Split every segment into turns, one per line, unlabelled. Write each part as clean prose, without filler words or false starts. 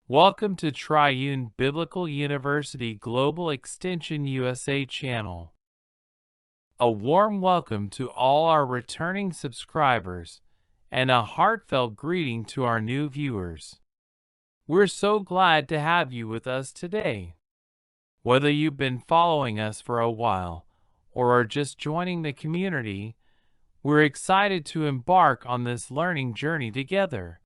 Welcome to Triune Biblical University Global Extension USA channel. A warm welcome to all our returning subscribers and a heartfelt greeting to our new viewers. We're so glad to have you with us today. Whether you've been following us for a while or are just joining the community, we're excited to embark on this learning journey together.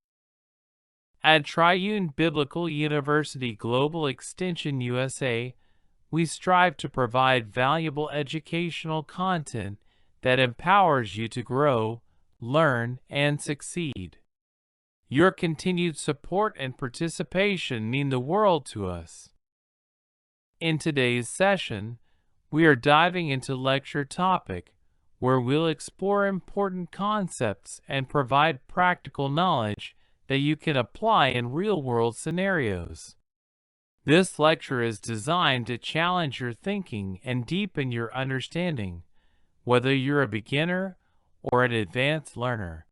At Triune Biblical University Global Extension USA, we strive to provide valuable educational content that empowers you to grow, learn, and succeed. Your continued support and participation mean the world to us. In today's session, we are diving into lecture topic, where we'll explore important concepts and provide practical knowledge that you can apply in real-world scenarios. This lecture is designed to challenge your thinking and deepen your understanding, whether you're a beginner or an advanced learner.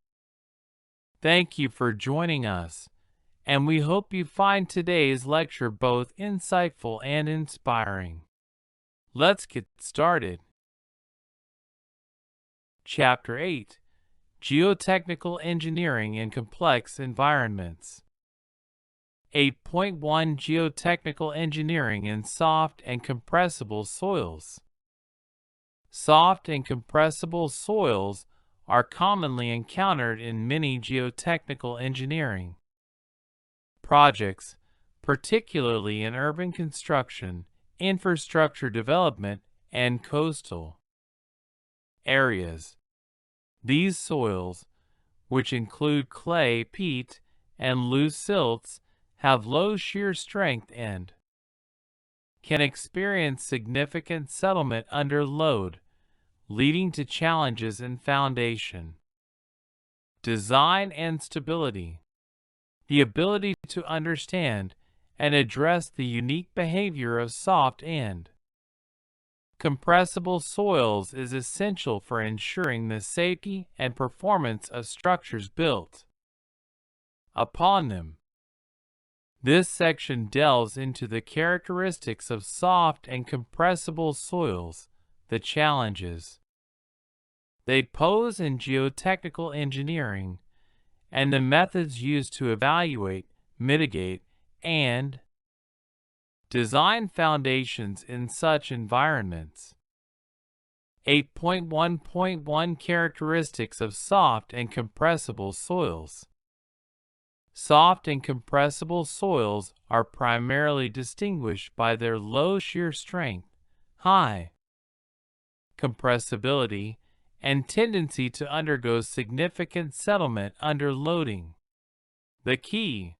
Thank you for joining us, and we hope you find today's lecture both insightful and inspiring. Let's get started. Chapter 8: Geotechnical Engineering in Complex Environments. 8.1 Geotechnical Engineering in Soft and Compressible Soils. Soft and compressible soils are commonly encountered in many geotechnical engineering projects, particularly in urban construction, infrastructure development, and coastal areas. These soils, which include clay, peat, and loose silts, have low shear strength and can experience significant settlement under load, leading to challenges in foundation design and stability. The ability to understand and address the unique behavior of soft and compressible soils is essential for ensuring the safety and performance of structures built upon them. This section delves into the characteristics of soft and compressible soils, the challenges they pose in geotechnical engineering, and the methods used to evaluate, mitigate, and design foundations in such environments. 8.1.1 Characteristics of Soft and Compressible Soils. Soft and compressible soils are primarily distinguished by their low shear strength, high compressibility, and tendency to undergo significant settlement under loading. The key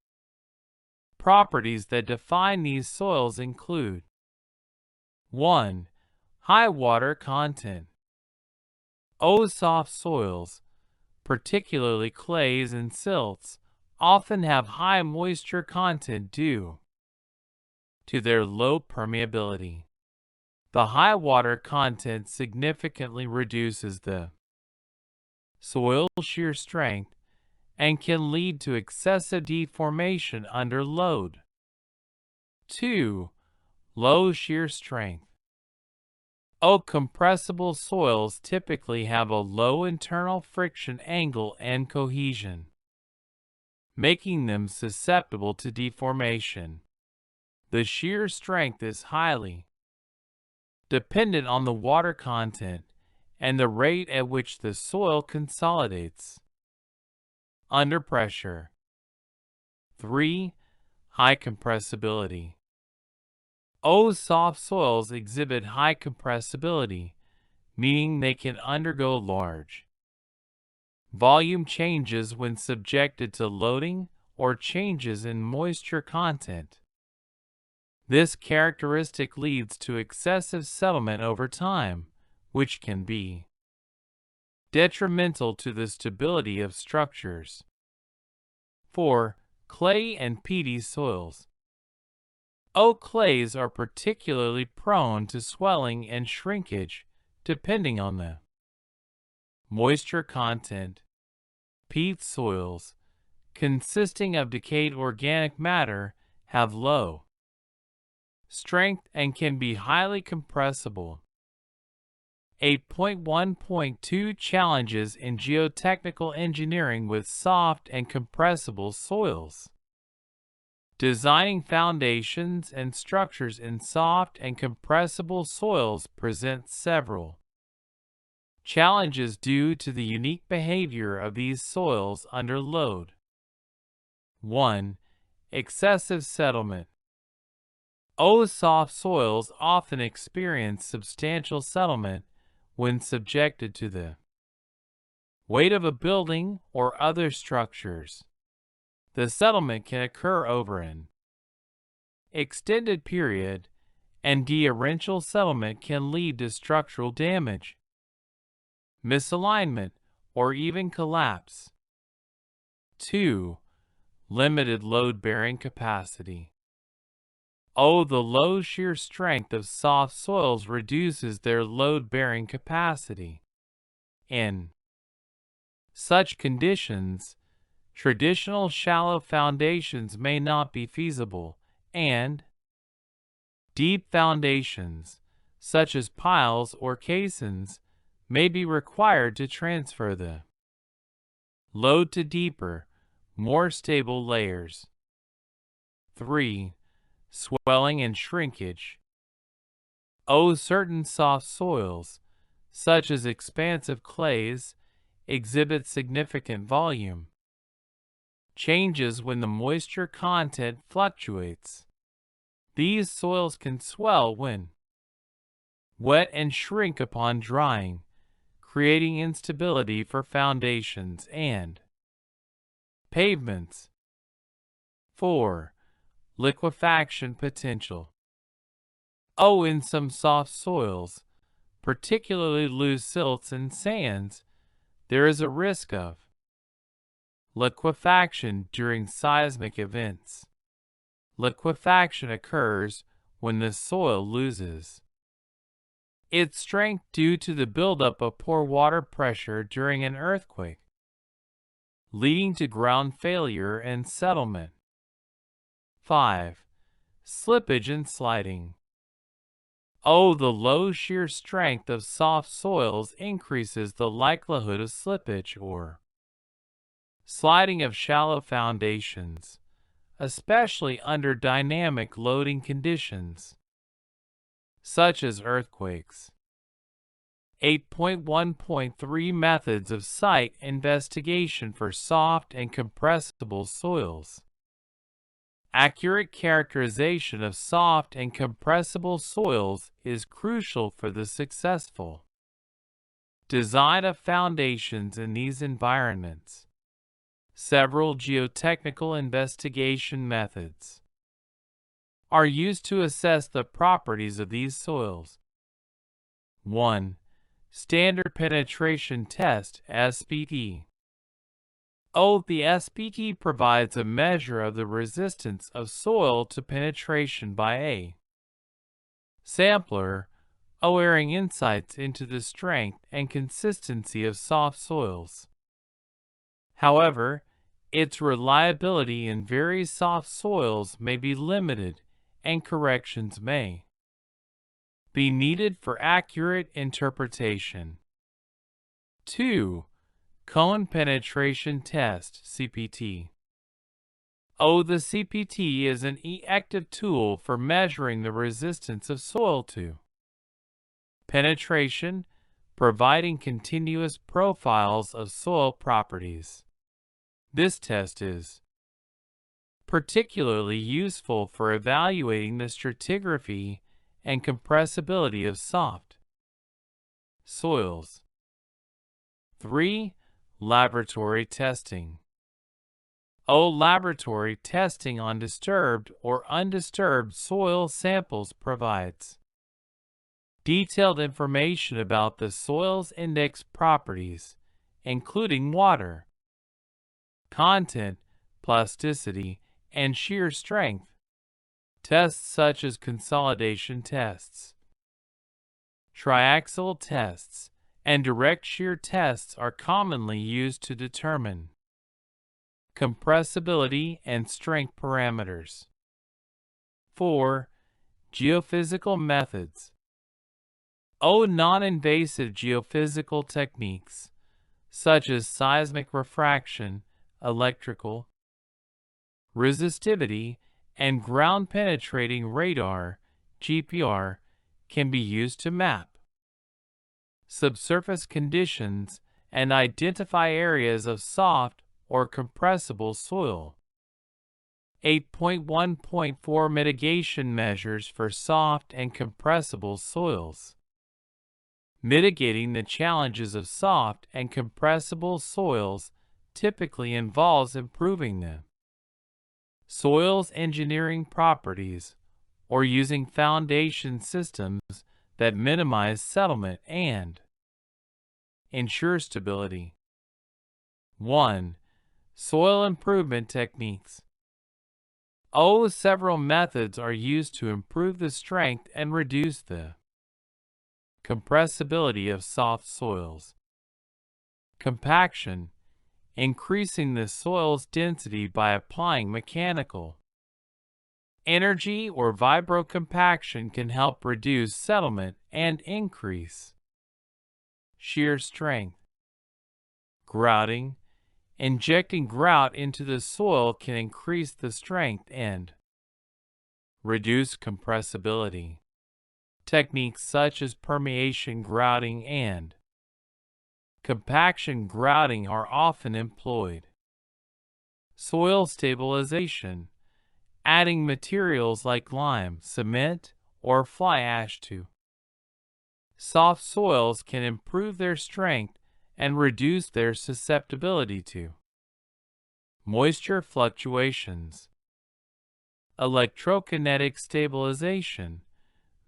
properties that define these soils include: 1. High water content. Soft soils, particularly clays and silts, often have high moisture content due to their low permeability. The high water content significantly reduces the soil shear strength and can lead to excessive deformation under load. 2. Low shear strength. Compressible soils typically have a low internal friction angle and cohesion, making them susceptible to deformation. The shear strength is highly dependent on the water content and the rate at which the soil consolidates under pressure. 3. High compressibility. Soft soils exhibit high compressibility, meaning they can undergo large volume changes when subjected to loading or changes in moisture content. This characteristic leads to excessive settlement over time, which can be detrimental to the stability of structures. 4. Clay and peaty soils. Clays are particularly prone to swelling and shrinkage, depending on the moisture content. Peat soils, consisting of decayed organic matter, have low strength and can be highly compressible. 8.1.2 Challenges in Geotechnical Engineering with Soft and Compressible Soils. Designing foundations and structures in soft and compressible soils presents several challenges due to the unique behavior of these soils under load. 1. Excessive settlement. Soft soils often experience substantial settlement when subjected to the weight of a building or other structures. The settlement can occur over an extended period, and differential settlement can lead to structural damage, misalignment, or even collapse. 2. Limited load-bearing capacity. The low shear strength of soft soils reduces their load-bearing capacity. In such conditions, traditional shallow foundations may not be feasible, and deep foundations, such as piles or caissons, may be required to transfer the load to deeper, more stable layers. 3. Swelling and shrinkage. Certain soft soils, such as expansive clays, exhibit significant volume changes when the moisture content fluctuates. These soils can swell when wet and shrink upon drying, creating instability for foundations and pavements. 4. Liquefaction potential. In some soft soils, particularly loose silts and sands, there is a risk of liquefaction during seismic events. Liquefaction occurs when the soil loses its strength due to the buildup of poor water pressure during an earthquake, leading to ground failure and settlement. 5. Slippage and sliding. The low shear strength of soft soils increases the likelihood of slippage or sliding of shallow foundations, especially under dynamic loading conditions, such as earthquakes. 8.1.3 Methods of Site Investigation for Soft and Compressible Soils. Accurate characterization of soft and compressible soils is crucial for the successful design of foundations in these environments. Several geotechnical investigation methods are used to assess the properties of these soils. 1. Standard Penetration Test (SPT). The SPT provides a measure of the resistance of soil to penetration by a sampler, offering insights into the strength and consistency of soft soils. However, its reliability in very soft soils may be limited, and corrections may be needed for accurate interpretation. 2. Cone Penetration Test (CPT). The CPT is an effective tool for measuring the resistance of soil to penetration, providing continuous profiles of soil properties. This test is particularly useful for evaluating the stratigraphy and compressibility of soft soils. 3. Laboratory testing. Laboratory testing on disturbed or undisturbed soil samples provides detailed information about the soil's index properties, including water content, plasticity, and shear strength. Tests such as consolidation tests, triaxial tests, and direct shear tests are commonly used to determine compressibility and strength parameters. 4. Geophysical methods. Non-invasive geophysical techniques, such as seismic refraction, electrical resistivity, and ground-penetrating radar (GPR), can be used to map subsurface conditions and identify areas of soft or compressible soil. 8.1.4 Mitigation measures for soft and compressible soils. Mitigating the challenges of soft and compressible soils typically involves improving the soil's engineering properties or using foundation systems that minimize settlement and ensure stability. 1. Soil improvement techniques. Several methods are used to improve the strength and reduce the compressibility of soft soils. Compaction, increasing the soil's density by applying mechanical energy or vibrocompaction can help reduce settlement and increase shear strength. Grouting, injecting grout into the soil can increase the strength and reduce compressibility. Techniques such as permeation grouting and compaction grouting are often employed. Soil stabilization, adding materials like lime, cement, or fly ash to soft soils can improve their strength and reduce their susceptibility to moisture fluctuations. Electrokinetic stabilization.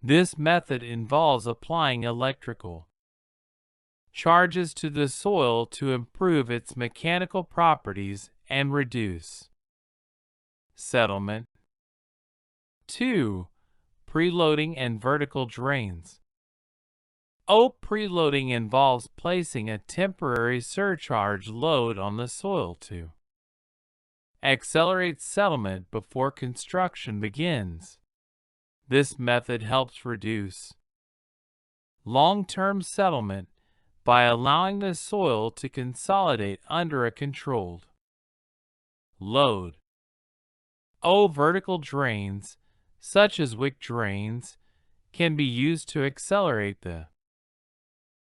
This method involves applying electrical charges to the soil to improve its mechanical properties and reduce settlement. 2. Preloading and vertical drains. Preloading involves placing a temporary surcharge load on the soil to accelerate settlement before construction begins. This method helps reduce long-term settlement by allowing the soil to consolidate under a controlled load. Vertical drains, such as wick drains, can be used to accelerate the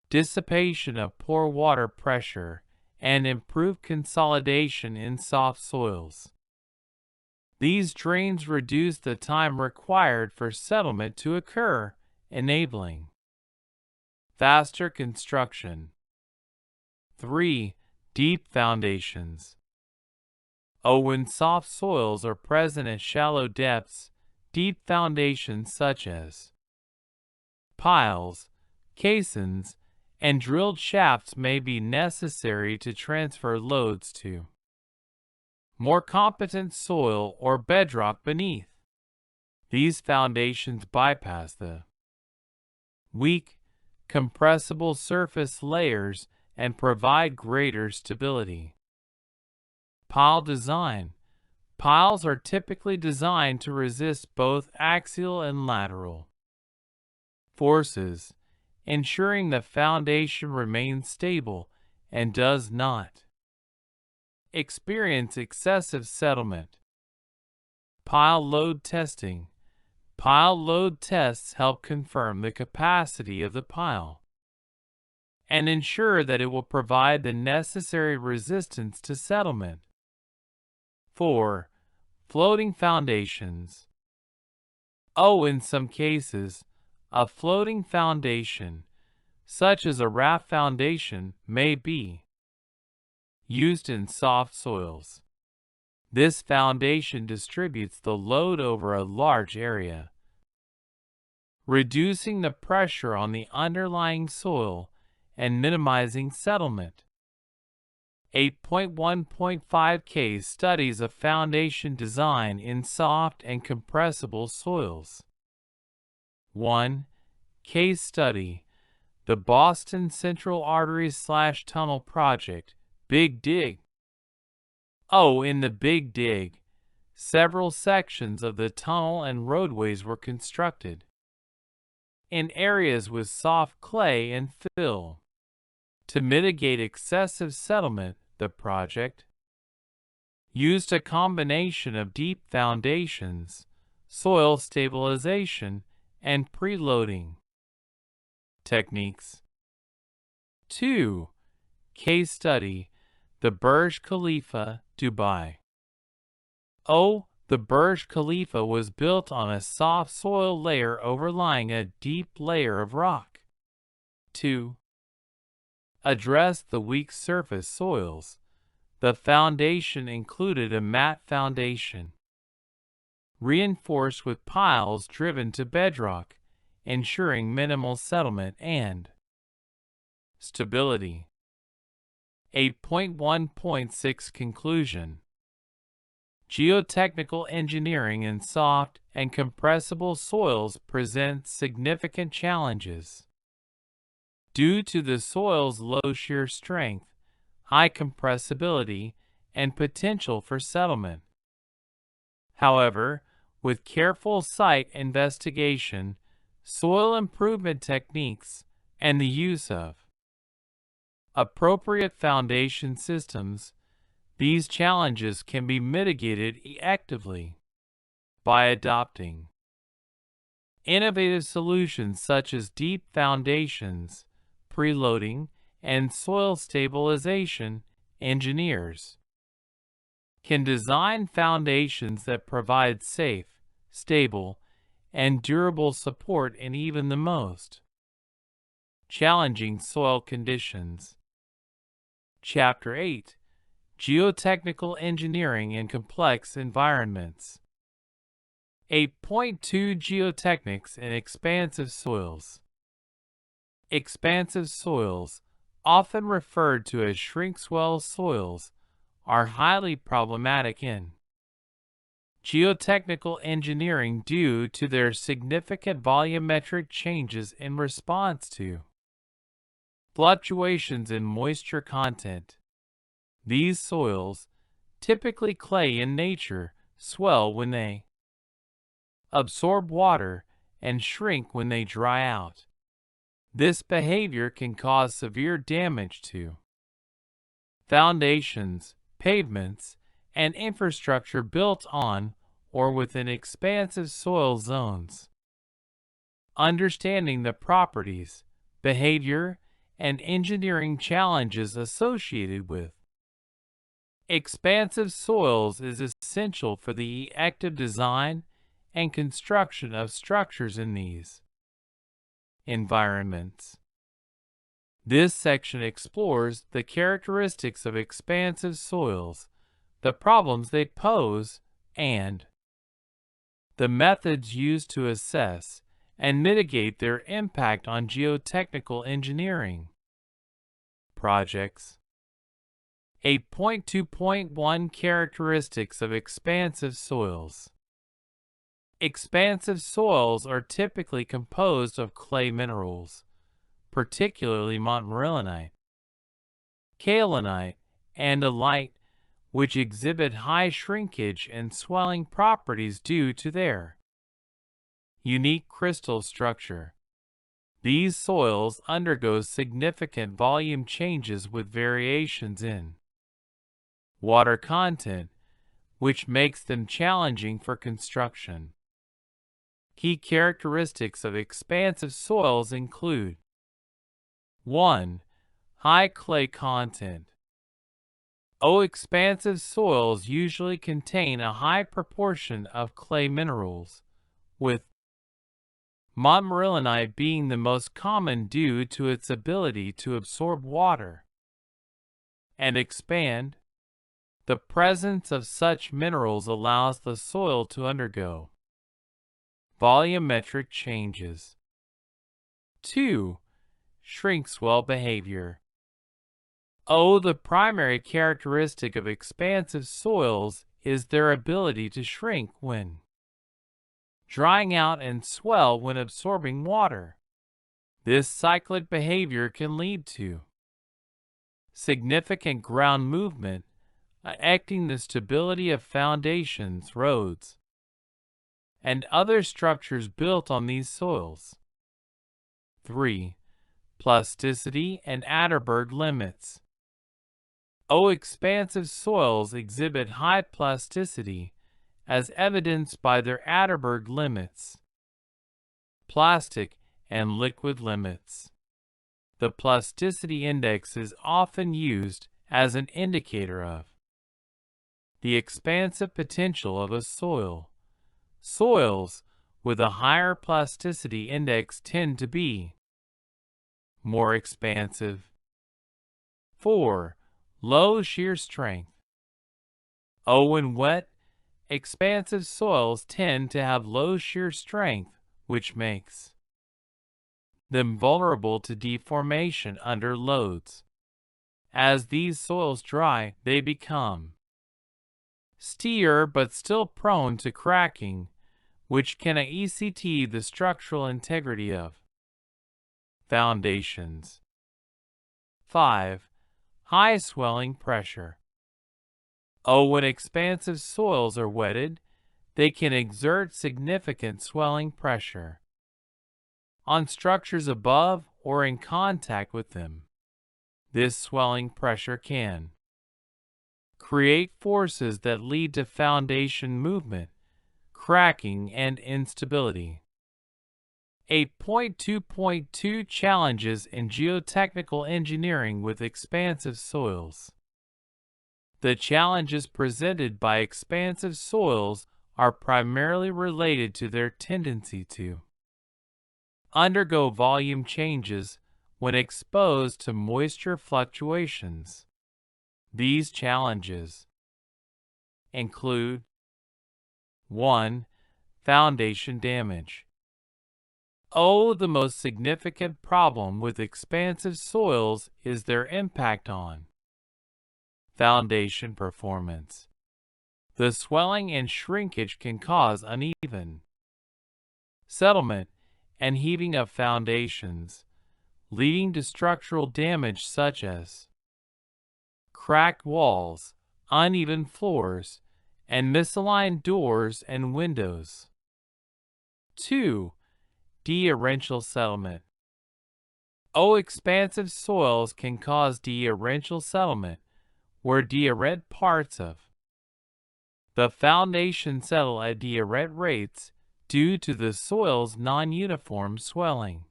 dissipation of poor water pressure and improve consolidation in soft soils. These drains reduce the time required for settlement to occur, enabling faster construction. 3. Deep foundations. When soft soils are present at shallow depths, deep foundations such as piles, caissons, and drilled shafts may be necessary to transfer loads to more competent soil or bedrock beneath. These foundations bypass the weak, compressible surface layers and provide greater stability. Pile design. Piles are typically designed to resist both axial and lateral forces, ensuring the foundation remains stable and does not experience excessive settlement. Pile load testing. Pile load tests help confirm the capacity of the pile and ensure that it will provide the necessary resistance to settlement. 4. Floating foundations. In some cases, a floating foundation, such as a raft foundation, may be used in soft soils. This foundation distributes the load over a large area, reducing the pressure on the underlying soil and minimizing settlement. 8.1.5 Case studies of foundation design in soft and compressible soils. 1. Case study: the Boston Central Artery/Tunnel Project, Big Dig. In the Big Dig, several sections of the tunnel and roadways were constructed. In areas with soft clay and fill. To mitigate excessive settlement, the project used a combination of deep foundations, soil stabilization, and preloading techniques. 2. Case study: the Burj Khalifa, Dubai. The Burj Khalifa was built on a soft soil layer overlying a deep layer of rock. 2. Address the weak surface soils. The foundation included a matte foundation, reinforced with piles driven to bedrock, ensuring minimal settlement and stability. 8.1.6 Conclusion: Geotechnical engineering in soft and compressible soils presents significant challenges. Due to the soil's low shear strength, high compressibility, and potential for settlement. However, with careful site investigation, soil improvement techniques, and the use of appropriate foundation systems, these challenges can be mitigated effectively. By adopting innovative solutions such as deep foundations, preloading, and soil stabilization, engineers can design foundations that provide safe, stable, and durable support in even the most challenging soil conditions. Chapter 8: Geotechnical Engineering in Complex Environments. 8.2 Geotechnics in Expansive Soils. Expansive soils, often referred to as shrink-swell soils, are highly problematic in geotechnical engineering due to their significant volumetric changes in response to fluctuations in moisture content. These soils, typically clay in nature, swell when they absorb water and shrink when they dry out. This behavior can cause severe damage to foundations, pavements, and infrastructure built on or within expansive soil zones. Understanding the properties, behavior, and engineering challenges associated with expansive soils is essential for the effective design and construction of structures in these environments. This section explores the characteristics of expansive soils, the problems they pose, and the methods used to assess and mitigate their impact on geotechnical engineering projects. 8.2.1 Characteristics of expansive soils. Expansive soils are typically composed of clay minerals, particularly montmorillonite, kaolinite, and alite, which exhibit high shrinkage and swelling properties due to their unique crystal structure. These soils undergo significant volume changes with variations in water content, which makes them challenging for construction. Key characteristics of expansive soils include: 1. High clay content. Expansive soils usually contain a high proportion of clay minerals, with montmorillonite being the most common due to its ability to absorb water and expand. The presence of such minerals allows the soil to undergo volumetric changes. 2. Shrink-swell behavior. The primary characteristic of expansive soils is their ability to shrink when drying out and swell when absorbing water. This cyclic behavior can lead to significant ground movement, affecting the stability of foundations, roads, and other structures built on these soils. 3. Plasticity and Atterberg limits. Expansive soils exhibit high plasticity, as evidenced by their Atterberg limits. Plastic and liquid limits. The plasticity index is often used as an indicator of the expansive potential of a soil. Soils with a higher plasticity index tend to be more expansive. 4. Low shear strength. When wet, expansive soils tend to have low shear strength, which makes them vulnerable to deformation under loads. As these soils dry, they become steer but still prone to cracking, which can affect the structural integrity of foundations. 5. High swelling pressure. When expansive soils are wetted, they can exert significant swelling pressure on structures above or in contact with them. This swelling pressure can create forces that lead to foundation movement, cracking, and instability. 8.2.2 Challenges in Geotechnical Engineering with Expansive Soils. The challenges presented by expansive soils are primarily related to their tendency to undergo volume changes when exposed to moisture fluctuations. These challenges include 1. Foundation damage. The most significant problem with expansive soils is their impact on foundation performance. The swelling and shrinkage can cause uneven settlement and heaving of foundations, leading to structural damage such as cracked walls, uneven floors, and misaligned doors and windows. 2. Differential settlement. Expansive soils can cause differential settlement, where different parts of the foundation settle at different rates due to the soil's non-uniform swelling.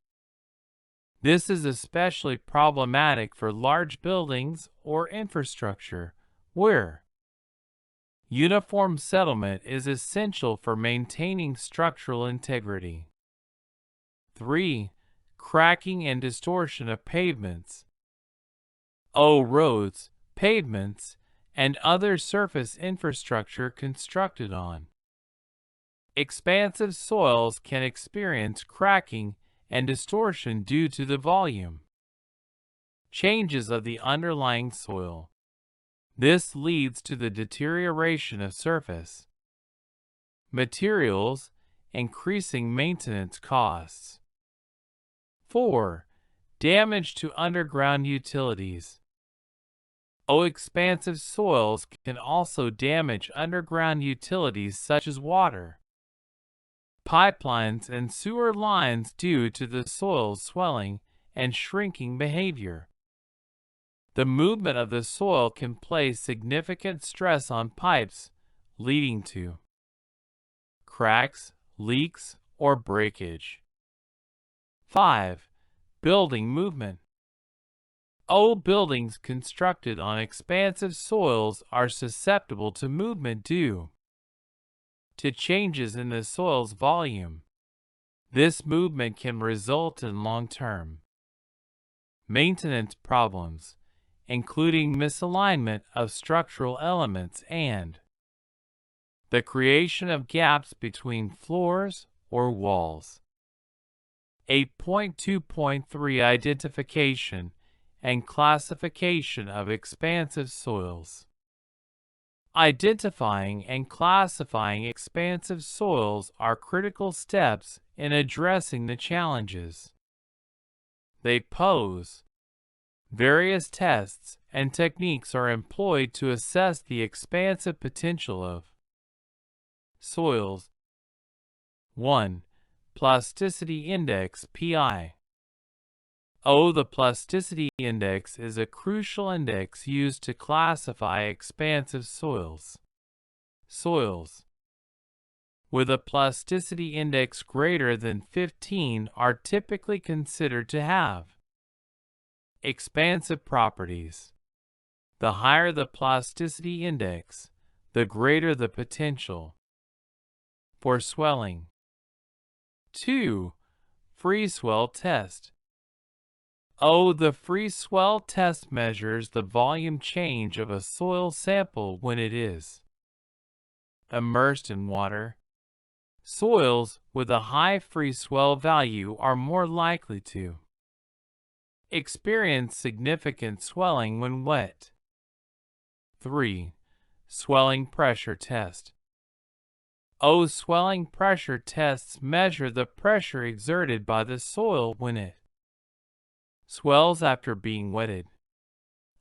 This is especially problematic for large buildings or infrastructure, where uniform settlement is essential for maintaining structural integrity. 3. Cracking and distortion of pavements. Roads, pavements, and other surface infrastructure constructed on expansive soils can experience cracking and distortion due to the volume changes of the underlying soil. This leads to the deterioration of surface materials, increasing maintenance costs. 4. Damage to underground utilities. Expansive soils can also damage underground utilities such as water, pipelines, and sewer lines due to the soil's swelling and shrinking behavior. The movement of the soil can place significant stress on pipes, leading to cracks, leaks, or breakage. 5. Building movement. Buildings constructed on expansive soils are susceptible to movement due to changes in the soil's volume. This movement can result in long-term maintenance problems, including misalignment of structural elements and the creation of gaps between floors or walls. 8.2.3 Identification and classification of expansive soils. Identifying and classifying expansive soils are critical steps in addressing the challenges they pose. Various tests and techniques are employed to assess the expansive potential of soils. 1. Plasticity Index (PI). The plasticity index is a crucial index used to classify expansive soils. Soils with a plasticity index greater than 15 are typically considered to have expansive properties. The higher the plasticity index, the greater the potential for swelling. 2. Free swell test. The free swell test measures the volume change of a soil sample when it is immersed in water. Soils with a high free swell value are more likely to experience significant swelling when wet. 3. Swelling pressure test. Swelling pressure tests measure the pressure exerted by the soil when it swells after being wetted.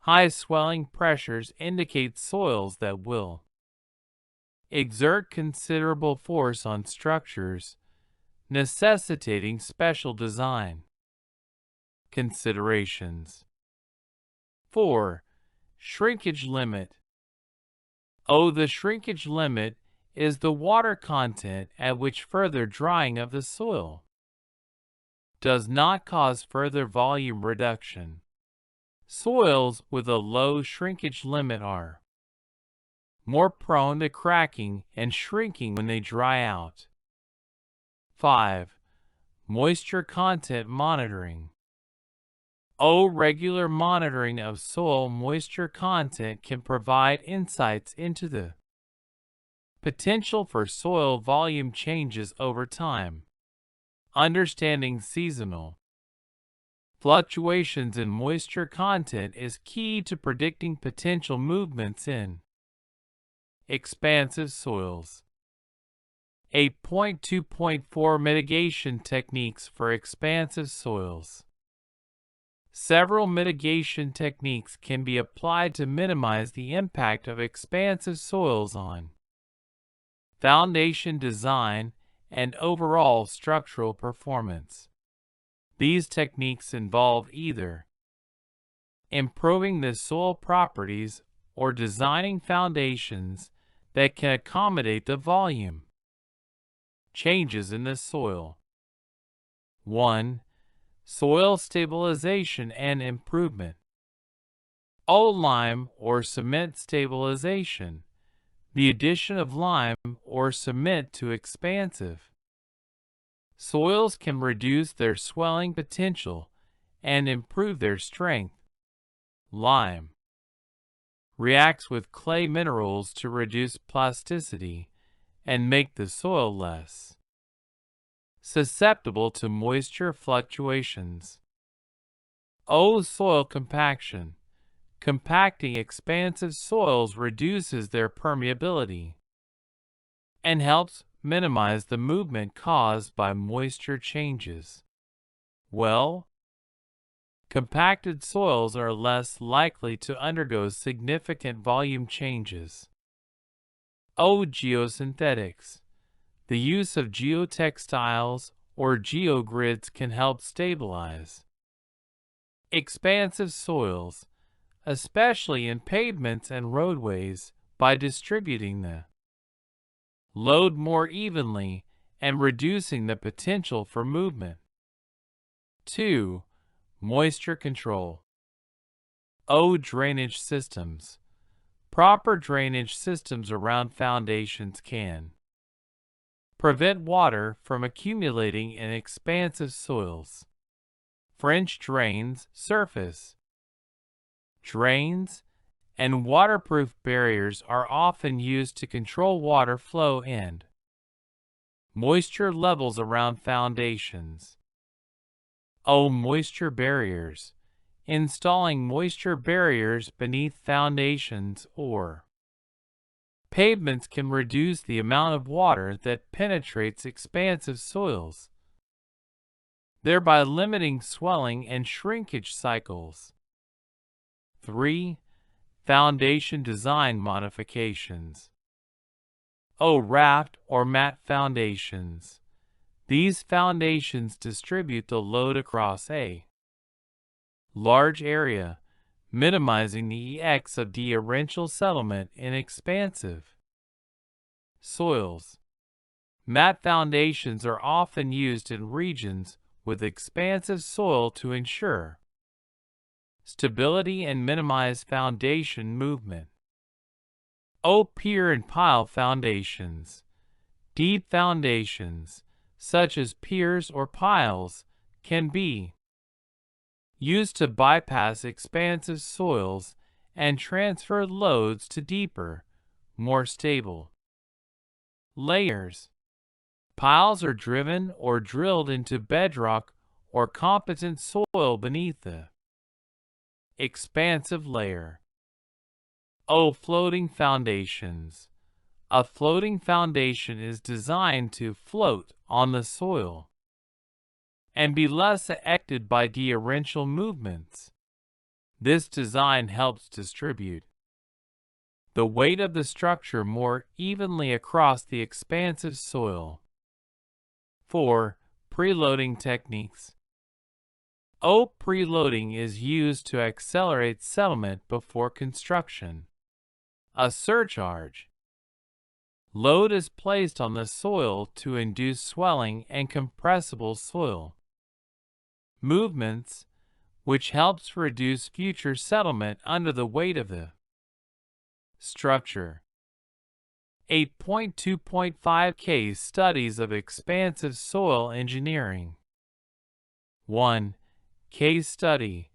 High swelling pressures indicate soils that will exert considerable force on structures, necessitating special design. Considerations. 4. Shrinkage limit. The shrinkage limit is the water content at which further drying of the soil does not cause further volume reduction. Soils with a low shrinkage limit are more prone to cracking and shrinking when they dry out. 5. Moisture content monitoring. Regular monitoring of soil moisture content can provide insights into the potential for soil volume changes over time. Understanding seasonal fluctuations in moisture content is key to predicting potential movements in expansive soils. 8.2.4 Mitigation techniques for expansive soils. Several mitigation techniques can be applied to minimize the impact of expansive soils on foundation design and overall structural performance. These techniques involve either improving the soil properties or designing foundations that can accommodate the volume changes in the soil. 1. Soil stabilization and improvement. Lime or cement stabilization. The addition of lime or cement to expansive soils can reduce their swelling potential and improve their strength. Lime reacts with clay minerals to reduce plasticity and make the soil less susceptible to moisture fluctuations. Soil compaction. Compacting expansive soils reduces their permeability and helps minimize the movement caused by moisture changes. Compacted soils are less likely to undergo significant volume changes. Geosynthetics. The use of geotextiles or geogrids can help stabilize expansive soils, especially in pavements and roadways, by distributing the load more evenly and reducing the potential for movement. 2. Moisture control. Drainage systems. Proper drainage systems around foundations can prevent water from accumulating in expansive soils. French drains, surface drains, and waterproof barriers are often used to control water flow and moisture levels around foundations. Moisture barriers. Installing moisture barriers beneath foundations or pavements can reduce the amount of water that penetrates expansive soils, thereby limiting swelling and shrinkage cycles. 3. Foundation design modifications. Raft or mat foundations. These foundations distribute the load across a large area, minimizing the effects of torrential settlement in expansive soils. Mat foundations are often used in regions with expansive soil to ensure stability and minimize foundation movement. Pier and pile foundations. Deep foundations, such as piers or piles, can be used to bypass expansive soils and transfer loads to deeper, more stable layers. Piles are driven or drilled into bedrock or competent soil beneath the expansive layer. Floating foundations. A floating foundation is designed to float on the soil and be less affected by torrential movements. This design helps distribute the weight of the structure more evenly across the expansive soil. 4. Preloading techniques. Preloading is used to accelerate settlement before construction. A surcharge load is placed on the soil to induce swelling and compressible soil movements, which helps reduce future settlement under the weight of the structure. 8.2.5 Case Studies of Expansive Soil Engineering. 1. Case Study,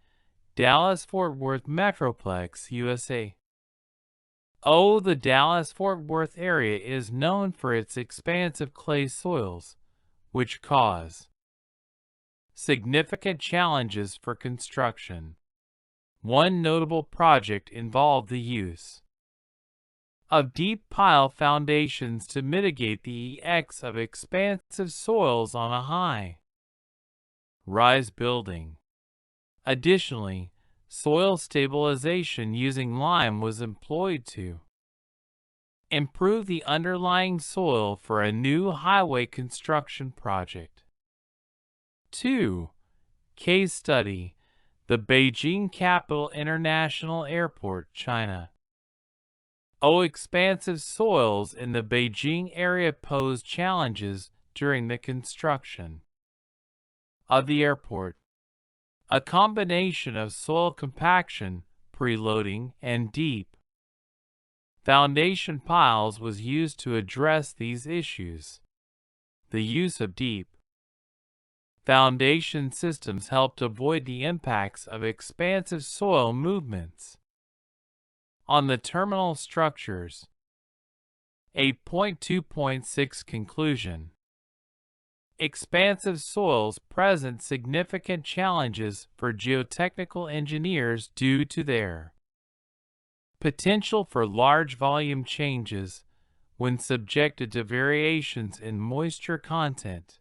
Dallas-Fort Worth Metroplex, USA. The Dallas-Fort Worth area is known for its expansive clay soils, which cause significant challenges for construction. One notable project involved the use of deep pile foundations to mitigate the effects of expansive soils on a high-rise building. Additionally, soil stabilization using lime was employed to improve the underlying soil for a new highway construction project. 2. Case Study, the Beijing Capital International Airport, China. Expansive soils in the Beijing area pose challenges during the construction of the airport. A combination of soil compaction, preloading, and deep foundation piles was used to address these issues. The use of deep foundation systems helped avoid the impacts of expansive soil movements on the terminal structures. 8.2.6 Conclusion. Expansive soils present significant challenges for geotechnical engineers due to their potential for large volume changes when subjected to variations in moisture content.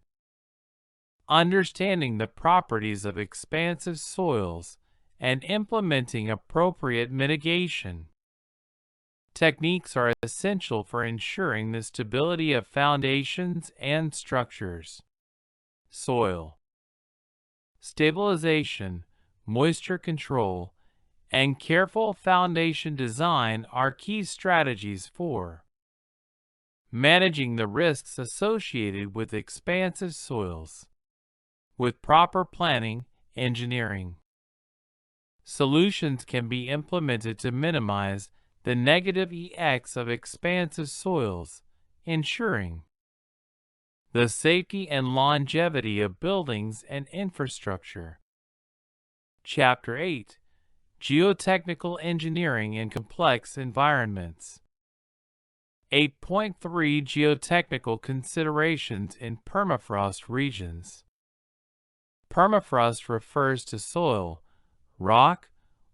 Understanding the properties of expansive soils and implementing appropriate mitigation techniques are essential for ensuring the stability of foundations and structures. Soil stabilization, moisture control, and careful foundation design are key strategies for managing the risks associated with expansive soils. With proper planning, engineering solutions can be implemented to minimize the negative effects of expansive soils, ensuring the safety and longevity of buildings and infrastructure. Chapter 8. Geotechnical Engineering in Complex Environments. 8.3 Geotechnical Considerations in Permafrost Regions. Permafrost refers to soil, rock,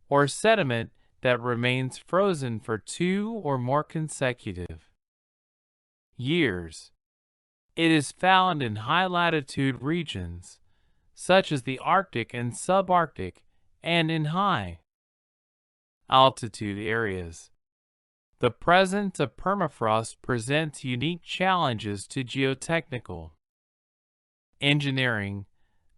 or sediment that remains frozen for 2 or more consecutive years. It is found in high-latitude regions, such as the Arctic and subarctic, and in high altitude areas. The presence of permafrost presents unique challenges to geotechnical engineering,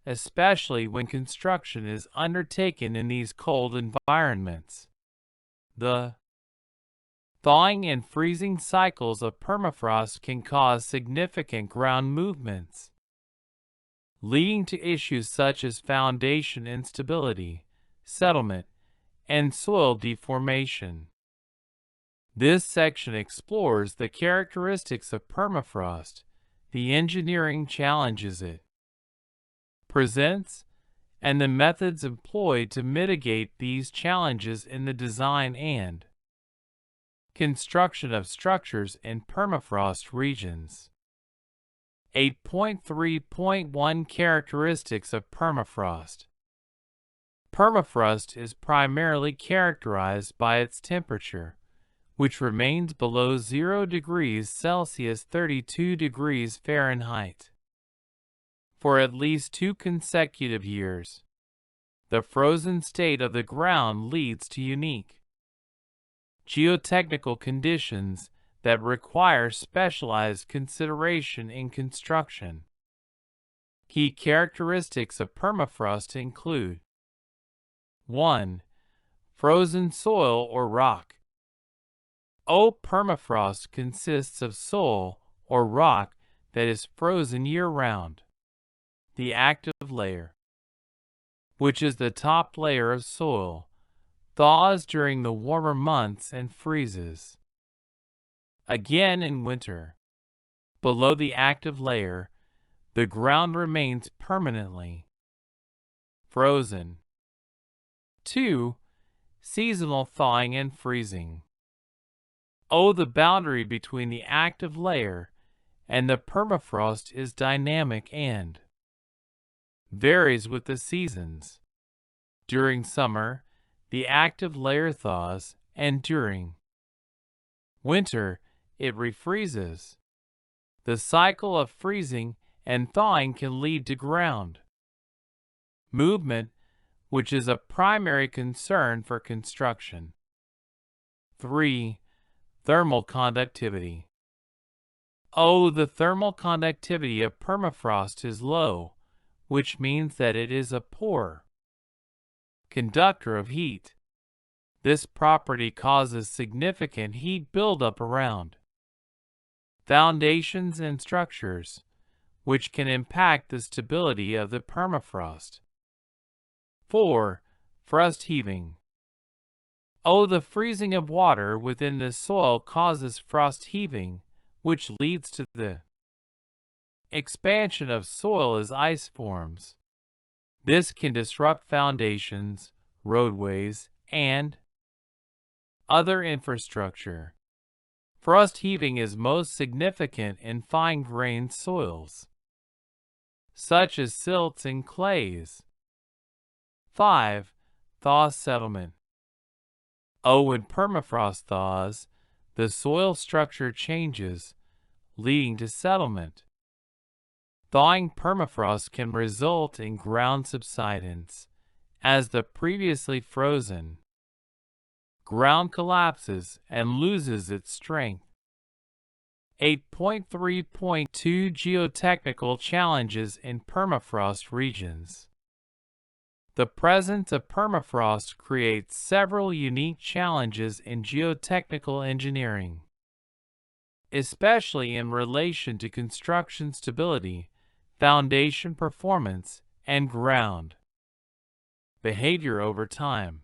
especially when construction is undertaken in these cold environments. The thawing and freezing cycles of permafrost can cause significant ground movements, leading to issues such as foundation instability, settlement, and soil deformation. This section explores the characteristics of permafrost, the engineering challenges it presents, and the methods employed to mitigate these challenges in the design and construction of structures in permafrost regions. 8.3.1 Characteristics of permafrost. Permafrost is primarily characterized by its temperature, which remains below 0 degrees Celsius (32 degrees Fahrenheit) for at least 2 consecutive years. The frozen state of the ground leads to unique geotechnical conditions that require specialized consideration in construction. Key characteristics of permafrost include: 1. Frozen soil or rock. Permafrost consists of soil or rock that is frozen year-round. The active layer, which is the top layer of soil, thaws during the warmer months and freezes again in winter. Below the active layer, the ground remains permanently frozen. 2. Seasonal thawing and freezing. The boundary between the active layer and the permafrost is dynamic and varies with the seasons. During summer, the active layer thaws, and during winter, it refreezes. The cycle of freezing and thawing can lead to ground movement, which is a primary concern for construction. 3. Thermal conductivity. The thermal conductivity of permafrost is low, which means that it is a poor conductor of heat. This property causes significant heat buildup around foundations and structures, which can impact the stability of the permafrost. 4. Frost heaving. The freezing of water within the soil causes frost heaving, which leads to the expansion of soil as ice forms. This can disrupt foundations, roadways, and other infrastructure. Frost heaving is most significant in fine-grained soils, such as silts and clays. 5. Thaw settlement. When permafrost thaws, the soil structure changes, leading to settlement. Thawing permafrost can result in ground subsidence, as the previously frozen ground collapses and loses its strength. 8.3.2 Geotechnical challenges in permafrost regions. The presence of permafrost creates several unique challenges in geotechnical engineering, especially in relation to construction stability, foundation performance, and ground behavior over time.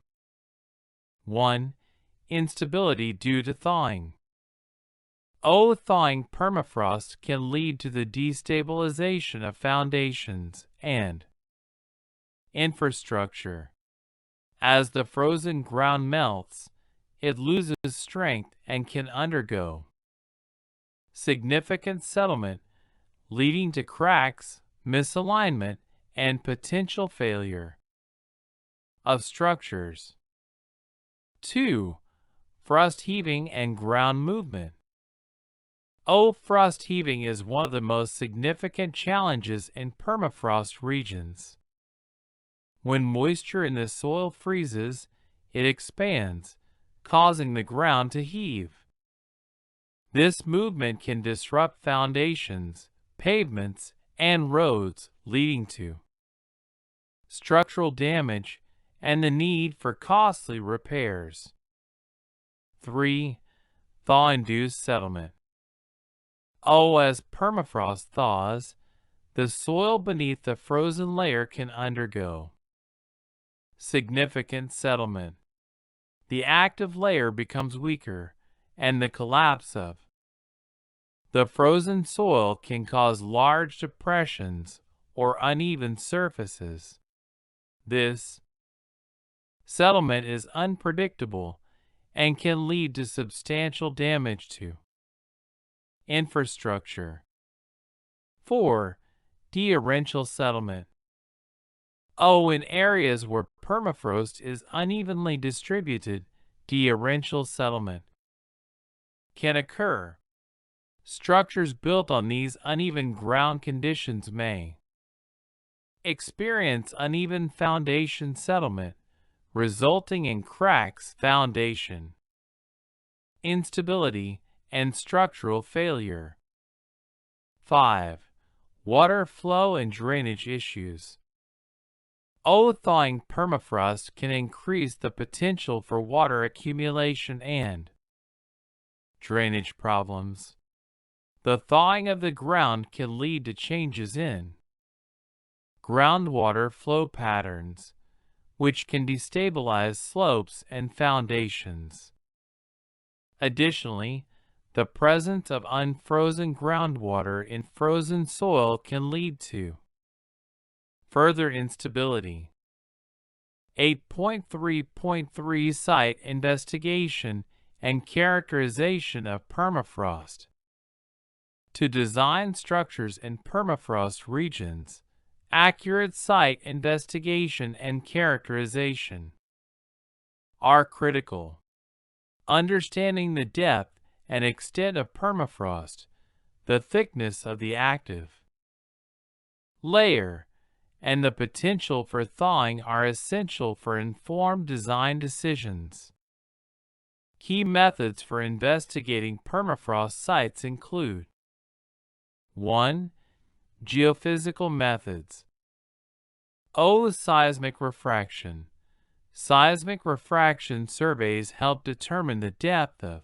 1. Instability due to thawing. Thawing permafrost can lead to the destabilization of foundations and infrastructure. As the frozen ground melts, it loses strength and can undergo significant settlement, leading to cracks, misalignment, and potential failure of structures. 2. Frost heaving and ground movement. Frost heaving is one of the most significant challenges in permafrost regions. When moisture in the soil freezes, it expands, causing the ground to heave. This movement can disrupt foundations, pavements, and roads, leading to structural damage and the need for costly repairs. 3. Thaw-induced settlement. As permafrost thaws, the soil beneath the frozen layer can undergo significant settlement. The active layer becomes weaker, and the collapse of the frozen soil can cause large depressions or uneven surfaces. This settlement is unpredictable and can lead to substantial damage to infrastructure. 4. Torrential settlement. In areas where permafrost is unevenly distributed, torrential settlement can occur. Structures built on these uneven ground conditions may experience uneven foundation settlement, resulting in cracks, foundation instability, and structural failure. 5. Water flow and drainage issues. Thawing permafrost can increase the potential for water accumulation and drainage problems. The thawing of the ground can lead to changes in groundwater flow patterns, which can destabilize slopes and foundations. Additionally, the presence of unfrozen groundwater in frozen soil can lead to further instability. 8.3.3 Site investigation and characterization of permafrost. To design structures in permafrost regions, accurate site investigation and characterization are critical. Understanding the depth and extent of permafrost, the thickness of the active layer, and the potential for thawing are essential for informed design decisions. Key methods for investigating permafrost sites include 1. Geophysical methods. Seismic refraction. Seismic refraction surveys help determine the depth of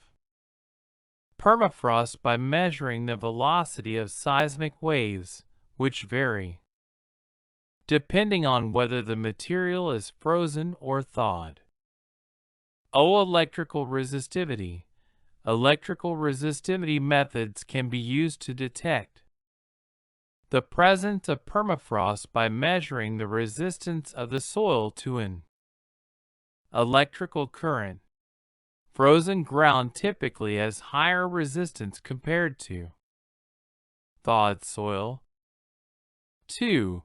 permafrost by measuring the velocity of seismic waves, which vary depending on whether the material is frozen or thawed. Electrical resistivity. Electrical resistivity methods can be used to detect the presence of permafrost by measuring the resistance of the soil to an electrical current. Frozen ground typically has higher resistance compared to thawed soil. 2.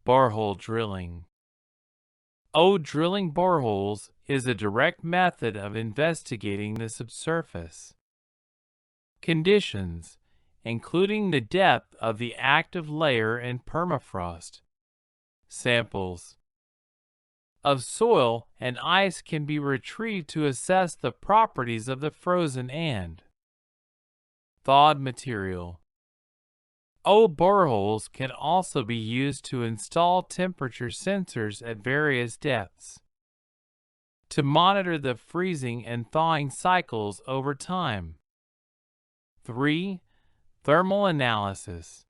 Borehole drilling. Drilling boreholes is a direct method of investigating the subsurface conditions, including the depth of the active layer in permafrost. Samples of soil and ice can be retrieved to assess the properties of the frozen and thawed material. Boreholes can also be used to install temperature sensors at various depths to monitor the freezing and thawing cycles over time. 3. Thermal analysis.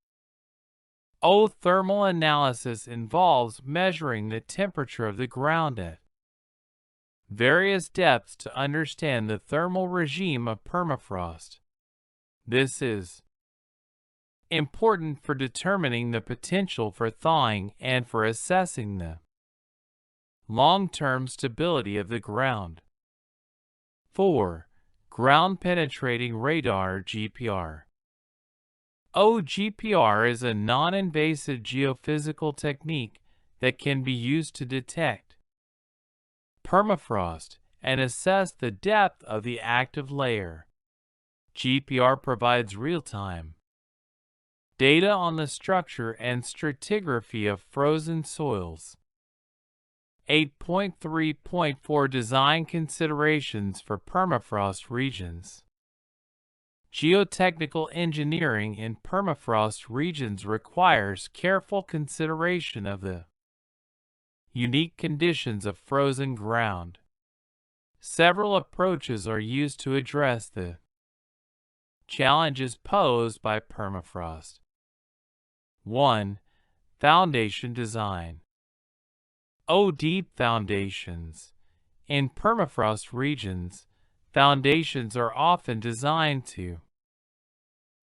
Thermal analysis involves measuring the temperature of the ground at various depths to understand the thermal regime of permafrost. This is important for determining the potential for thawing and for assessing the long-term stability of the ground. 4. Ground penetrating radar (GPR). GPR is a non-invasive geophysical technique that can be used to detect permafrost and assess the depth of the active layer. GPR provides real-time data on the structure and stratigraphy of frozen soils. 8.3.4 Design Considerations for Permafrost Regions. Geotechnical engineering in permafrost regions requires careful consideration of the unique conditions of frozen ground. Several approaches are used to address the challenges posed by permafrost. 1. Foundation design. Deep foundations. In permafrost regions, foundations are often designed to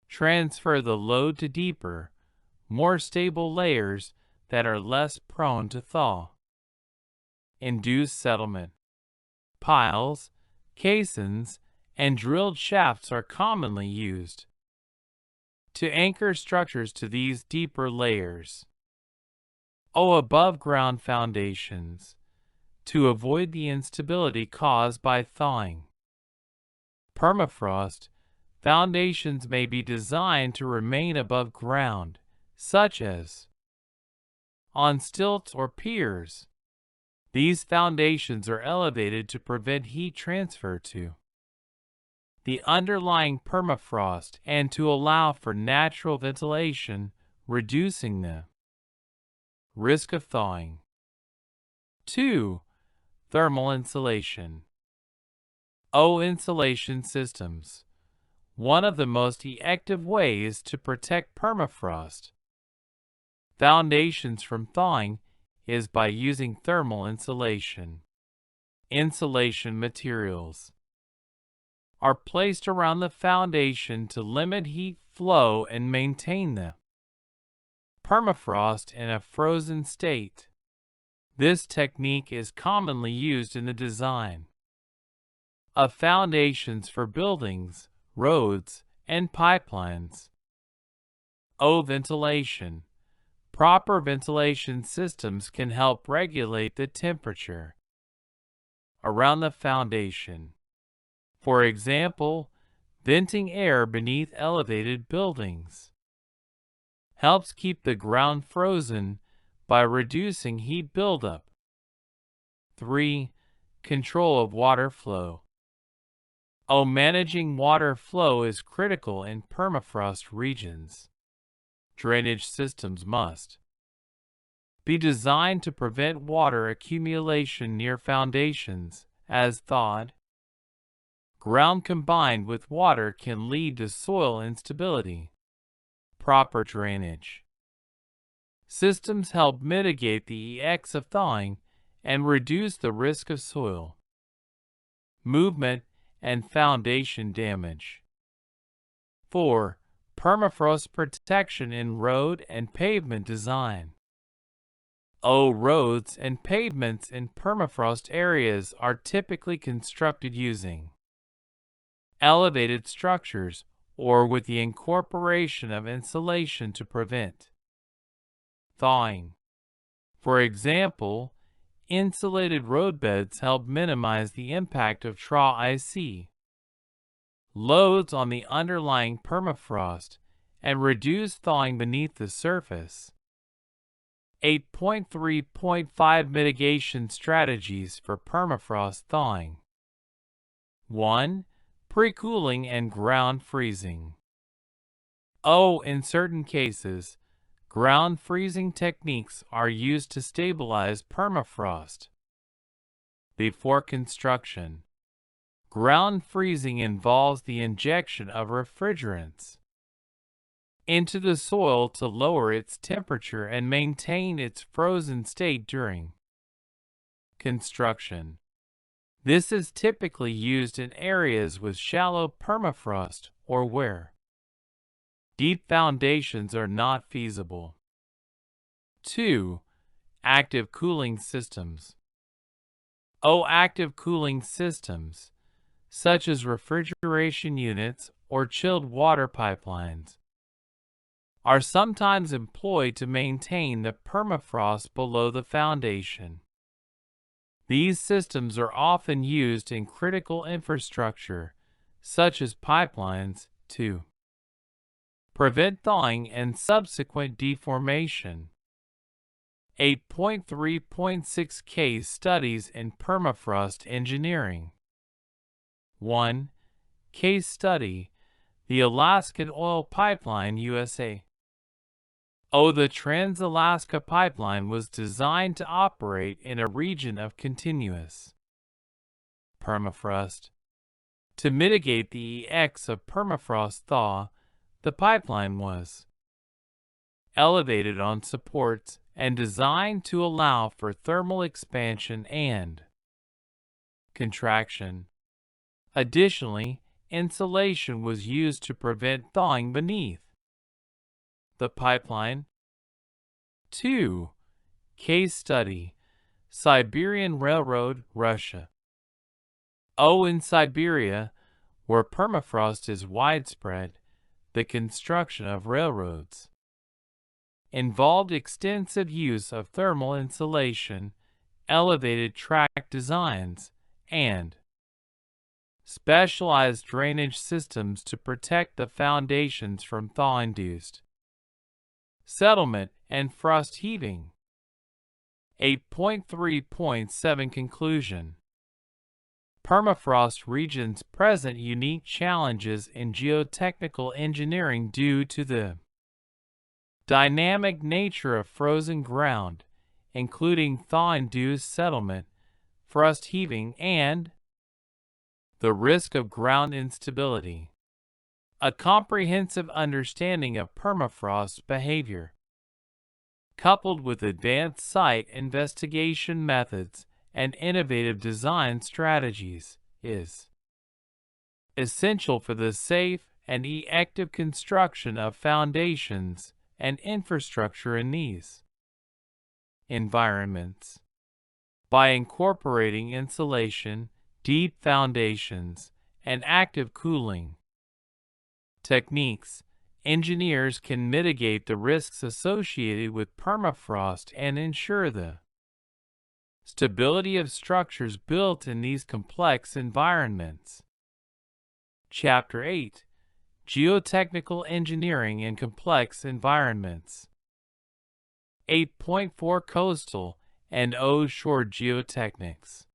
transfer the load to deeper, more stable layers that are less prone to thaw. Induced settlement. Piles, caissons, and drilled shafts are commonly used to anchor structures to these deeper layers. Above-ground foundations, to avoid the instability caused by thawing. Permafrost foundations may be designed to remain above ground, such as on stilts or piers. These foundations are elevated to prevent heat transfer to the underlying permafrost and to allow for natural ventilation, reducing the risk of thawing. 2. Thermal insulation. Insulation systems. One of the most effective ways to protect permafrost foundations from thawing is by using thermal insulation. Insulation materials are placed around the foundation to limit heat flow and maintain the permafrost in a frozen state. This technique is commonly used in the design of foundations for buildings, roads, and pipelines. Ventilation. Proper ventilation systems can help regulate the temperature around the foundation. For example, venting air beneath elevated buildings helps keep the ground frozen by reducing heat buildup. 3. Control of water flow. Managing water flow is critical in permafrost regions. Drainage systems must be designed to prevent water accumulation near foundations, as thawed ground combined with water can lead to soil instability. Proper drainage systems help mitigate the effects of thawing and reduce the risk of soil movement and foundation damage. 4. Permafrost protection in road and pavement design. Roads and pavements in permafrost areas are typically constructed using elevated structures or with the incorporation of insulation to prevent thawing. For example, insulated roadbeds help minimize the impact of icy loads on the underlying permafrost and reduce thawing beneath the surface. 8.3.5 Mitigation strategies for permafrost thawing. 1. Pre-cooling and ground freezing. In certain cases, ground freezing techniques are used to stabilize permafrost. Before construction, ground freezing involves the injection of refrigerants into the soil to lower its temperature and maintain its frozen state during construction. This is typically used in areas with shallow permafrost or where deep foundations are not feasible. 2. Active cooling systems. Active cooling systems, such as refrigeration units or chilled water pipelines, are sometimes employed to maintain the permafrost below the foundation. These systems are often used in critical infrastructure, such as pipelines, to prevent thawing and subsequent deformation. 8.3.6 Case Studies in Permafrost Engineering. 1. Case Study: The Alaskan Oil Pipeline, USA. The Trans-Alaska Pipeline was designed to operate in a region of continuous permafrost. To mitigate the effects of permafrost thaw, the pipeline was elevated on supports and designed to allow for thermal expansion and contraction. Additionally, insulation was used to prevent thawing beneath the pipeline. 2. Case Study: Siberian Railroad, Russia. In Siberia, where permafrost is widespread, the construction of railroads involved extensive use of thermal insulation, elevated track designs, and specialized drainage systems to protect the foundations from thaw-induced settlement and frost heaving. 8.3.7 Conclusion: Permafrost regions present unique challenges in geotechnical engineering due to the dynamic nature of frozen ground, including thaw-induced settlement, frost heaving, and the risk of ground instability. A comprehensive understanding of permafrost behavior, coupled with advanced site investigation methods and innovative design strategies, is essential for the safe and effective construction of foundations and infrastructure in these environments. By incorporating insulation, deep foundations, and active cooling techniques, engineers can mitigate the risks associated with permafrost and ensure the stability of structures built in these complex environments. Chapter 8: Geotechnical Engineering in Complex Environments. 8.4 Coastal and Offshore Geotechnics.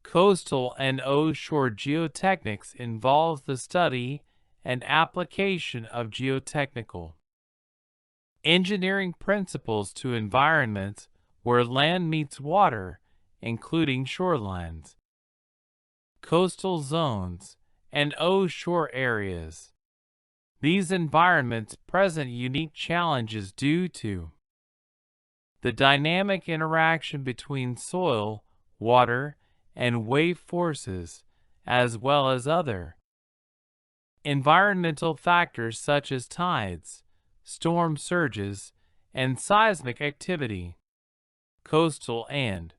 Coastal and offshore geotechnics involves the study and application of geotechnical engineering principles to environments where land meets water, including shorelines, coastal zones, and offshore areas. These environments present unique challenges due to the dynamic interaction between soil, water, and wave forces, as well as other environmental factors such as tides, storm surges, and seismic activity. Coastal and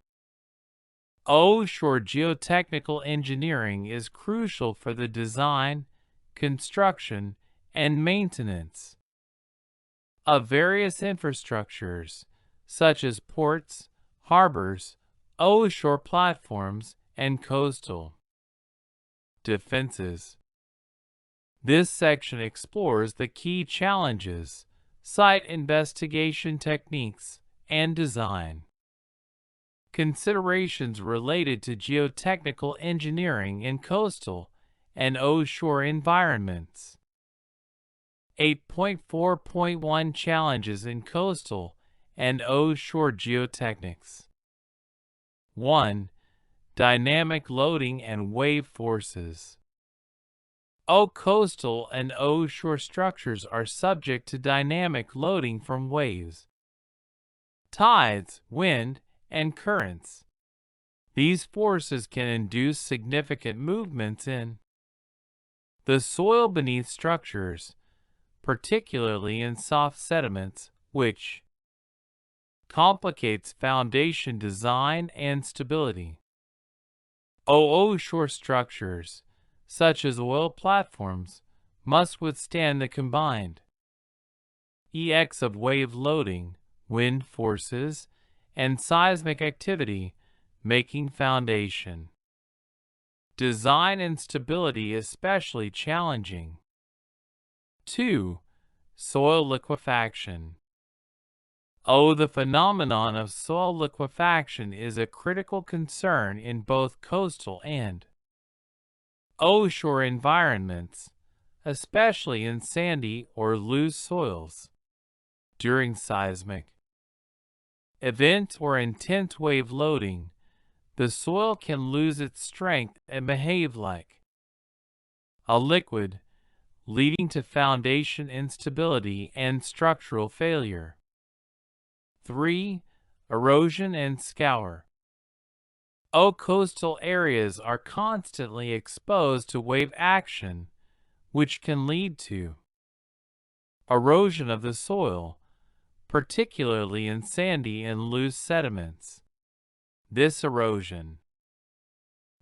offshore geotechnical engineering is crucial for the design, construction, and maintenance of various infrastructures, such as ports, harbors, offshore platforms, and coastal defenses. This section explores the key challenges, site investigation techniques, and design considerations related to geotechnical engineering in coastal and offshore environments. 8.4.1 Challenges in Coastal and Offshore Geotechnics. 1. Dynamic loading and wave forces. Coastal and offshore structures are subject to dynamic loading from waves, tides, wind, and currents. These forces can induce significant movements in the soil beneath structures, particularly in soft sediments, which complicates foundation design and stability. Offshore structures, such as oil platforms, must withstand the combined effects of wave loading, wind forces, and seismic activity, making foundation design and stability especially challenging. 2. Soil liquefaction. The phenomenon of soil liquefaction is a critical concern in both coastal and shore environments, especially in sandy or loose soils. During seismic events or intense wave loading, the soil can lose its strength and behave like a liquid, leading to foundation instability and structural failure. 3. Erosion and scour. Coastal areas are constantly exposed to wave action, which can lead to erosion of the soil, particularly in sandy and loose sediments. This erosion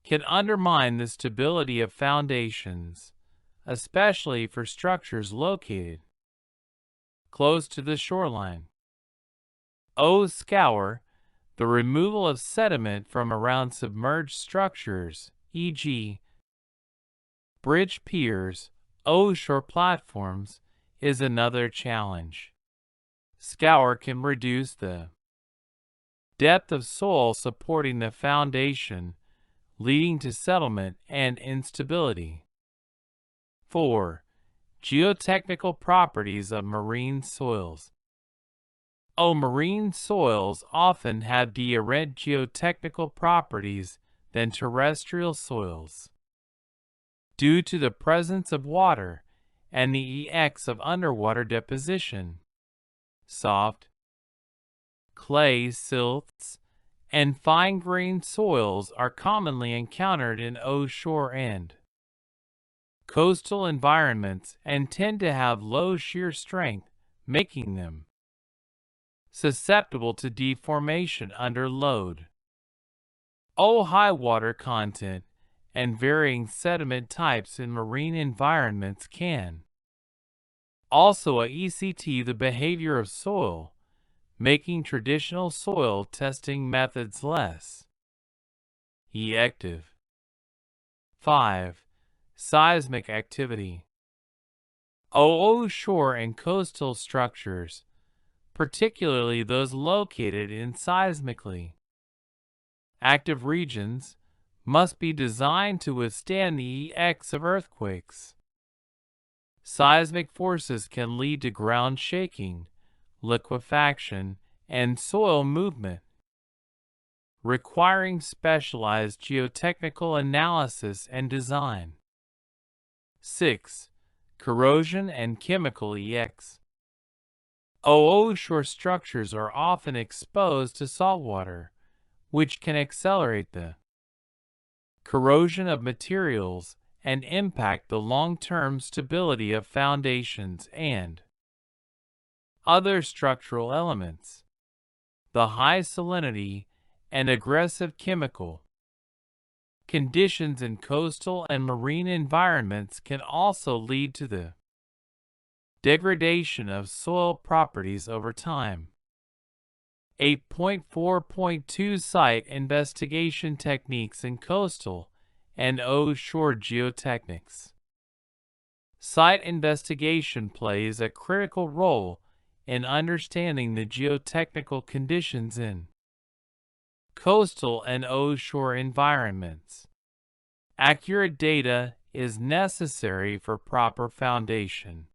can undermine the stability of foundations, especially for structures located close to the shoreline. Scour, the removal of sediment from around submerged structures, e.g., bridge piers, shore platforms, is another challenge. Scour can reduce the depth of soil supporting the foundation, leading to settlement and instability. 4. Geotechnical properties of marine soils. Marine soils often have different geotechnical properties than terrestrial soils. Due to the presence of water and the effects of underwater deposition, soft, clay silts, and fine-grained soils are commonly encountered in shore and coastal environments and tend to have low shear strength, making them susceptible to deformation under load. High water content and varying sediment types in marine environments can also affect the behavior of soil, making traditional soil testing methods less effective. 5. Seismic activity. Shore and coastal structures, particularly those located in seismically active regions, must be designed to withstand the effects of earthquakes. Seismic forces can lead to ground shaking, liquefaction, and soil movement, requiring specialized geotechnical analysis and design. 6. Corrosion and chemical effects. Shore structures are often exposed to saltwater, which can accelerate the corrosion of materials and impact the long-term stability of foundations and other structural elements. The high salinity and aggressive chemical conditions in coastal and marine environments can also lead to the degradation of soil properties over time. 8.4.2 Site investigation techniques in coastal and shore geotechnics. Site investigation plays a critical role in understanding the geotechnical conditions in coastal and shore environments. Accurate data is necessary for proper foundation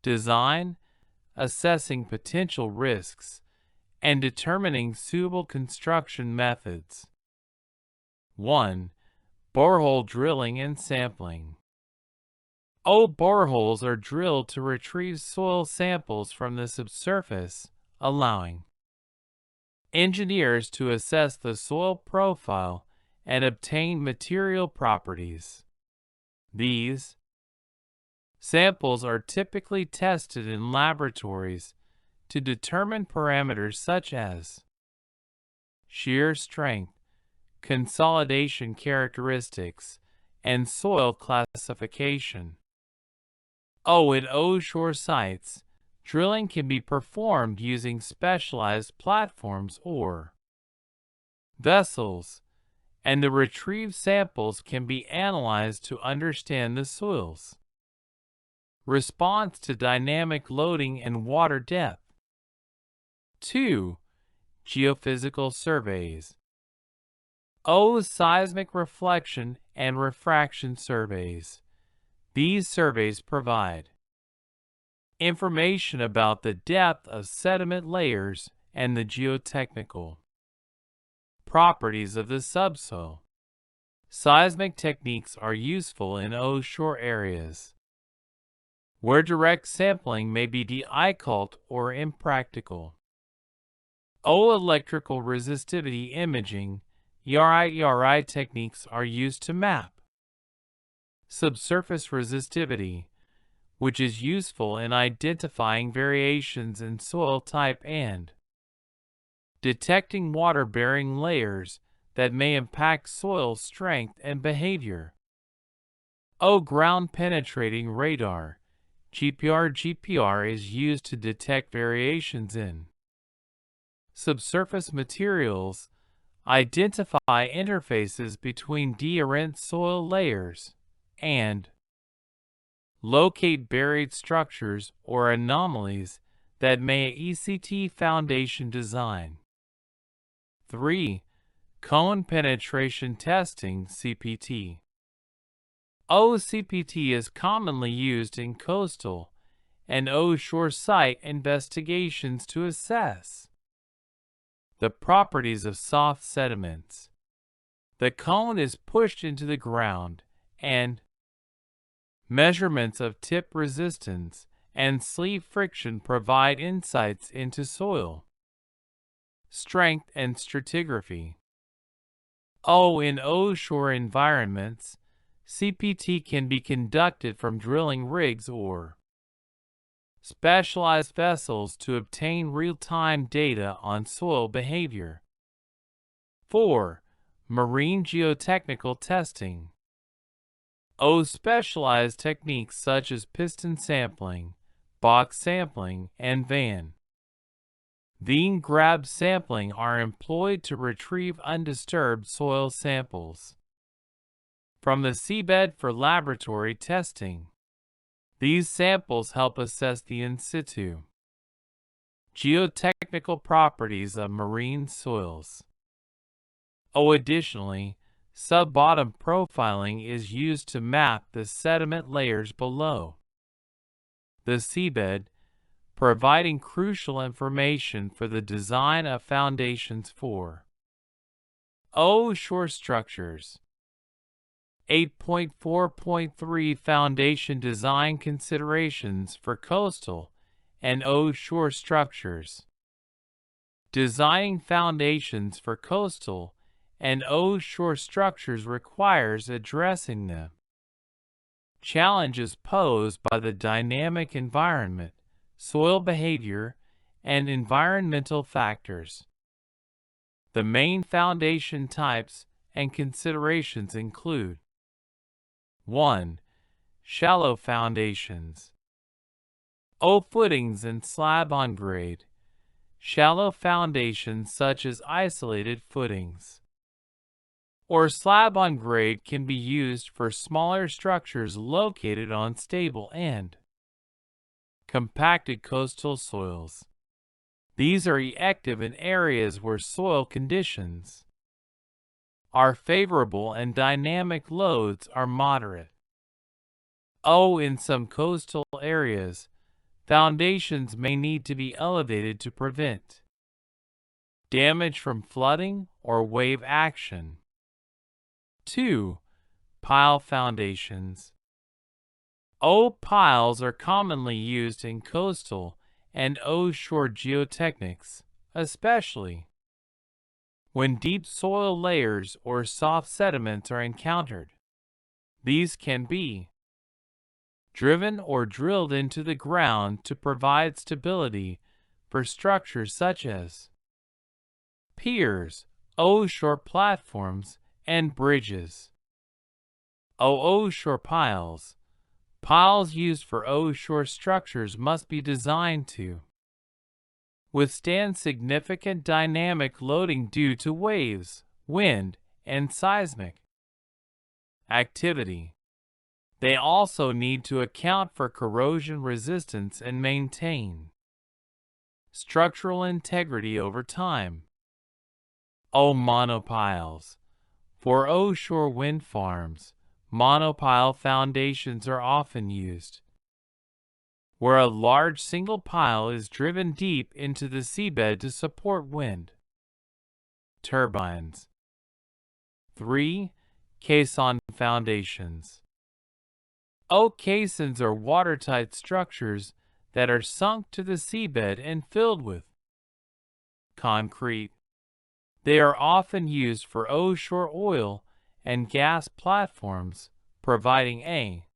design, assessing potential risks, and determining suitable construction methods. 1. Borehole drilling and sampling. Boreholes are drilled to retrieve soil samples from the subsurface, allowing engineers to assess the soil profile and obtain material properties. These samples are typically tested in laboratories to determine parameters such as shear strength, consolidation characteristics, and soil classification. At shore sites, drilling can be performed using specialized platforms or vessels, and the retrieved samples can be analyzed to understand the soil's response to dynamic loading and water depth. 2. Geophysical surveys. Seismic reflection and refraction surveys. These surveys provide information about the depth of sediment layers and the geotechnical properties of the subsoil. Seismic techniques are useful in offshore areas where direct sampling may be difficult or impractical. Electrical resistivity imaging (ERI) techniques are used to map subsurface resistivity, which is useful in identifying variations in soil type and detecting water-bearing layers that may impact soil strength and behavior. Ground-penetrating radar (GPR) is used to detect variations in subsurface materials, identify interfaces between different soil layers, and locate buried structures or anomalies that may ECT foundation design. 3. Cone penetration testing (CPT). CPT is commonly used in coastal and offshore site investigations to assess the properties of soft sediments. The cone is pushed into the ground, and measurements of tip resistance and sleeve friction provide insights into soil strength and stratigraphy. In offshore environments, CPT can be conducted from drilling rigs or specialized vessels to obtain real-time data on soil behavior. 4. Marine geotechnical testing. Specialized techniques such as piston sampling, box sampling, and van grab sampling are employed to retrieve undisturbed soil samples from the seabed for laboratory testing. These samples help assess the in situ geotechnical properties of marine soils. Additionally, sub-bottom profiling is used to map the sediment layers below the seabed, providing crucial information for the design of foundations for offshore structures. 8.4.3 Foundation Design Considerations for Coastal and Offshore Structures. Designing foundations for coastal and offshore structures requires addressing the challenges posed by the dynamic environment, soil behavior, and environmental factors. The main foundation types and considerations include 1. Shallow foundations. Footings and slab on grade. Shallow foundations such as isolated footings or slab on grade can be used for smaller structures located on stable and compacted coastal soils. These are effective in areas where soil conditions are favorable and dynamic loads are moderate. In some coastal areas, foundations may need to be elevated to prevent damage from flooding or wave action. 2. Pile foundations. Piles are commonly used in coastal and offshore geotechnics, especially when deep soil layers or soft sediments are encountered. These can be driven or drilled into the ground to provide stability for structures such as piers, offshore platforms, and bridges. Offshore piles. Piles used for offshore structures must be designed to withstand significant dynamic loading due to waves, wind, and seismic activity. They also need to account for corrosion resistance and maintain structural integrity over time. Monopiles. For offshore wind farms, monopile foundations are often used, where a large single pile is driven deep into the seabed to support wind turbines. 3. Caisson foundations. Caissons are watertight structures that are sunk to the seabed and filled with concrete. They are often used for offshore oil and gas platforms, providing a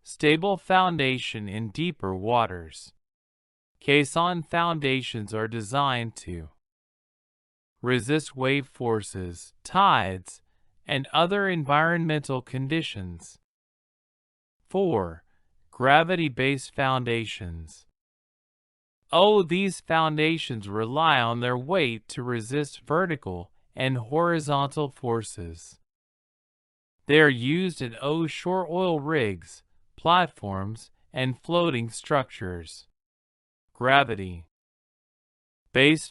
stable foundation in deeper waters. Caisson foundations are designed to resist wave forces, tides, and other environmental conditions. 4. Gravity-based foundations. These foundations rely on their weight to resist vertical and horizontal forces. They are used in offshore oil rigs, platforms, and floating structures. Gravity-based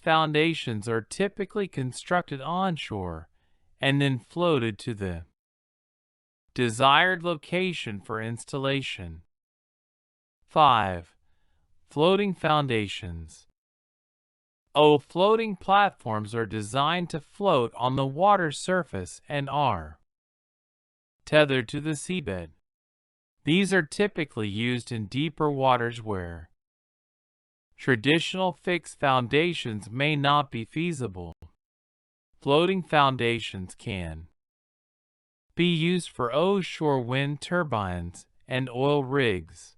foundations are typically constructed onshore and then floated to the desired location for installation. 5. Floating foundations. Floating platforms are designed to float on the water surface and are tethered to the seabed. These are typically used in deeper waters where traditional fixed foundations may not be feasible. Floating foundations can be used for offshore wind turbines and oil rigs.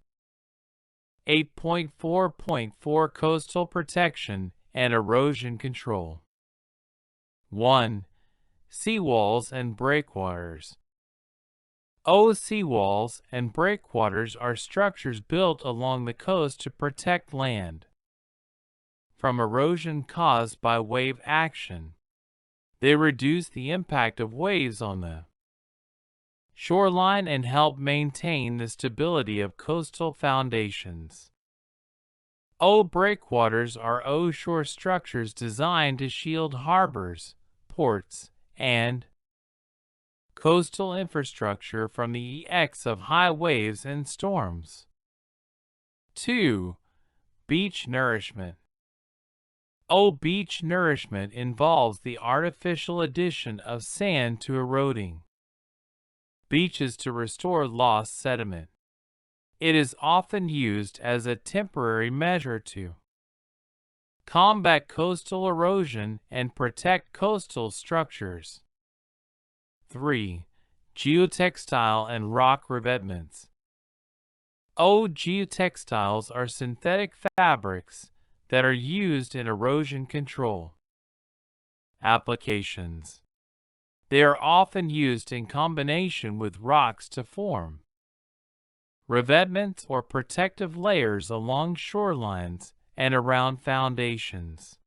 8.4.4 Coastal protection and erosion control. 1. Seawalls and breakwaters. Seawalls and breakwaters are structures built along the coast to protect land from erosion caused by wave action. They reduce the impact of waves on the shoreline and help maintain the stability of coastal foundations. Breakwaters are offshore structures designed to shield harbors, ports, and coastal infrastructure from the effects of high waves and storms. 2. Beach nourishment. Beach nourishment involves the artificial addition of sand to eroding beaches to restore lost sediment. It is often used as a temporary measure to combat coastal erosion and protect coastal structures. 3. Geotextile and rock revetments. Geotextiles are synthetic fabrics that are used in erosion control applications. They are often used in combination with rocks to form revetments or protective layers along shorelines and around foundations.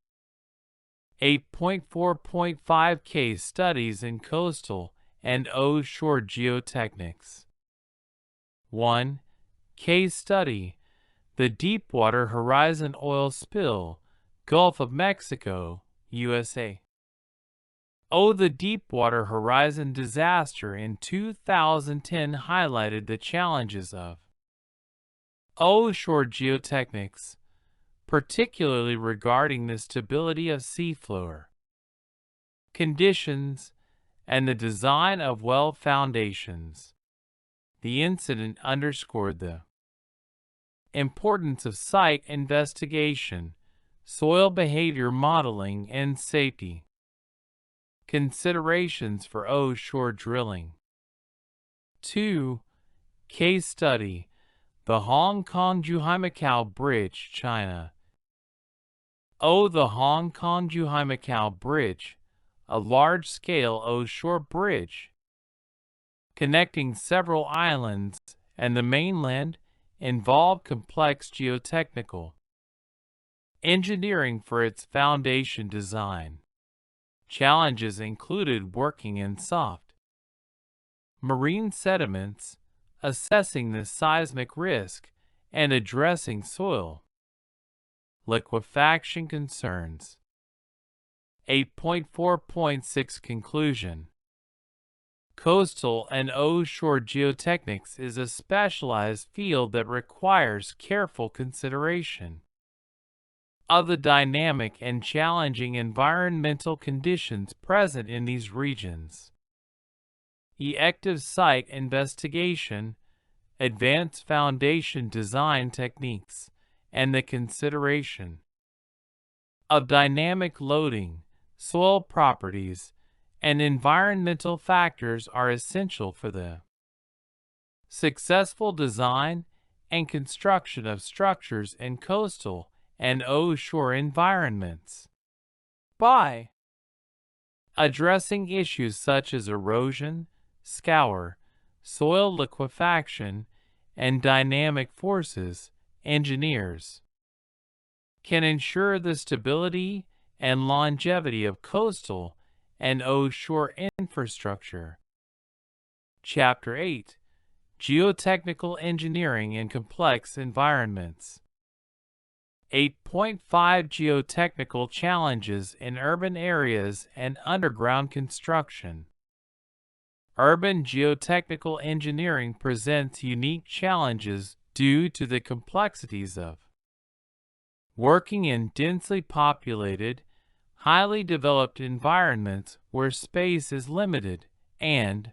8.4.5 Case studies in coastal and offshore geotechnics. 1. Case study: the Deepwater Horizon oil spill, Gulf of Mexico, USA. The Deepwater Horizon disaster in 2010 highlighted the challenges of offshore geotechnics, particularly regarding the stability of seafloor conditions and the design of well foundations. The incident underscored the importance of site investigation, soil behavior modeling, and safety considerations for offshore drilling. 2. Case study: the Hong Kong-Zhuhai-Macau Bridge, China. The Hong Kong-Zhuhai-Macau Bridge, a large-scale offshore bridge connecting several islands and the mainland, involved complex geotechnical engineering for its foundation design. Challenges included working in soft marine sediments, assessing the seismic risk, and addressing soil liquefaction concerns. 8.4.6 Conclusion. Coastal and offshore geotechnics is a specialized field that requires careful consideration of the dynamic and challenging environmental conditions present in these regions. Effective site investigation, advanced foundation design techniques, and the consideration of dynamic loading, soil properties, and environmental factors are essential for the successful design and construction of structures in coastal and offshore environments. By addressing issues such as erosion, scour, soil liquefaction, and dynamic forces, engineers can ensure the stability and longevity of coastal and offshore infrastructure. Chapter 8: Geotechnical Engineering in Complex Environments. 8.5 Geotechnical Challenges in Urban Areas and Underground Construction. Urban geotechnical engineering presents unique challenges due to the complexities of working in densely populated, highly developed environments where space is limited, and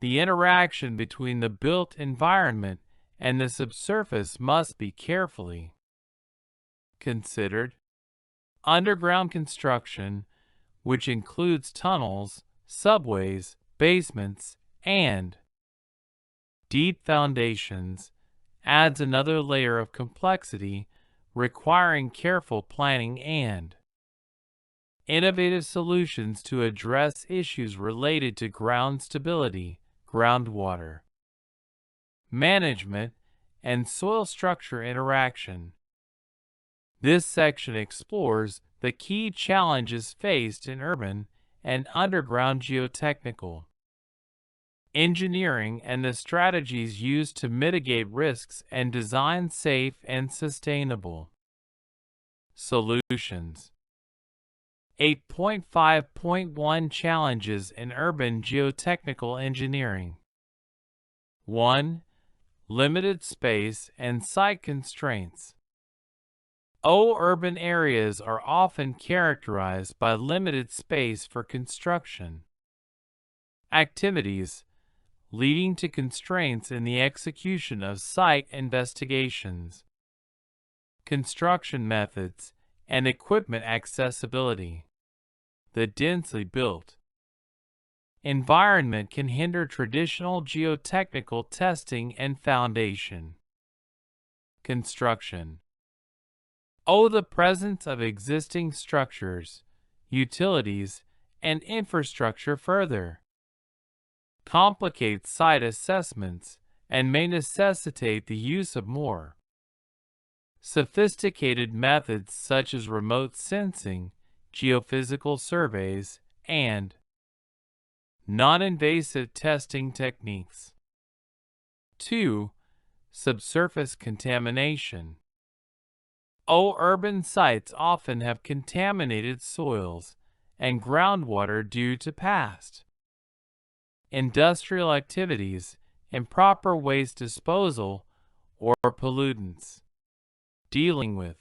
the interaction between the built environment and the subsurface must be carefully considered. Underground construction, which includes tunnels, subways, basements, and deep foundations, adds another layer of complexity, requiring careful planning and innovative solutions to address issues related to ground stability, groundwater management, and soil structure interaction. This section explores the key challenges faced in urban and underground geotechnical engineering and the strategies used to mitigate risks and design safe and sustainable solutions. 8.5.1 Challenges in Urban Geotechnical Engineering. 1. Limited space and site constraints. Urban areas are often characterized by limited space for construction activities, leading to constraints in the execution of site investigations, construction methods, and equipment accessibility. The densely built environment can hinder traditional geotechnical testing and foundation construction. The presence of existing structures, utilities, and infrastructure further complicates site assessments and may necessitate the use of more sophisticated methods such as remote sensing, geophysical surveys, and non-invasive testing techniques. 2. Subsurface contamination. Urban sites often have contaminated soils and groundwater due to past industrial activities, improper waste disposal, or pollutants. Dealing with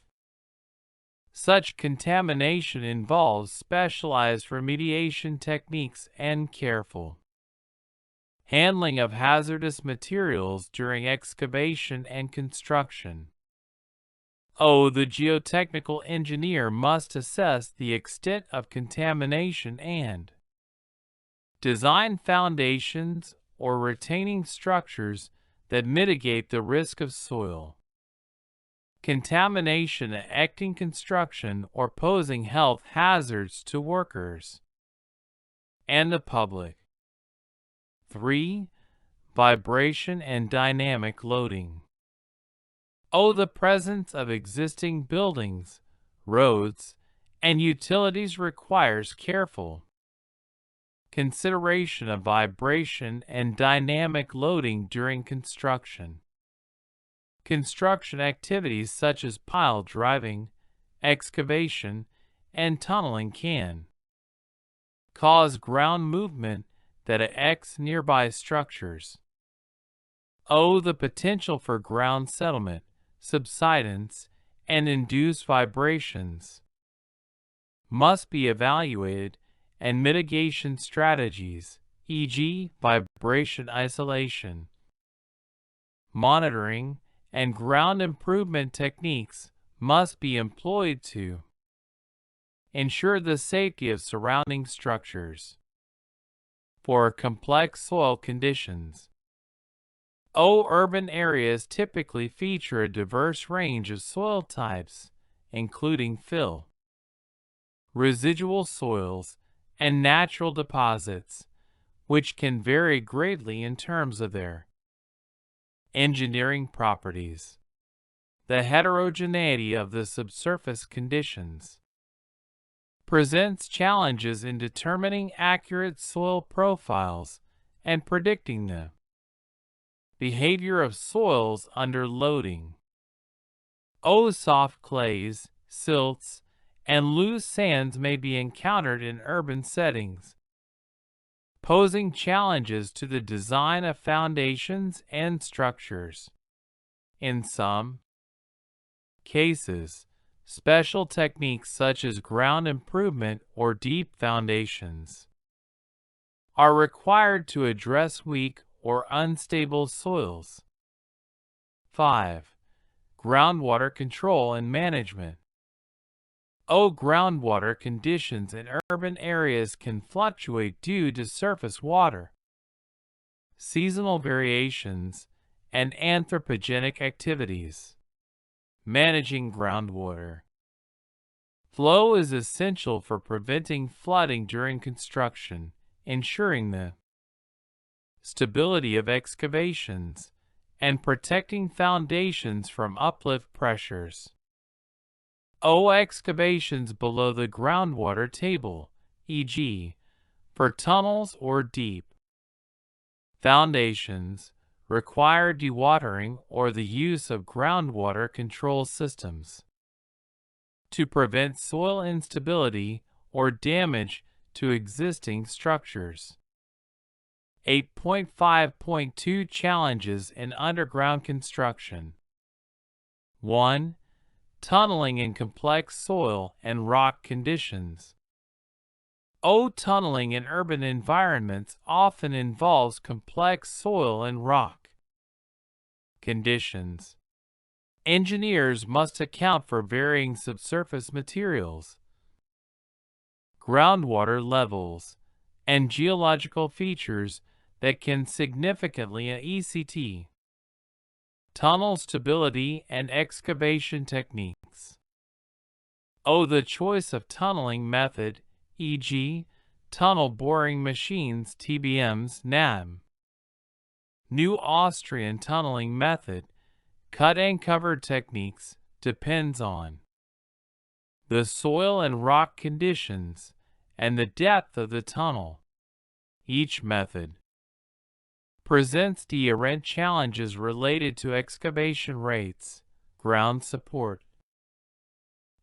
such contamination involves specialized remediation techniques and careful handling of hazardous materials during excavation and construction. The geotechnical engineer must assess the extent of contamination and design foundations or retaining structures that mitigate the risk of soil contamination affecting construction or posing health hazards to workers and the public. 3. Vibration and dynamic loading. The presence of existing buildings, roads, and utilities requires careful consideration of vibration and dynamic loading during construction. Construction activities such as pile driving, excavation, and tunneling can cause ground movement that affects nearby structures. The potential for ground settlement, subsidence, and induced vibrations must be evaluated, and mitigation strategies, e.g., vibration isolation, monitoring, and ground improvement techniques must be employed to ensure the safety of surrounding structures. For complex soil conditions, urban areas typically feature a diverse range of soil types, including fill, residual soils, and natural deposits, which can vary greatly in terms of their engineering properties. The heterogeneity of the subsurface conditions presents challenges in determining accurate soil profiles and predicting the behavior of soils under loading. Soft clays, silts, and loose sands may be encountered in urban settings, posing challenges to the design of foundations and structures. In some cases, special techniques such as ground improvement or deep foundations are required to address weak or unstable soils. 5. Groundwater control and management. Groundwater conditions in urban areas can fluctuate due to surface water, seasonal variations, and anthropogenic activities. Managing groundwater flow is essential for preventing flooding during construction, ensuring the stability of excavations, and protecting foundations from uplift pressures. Excavations below the groundwater table, e.g., for tunnels or deep foundations, require dewatering or the use of groundwater control systems to prevent soil instability or damage to existing structures. 8.5.2 Challenges in underground construction. 1. Tunneling in complex soil and rock conditions. Tunneling in urban environments often involves complex soil and rock conditions. Engineers must account for varying subsurface materials, groundwater levels, and geological features that can significantly affect tunnel stability and excavation techniques. The choice of tunneling method, e.g., tunnel boring machines TBMs NAM. New Austrian tunneling method, cut and cover techniques, depends on the soil and rock conditions and the depth of the tunnel. Each method presents different challenges related to excavation rates, ground support,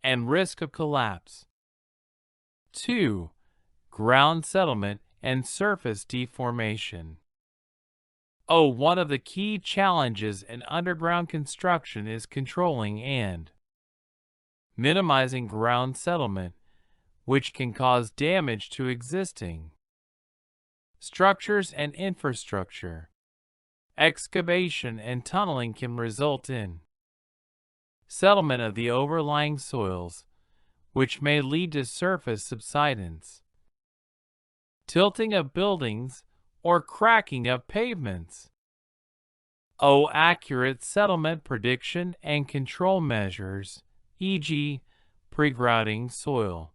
and risk of collapse. 2. Ground settlement and surface deformation. One of the key challenges in underground construction is controlling and minimizing ground settlement, which can cause damage to existing structures and infrastructure. Excavation and tunneling can result in settlement of the overlying soils, which may lead to surface subsidence, tilting of buildings, or cracking of pavements. Accurate settlement prediction and control measures, e.g., pre-grouting soil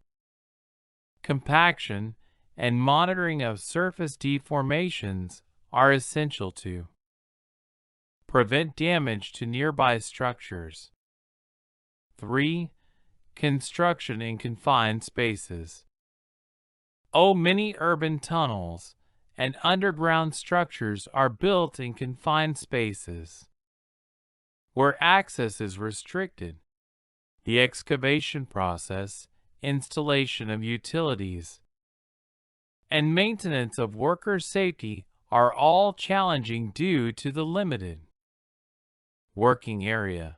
compaction, and monitoring of surface deformations are essential to prevent damage to nearby structures. 3. Construction in confined spaces. Many urban tunnels and underground structures are built in confined spaces, where access is restricted. The excavation process, installation of utilities, and maintenance of worker safety are all challenging due to the limited working area.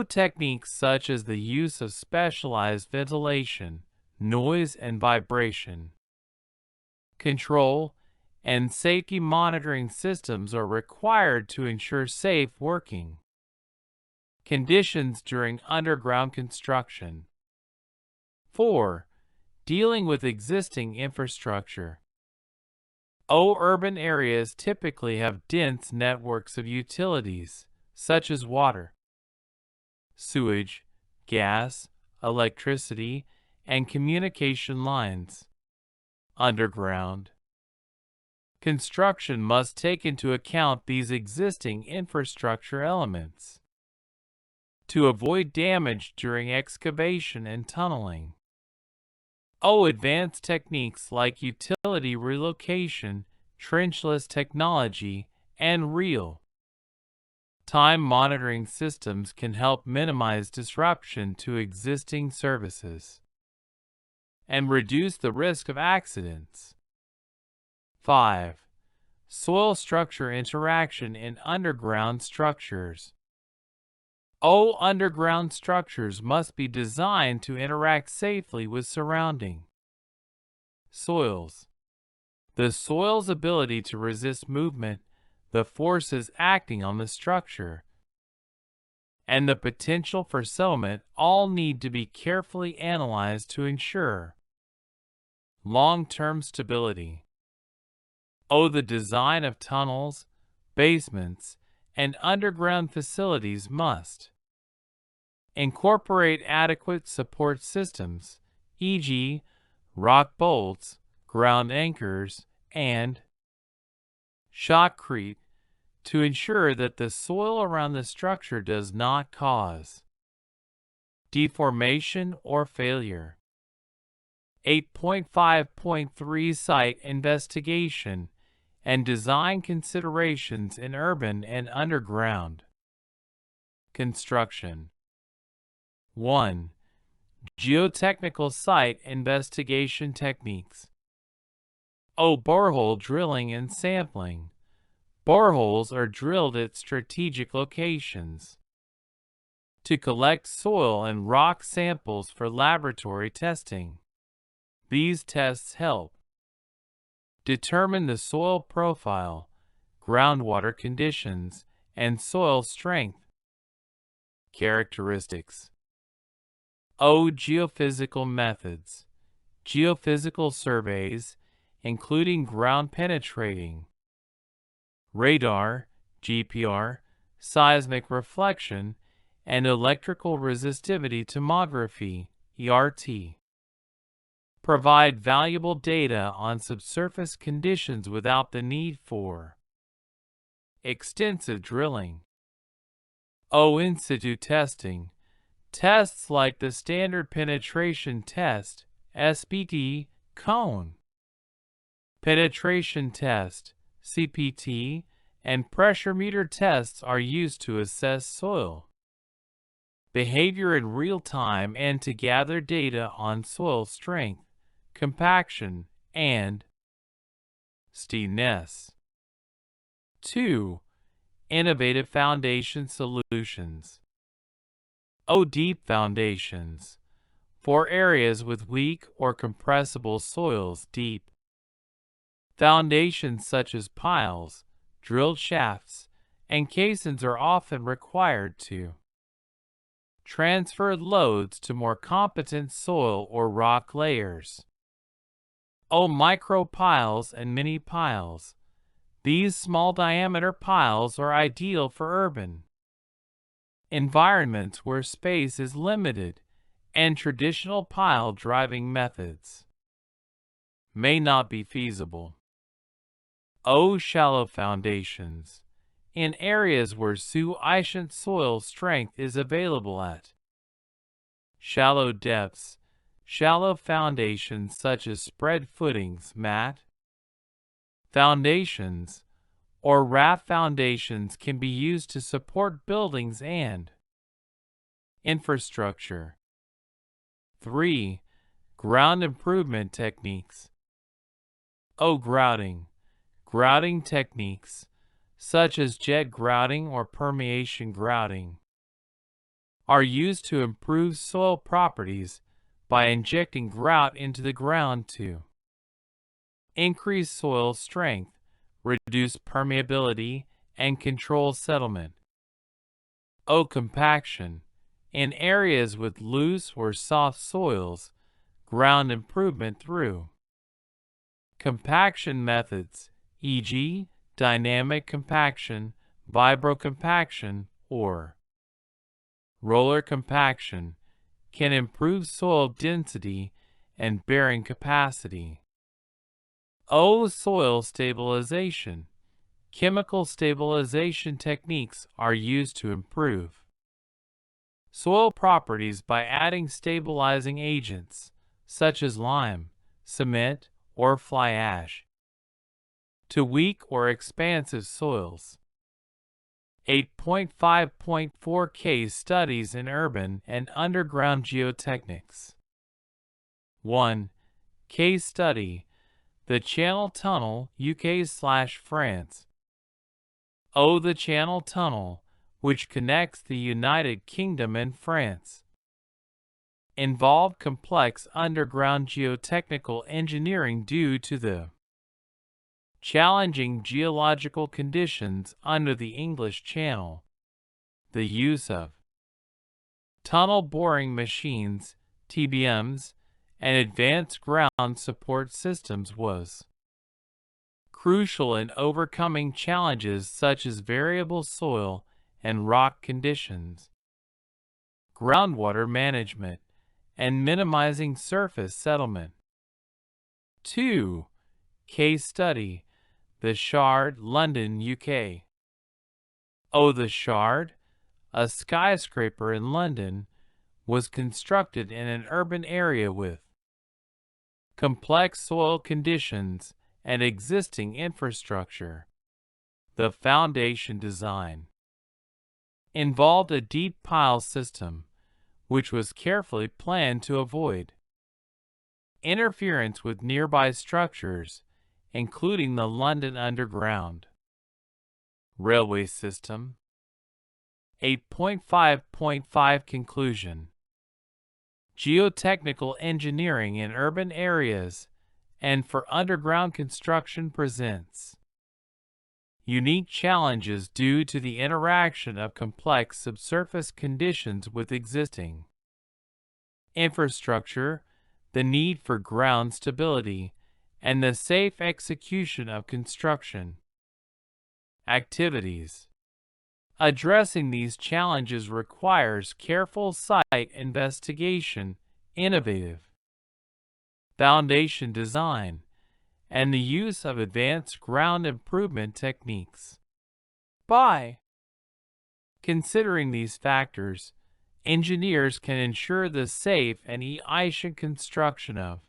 Techniques such as the use of specialized ventilation, noise and vibration control, and safety monitoring systems are required to ensure safe working conditions during underground construction. 4. Dealing with existing infrastructure. Urban areas typically have dense networks of utilities, such as water, sewage, gas, electricity, and communication lines. Underground construction must take into account these existing infrastructure elements to avoid damage during excavation and tunneling. Advanced techniques like utility relocation, trenchless technology, and real-time monitoring systems can help minimize disruption to existing services and reduce the risk of accidents. 5. Soil structure interaction in underground structures. Underground structures must be designed to interact safely with surrounding soils. The soil's ability to resist movement, the forces acting on the structure, and the potential for settlement all need to be carefully analyzed to ensure long-term stability. The design of tunnels, basements, and underground facilities must incorporate adequate support systems, e.g., rock bolts, ground anchors, and shotcrete, to ensure that the soil around the structure does not cause deformation or failure. 8.5.3 Site investigation and design considerations in urban and underground construction. 1. Geotechnical site investigation techniques. Borehole drilling and sampling. Boreholes are drilled at strategic locations to collect soil and rock samples for laboratory testing. These tests help determine the soil profile, groundwater conditions, and soil strength characteristics. Geophysical methods. Geophysical surveys, including ground penetrating radar, GPR, seismic reflection, and electrical resistivity tomography, ERT, provide valuable data on subsurface conditions without the need for extensive drilling. In situ testing. Tests like the Standard Penetration Test, SPT, Cone Penetration Test, CPT, and pressure meter tests are used to assess soil behavior in real time and to gather data on soil strength, compaction, and steepness. 2. Innovative foundation solutions. Deep foundations. For areas with weak or compressible soils, deep foundations such as piles, drilled shafts, and caissons are often required to transfer loads to more competent soil or rock layers. Micro piles and mini piles. These small diameter piles are ideal for urban environments where space is limited and traditional pile driving methods may not be feasible. Shallow foundations. In areas where sufficient soil strength is available at shallow depths, shallow foundations such as spread footings, mat foundations, or raft foundations can be used to support buildings and infrastructure. 3. Ground improvement techniques. Grouting. Grouting techniques, such as jet grouting or permeation grouting, are used to improve soil properties by injecting grout into the ground to increase soil strength, reduce permeability, and control settlement. Compaction. In areas with loose or soft soils, ground improvement through compaction methods, e.g., dynamic compaction, vibrocompaction, or roller compaction, can improve soil density and bearing capacity. Soil stabilization. Chemical stabilization techniques are used to improve soil properties by adding stabilizing agents, such as lime, cement, or fly ash, to weak or expansive soils. 8.5.4 Case Studies in Urban and Underground Geotechnics. 1. Case Study: The Channel Tunnel, UK/France. The Channel Tunnel, which connects the United Kingdom and France, involved complex underground geotechnical engineering due to the challenging geological conditions under the English Channel. The use of tunnel boring machines, TBMs, and advanced ground support systems was crucial in overcoming challenges such as variable soil and rock conditions, groundwater management, and minimizing surface settlement. 2. Case Study: The Shard, London, UK. The Shard, a skyscraper in London, was constructed in an urban area with complex soil conditions and existing infrastructure. The foundation design involved a deep pile system, which was carefully planned to avoid interference with nearby structures, including the London Underground railway system. 8.5.5 Conclusion: Geotechnical engineering in urban areas and for underground construction presents unique challenges due to the interaction of complex subsurface conditions with existing infrastructure, the need for ground stability, and the safe execution of construction activities. Addressing these challenges requires careful site investigation, innovative foundation design, and the use of advanced ground improvement techniques. By considering these factors, engineers can ensure the safe and efficient construction of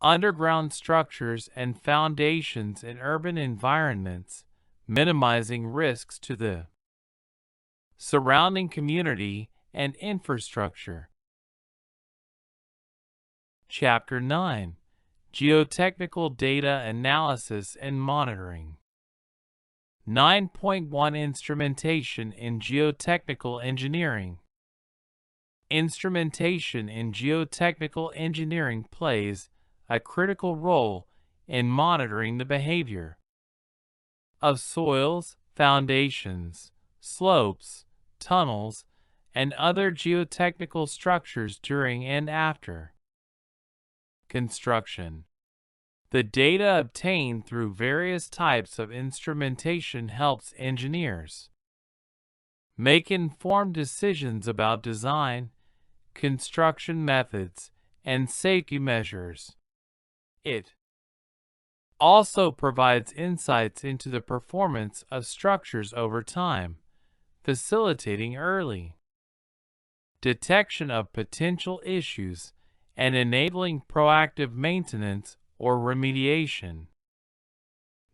underground structures and foundations in urban environments, minimizing risks to the surrounding community and infrastructure. Chapter 9: Geotechnical Data Analysis and Monitoring. 9.1 Instrumentation in Geotechnical Engineering. Instrumentation in geotechnical engineering plays a critical role in monitoring the behavior of soils, foundations, slopes, tunnels, and other geotechnical structures during and after construction. The data obtained through various types of instrumentation helps engineers make informed decisions about design, construction methods, and safety measures. It also provides insights into the performance of structures over time, facilitating early detection of potential issues and enabling proactive maintenance or remediation.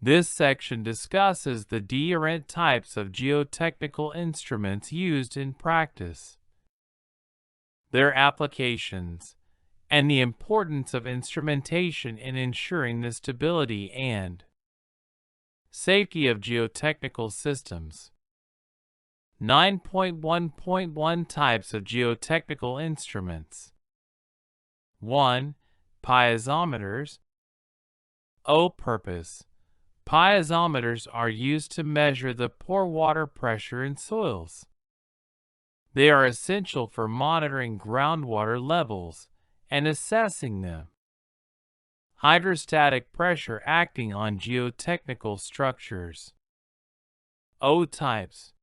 This section discusses the different types of geotechnical instruments used in practice, their applications, and the importance of instrumentation in ensuring the stability and safety of geotechnical systems. 9.1.1 Types of geotechnical instruments. 1. Piezometers. Purpose. Piezometers are used to measure the pore water pressure in soils. They are essential for monitoring groundwater levels and assessing them. Hydrostatic pressure acting on geotechnical structures. Types.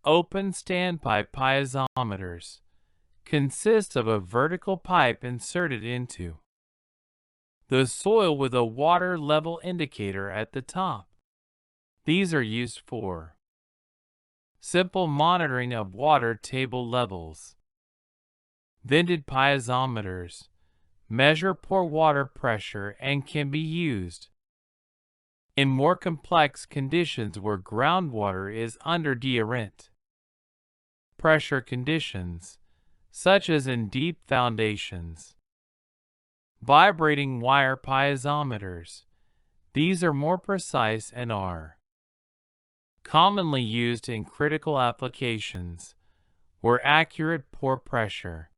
Open standpipe piezometers consist of a vertical pipe inserted into the soil with a water level indicator at the top. These are used for simple monitoring of water table levels. Vented piezometers measure pore water pressure and can be used in more complex conditions where groundwater is under different pressure conditions, such as in deep foundations. Vibrating wire piezometers. These are more precise and are commonly used in critical applications where accurate pore pressure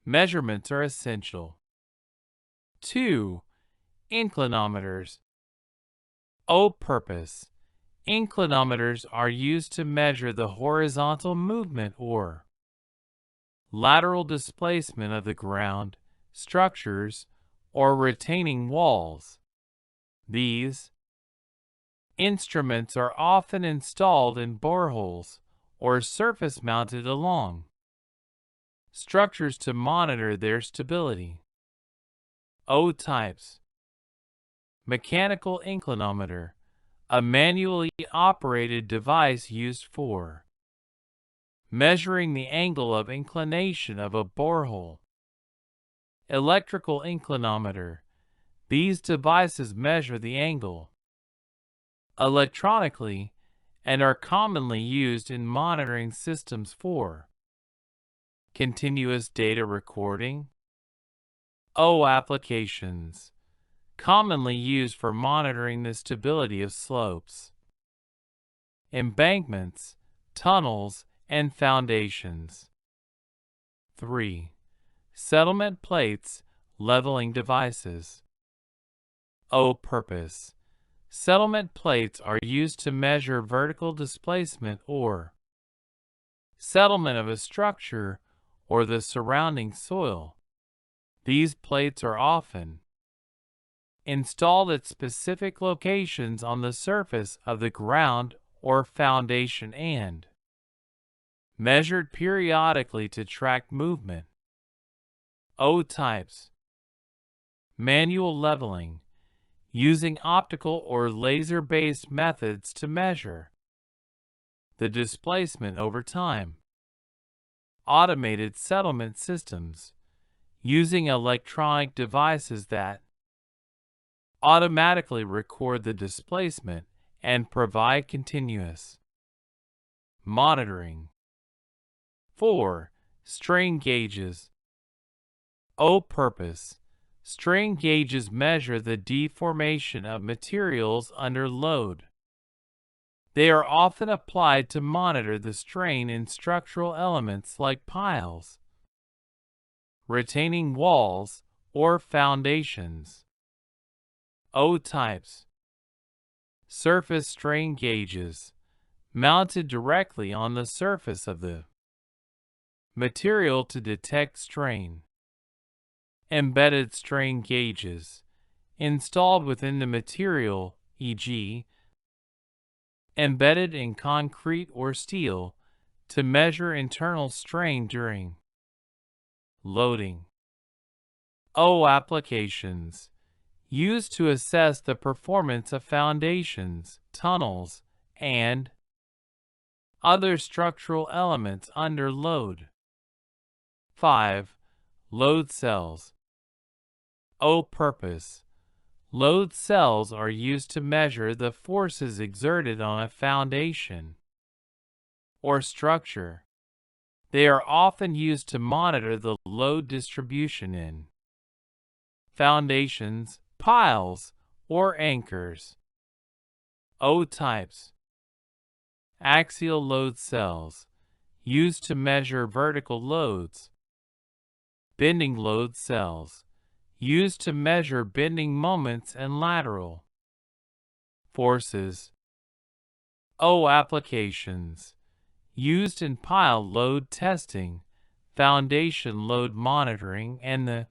measurements are essential. 2. Inclinometers. Purpose. Inclinometers are used to measure the horizontal movement or lateral displacement of the ground, structures, or retaining walls. These instruments are often installed in boreholes or surface-mounted along structures to monitor their stability. Types. Mechanical inclinometer, a manually operated device used for measuring the angle of inclination of a borehole. Electrical inclinometer. These devices measure the angle electronically and are commonly used in monitoring systems for continuous data recording. Applications. Commonly used for monitoring the stability of slopes, embankments, tunnels, and foundations. 3. Settlement plates, leveling devices. Purpose. Settlement plates are used to measure vertical displacement or settlement of a structure or the surrounding soil. These plates are often installed at specific locations on the surface of the ground or foundation and measured periodically to track movement. Types. Manual leveling, using optical or laser-based methods to measure the displacement over time. Automated settlement systems, using electronic devices that automatically record the displacement and provide continuous monitoring. 4. Strain gauges. Purpose. Strain gauges measure the deformation of materials under load. They are often applied to monitor the strain in structural elements like piles, retaining walls, or foundations. Types. Surface strain gauges, mounted directly on the surface of the material to detect strain. Embedded strain gauges, installed within the material, e.g., embedded in concrete or steel, to measure internal strain during loading. Applications. Used to assess the performance of foundations, tunnels, and other structural elements under load. 5. Load cells. Purpose. Load cells are used to measure the forces exerted on a foundation or structure. They are often used to monitor the load distribution in foundations, piles, or anchors. O types. Axial load cells, used to measure vertical loads. Bending load cells, used to measure bending moments and lateral forces. O applications, used in pile load testing, foundation load monitoring, and the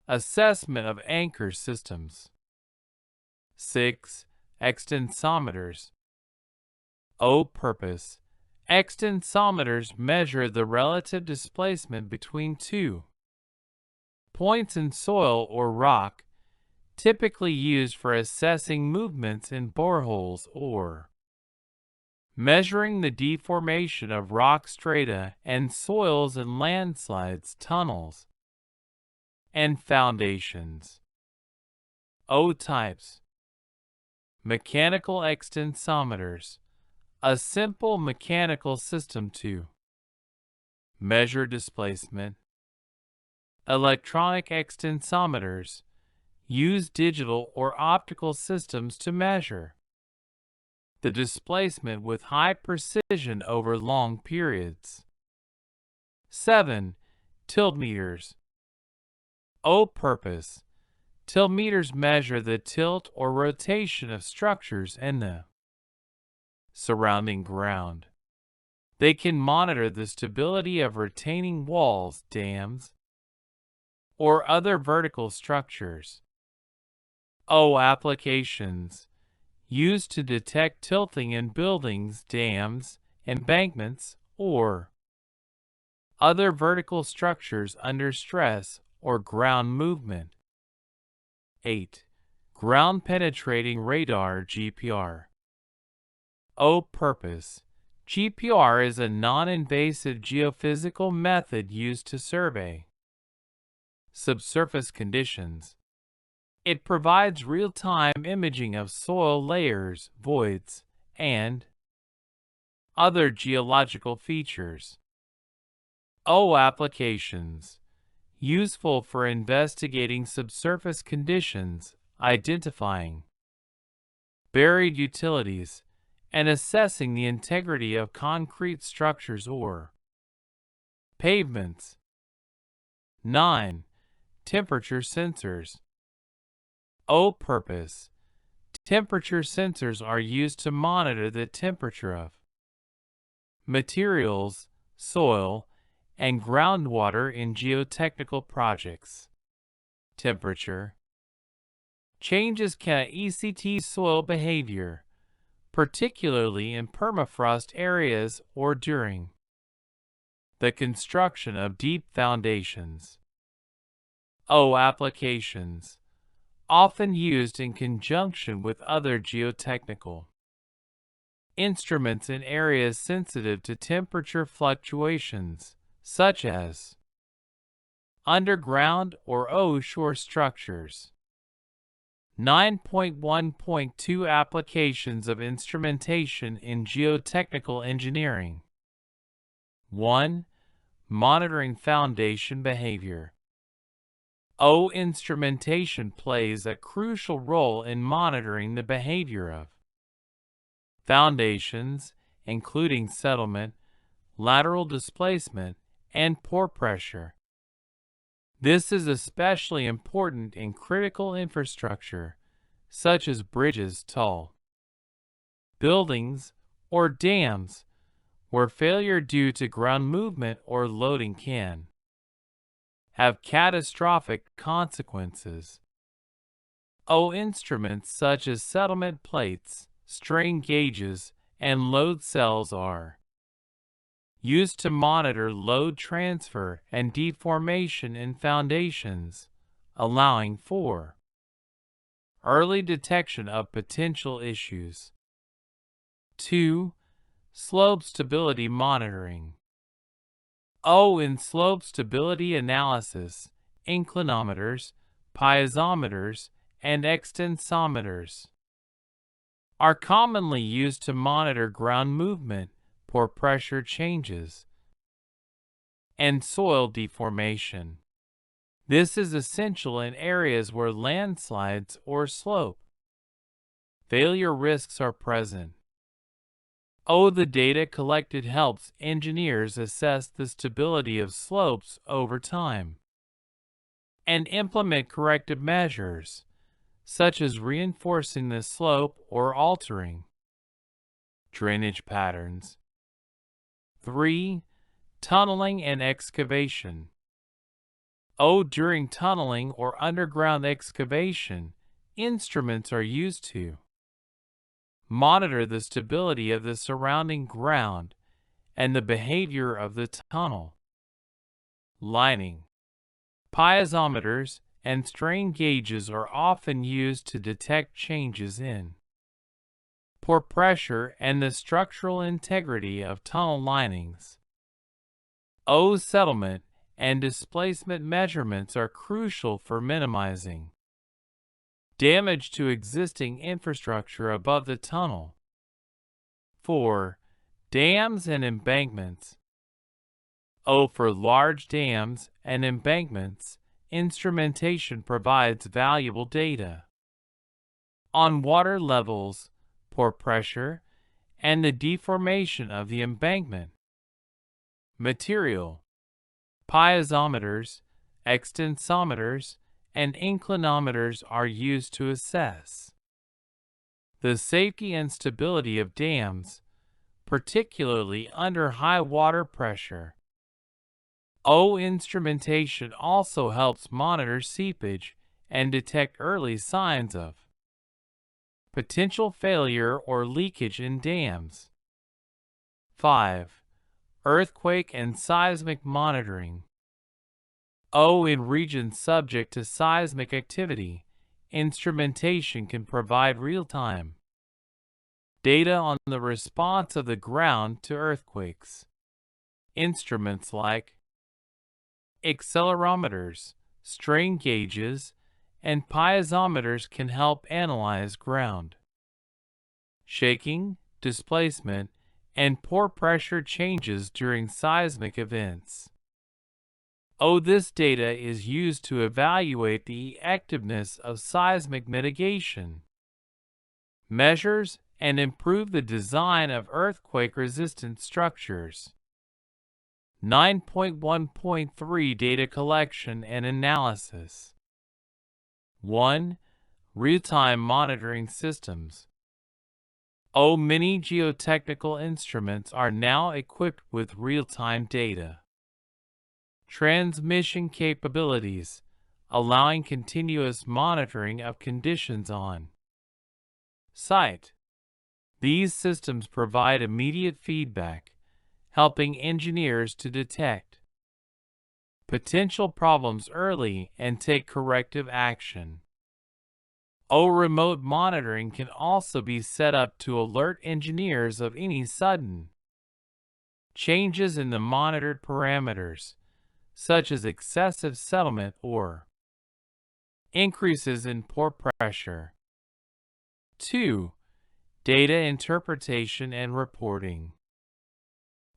assessment of anchor systems. 6. Extensometers. O purpose. Extensometers measure the relative displacement between 2 points in soil or rock, typically used for assessing movements in boreholes or measuring the deformation of rock strata and soils in landslides, tunnels, and foundations. O types. Mechanical extensometers, a simple mechanical system to measure displacement. Electronic extensometers use digital or optical systems to measure the displacement with high precision over long periods. 7. Tiltmeters. O purpose. Tiltmeters measure the tilt or rotation of structures and the surrounding ground. They can monitor the stability of retaining walls, dams, or other vertical structures. O applications. Used to detect tilting in buildings, dams, embankments, or other vertical structures under stress or ground movement. 8. Ground penetrating radar (GPR). O purpose. GPR is a non-invasive geophysical method used to survey subsurface conditions. It provides real-time imaging of soil layers, voids, and other geological features. O applications. Useful for investigating subsurface conditions, identifying buried utilities, and assessing the integrity of concrete structures or pavements. 9. Temperature sensors. O purpose. Temperature sensors are used to monitor the temperature of materials, soil, and groundwater in geotechnical projects. Temperature changes can ECT soil behavior, particularly in permafrost areas or during the construction of deep foundations. O applications. Often used in conjunction with other geotechnical instruments in areas sensitive to temperature fluctuations, such as underground or shore structures. 9.1.2 Applications of instrumentation in geotechnical engineering. 1. Monitoring foundation behavior. O instrumentation plays a crucial role in monitoring the behavior of foundations, including settlement, lateral displacement, and pore pressure. This is especially important in critical infrastructure, such as bridges, tall buildings, or dams, where failure due to ground movement or loading can have catastrophic consequences. O instruments such as settlement plates, strain gauges, and load cells are used to monitor load transfer and deformation in foundations, allowing for early detection of potential issues. 2. Slope stability monitoring. O in slope stability analysis, inclinometers, piezometers, and extensometers are commonly used to monitor ground movement, pore pressure changes, and soil deformation. This is essential in areas where landslides or slope failure risks are present. The data collected helps engineers assess the stability of slopes over time and implement corrective measures, such as reinforcing the slope or altering drainage patterns. 3. Tunneling and excavation. During tunneling or underground excavation, instruments are used to monitor the stability of the surrounding ground and the behavior of the tunnel lining. Piezometers and strain gauges are often used to detect changes in pore pressure and the structural integrity of tunnel linings. Settlement and displacement measurements are crucial for minimizing damage to existing infrastructure above the tunnel. 4. Dams and embankments. For large dams and embankments, instrumentation provides valuable data on water levels, pore pressure, and the deformation of the embankment material. Piezometers, extensometers, and inclinometers are used to assess the safety and stability of dams, particularly under high water pressure. Instrumentation also helps monitor seepage and detect early signs of potential failure or leakage in dams. 5. Earthquake and seismic monitoring. In regions subject to seismic activity, instrumentation can provide real-time data on the response of the ground to earthquakes. Instruments like accelerometers, strain gauges, and piezometers can help analyze ground shaking, displacement, and pore pressure changes during seismic events. This data is used to evaluate the effectiveness of seismic mitigation measures and improve the design of earthquake-resistant structures. 9.1.3 Data collection and analysis. 1. Real-time monitoring systems. Many geotechnical instruments are now equipped with real-time data transmission capabilities, allowing continuous monitoring of conditions on site. These systems provide immediate feedback, helping engineers to detect potential problems early and take corrective action. Remote monitoring can also be set up to alert engineers of any sudden changes in the monitored parameters, such as excessive settlement or increases in pore pressure. 2. Data interpretation and reporting.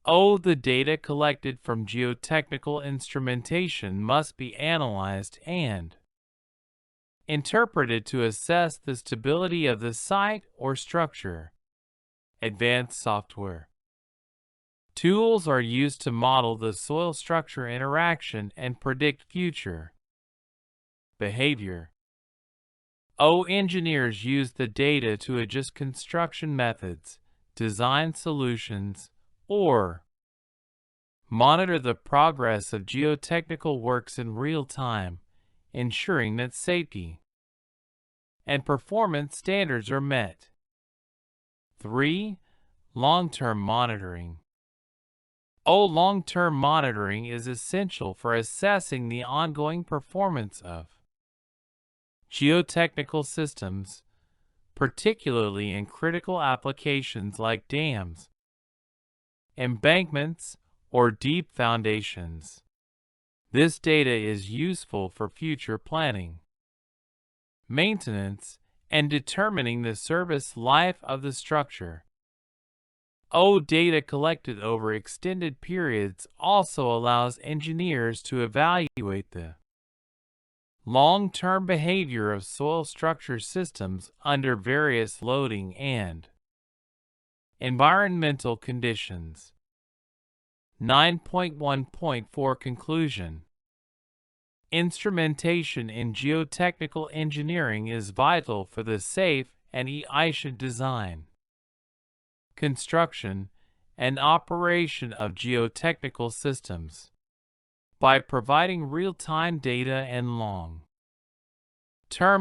The data collected from geotechnical instrumentation must be analyzed and interpreted to assess the stability of the site or structure. Advanced software tools are used to model the soil-structure interaction and predict future behavior. Engineers use the data to adjust construction methods, design solutions, or monitor the progress of geotechnical works in real time, ensuring that safety and performance standards are met. 3. Long-term monitoring. Long-term monitoring is essential for assessing the ongoing performance of geotechnical systems, particularly in critical applications like dams, embankments, or deep foundations. This data is useful for future planning maintenance, and determining the service life of the structure. Data collected over extended periods also allows engineers to evaluate the long-term behavior of soil structure systems under various loading and environmental conditions. 9.1.4 Conclusion. Instrumentation in geotechnical engineering is vital for the safe and efficient design, construction, and operation of geotechnical systems. By providing real-time data and long-term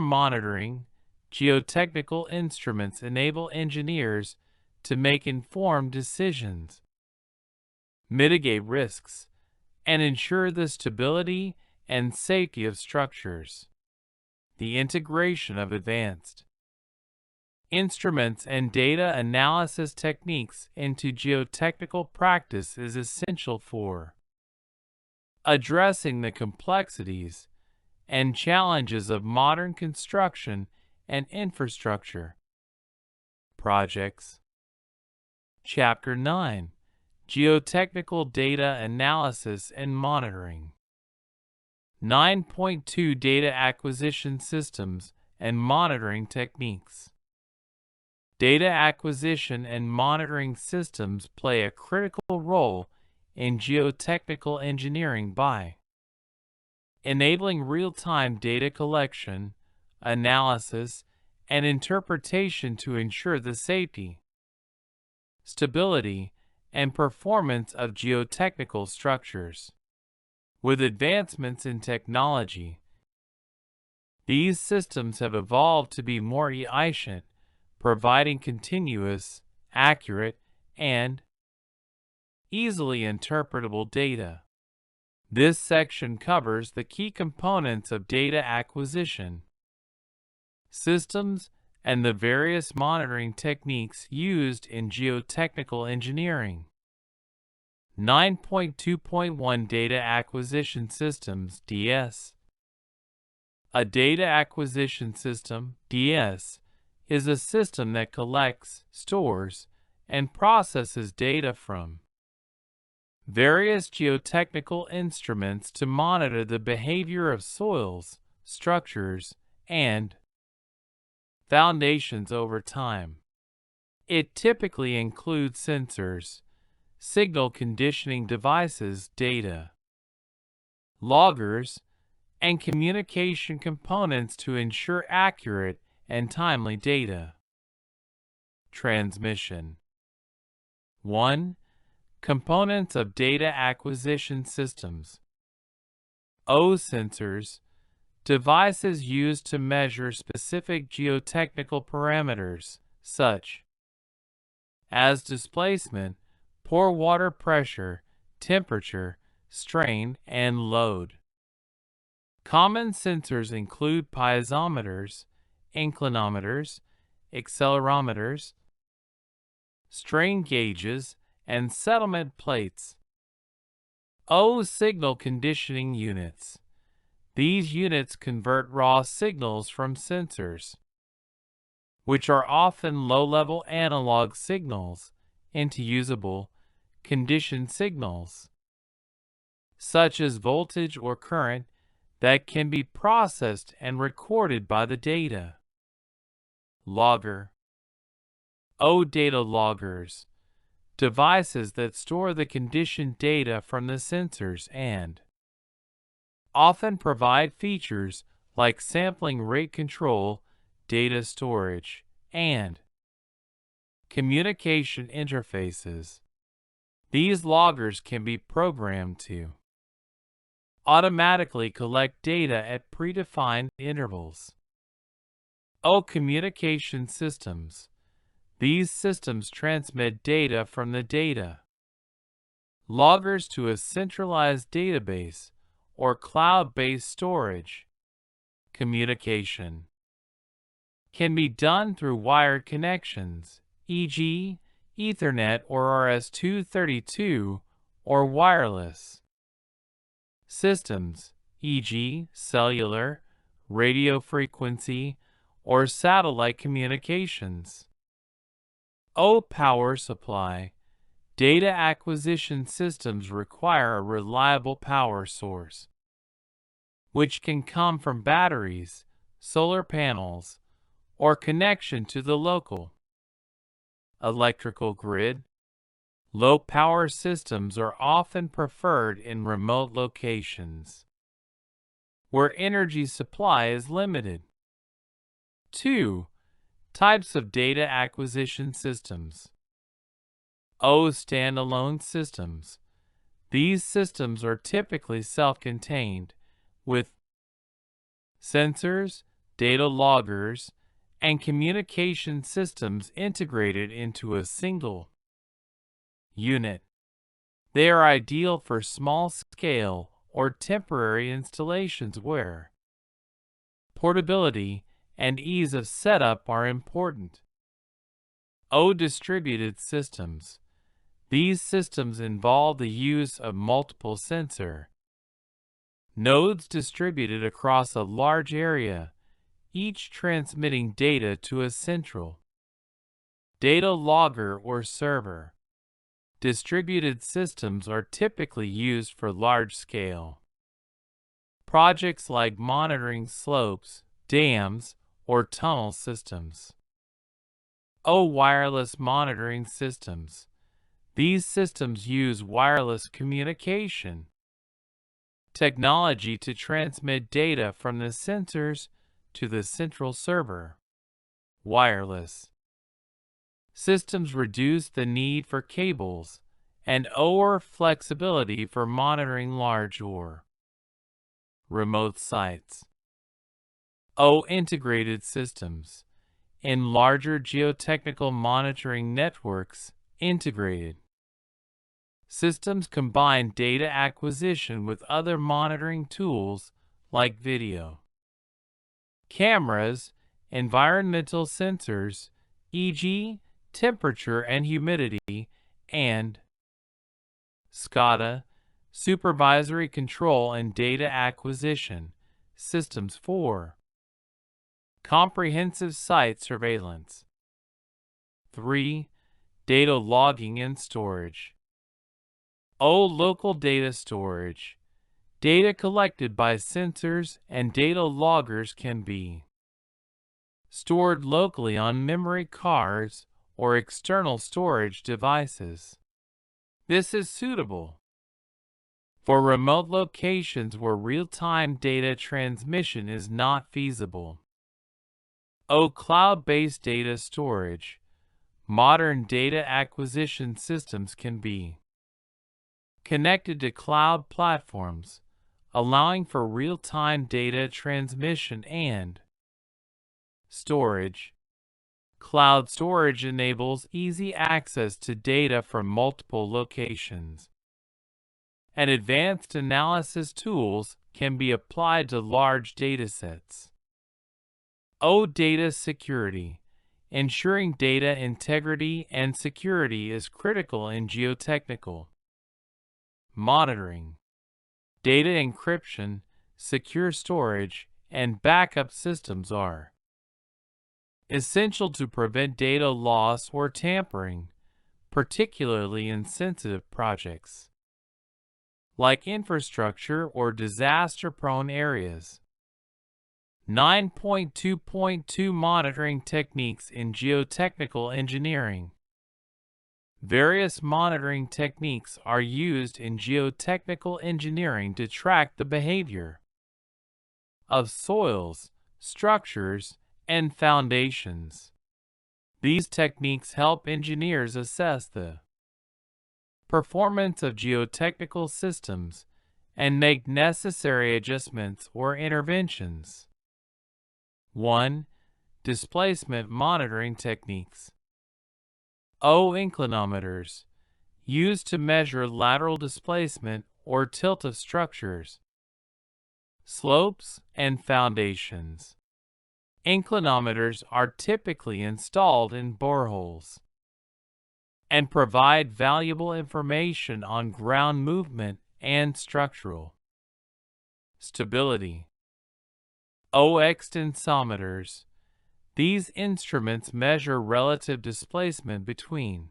monitoring, geotechnical instruments enable engineers to make informed decisions, mitigate risks, and ensure the stability and safety of structures. The integration of advanced instruments and data analysis techniques into geotechnical practice is essential for addressing the complexities and challenges of modern construction and infrastructure projects. Chapter 9. Geotechnical Data Analysis and Monitoring. 9.2 Data Acquisition Systems and Monitoring Techniques. Data acquisition and monitoring systems play a critical role in geotechnical engineering by enabling real-time data collection, analysis, and interpretation to ensure the safety, stability, and performance of geotechnical structures. With advancements in technology, these systems have evolved to be more efficient, providing continuous, accurate, and easily interpretable data. This section covers the key components of data acquisition systems and the various monitoring techniques used in geotechnical engineering. 9.2.1 Data Acquisition Systems (DS). A data acquisition system (DS) is a system that collects, stores, and processes data from various geotechnical instruments to monitor the behavior of soils, structures, and foundations over time. It typically includes sensors, signal conditioning devices, data loggers, and communication components to ensure accurate and timely data transmission. 1. Components of data acquisition systems. Sensors, devices used to measure specific geotechnical parameters, such as displacement, pore water pressure, temperature, strain, and load. Common sensors include piezometers, inclinometers, accelerometers, strain gauges, and settlement plates. Signal conditioning units. These units convert raw signals from sensors, which are often low-level analog signals, into usable, conditioned signals, such as voltage or current, that can be processed and recorded by the data logger. Data loggers, devices that store the conditioned data from the sensors and often provide features like sampling rate control, data storage, and communication interfaces. These loggers can be programmed to automatically collect data at predefined intervals. Communication systems. These systems transmit data from the data loggers to a centralized database or cloud-based storage. Communication can be done through wired connections, e.g., Ethernet or RS-232, or wireless systems, e.g., cellular, radio frequency, or satellite communications. O. Power supply. Data acquisition systems require a reliable power source, which can come from batteries, solar panels, or connection to the local electrical grid. Low power systems are often preferred in remote locations where energy supply is limited. 2. Types of data acquisition systems. O. Standalone systems. These systems are typically self-contained, with sensors, data loggers, and communication systems integrated into a single unit. They are ideal for small-scale or temporary installations where portability and ease of setup are important. O. Distributed systems. These systems involve the use of multiple sensor nodes distributed across a large area, each transmitting data to a central data logger or server. Distributed systems are typically used for large-scale projects like monitoring slopes, dams, or tunnel systems. O. Wireless monitoring systems. These systems use wireless communication technology to transmit data from the sensors to the central server. Wireless systems reduce the need for cables and offer flexibility for monitoring large or remote sites. O. Integrated systems. In larger geotechnical monitoring networks, integrated systems combine data acquisition with other monitoring tools like video cameras, environmental sensors, e.g., temperature and humidity, and SCADA, supervisory control and data acquisition systems for comprehensive site surveillance. 3. Data logging and storage. O. Local data storage. Data collected by sensors and data loggers can be stored locally on memory cards or external storage devices. This is suitable for remote locations where real-time data transmission is not feasible. O. Cloud-based data storage. Modern data acquisition systems can be connected to cloud platforms, allowing for real-time data transmission and storage. Cloud storage enables easy access to data from multiple locations, and advanced analysis tools can be applied to large datasets. O. Data security. Ensuring data integrity and security is critical in geotechnical monitoring. Data encryption, secure storage, and backup systems are essential to prevent data loss or tampering, particularly in sensitive projects like infrastructure or disaster-prone areas. 9.2.2 Monitoring techniques in geotechnical engineering. Various monitoring techniques are used in geotechnical engineering to track the behavior of soils, structures, and foundations. These techniques help engineers assess the performance of geotechnical systems and make necessary adjustments or interventions. 1. Displacement monitoring techniques. O. Inclinometers, used to measure lateral displacement or tilt of structures, slopes, and foundations. Inclinometers are typically installed in boreholes and provide valuable information on ground movement and structural stability. Extensometers. These instruments measure relative displacement between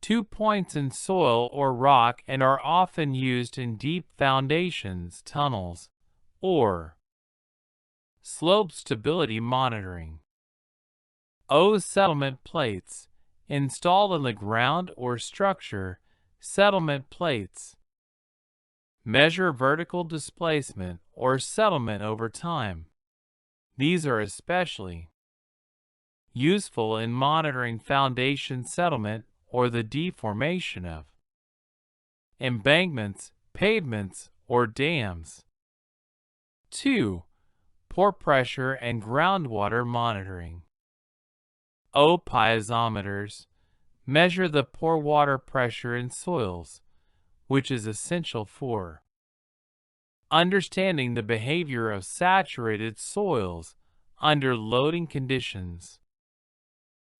2 points in soil or rock and are often used in deep foundations, tunnels, or slope stability monitoring. Settlement plates. Installed in the ground or structure, settlement plates measure vertical displacement or settlement over time. These are especially useful in monitoring foundation settlement or the deformation of embankments, pavements, or dams. 2. Pore pressure and groundwater monitoring. Piezometers measure the pore water pressure in soils, which is essential for understanding the behavior of saturated soils under loading conditions.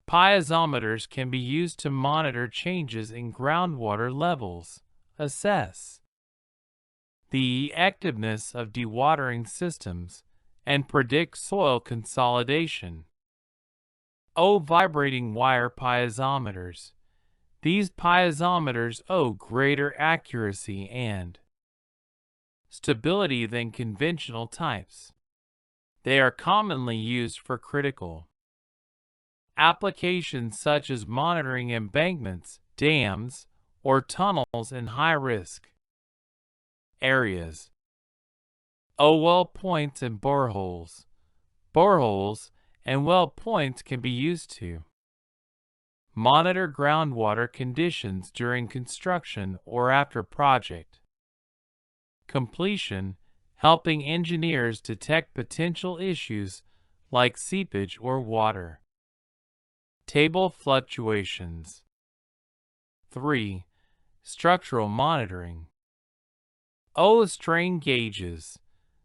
Piezometers can be used to monitor changes in groundwater levels, assess the effectiveness of dewatering systems, and predict soil consolidation. Vibrating wire piezometers. These piezometers owe greater accuracy and stability than conventional types. They are commonly used for critical applications such as monitoring embankments, dams, or tunnels in high-risk areas. Well points and boreholes. Boreholes and well points can be used to monitor groundwater conditions during construction or after project completion, helping engineers detect potential issues like seepage or water table fluctuations. 3. Structural monitoring. Strain gauges.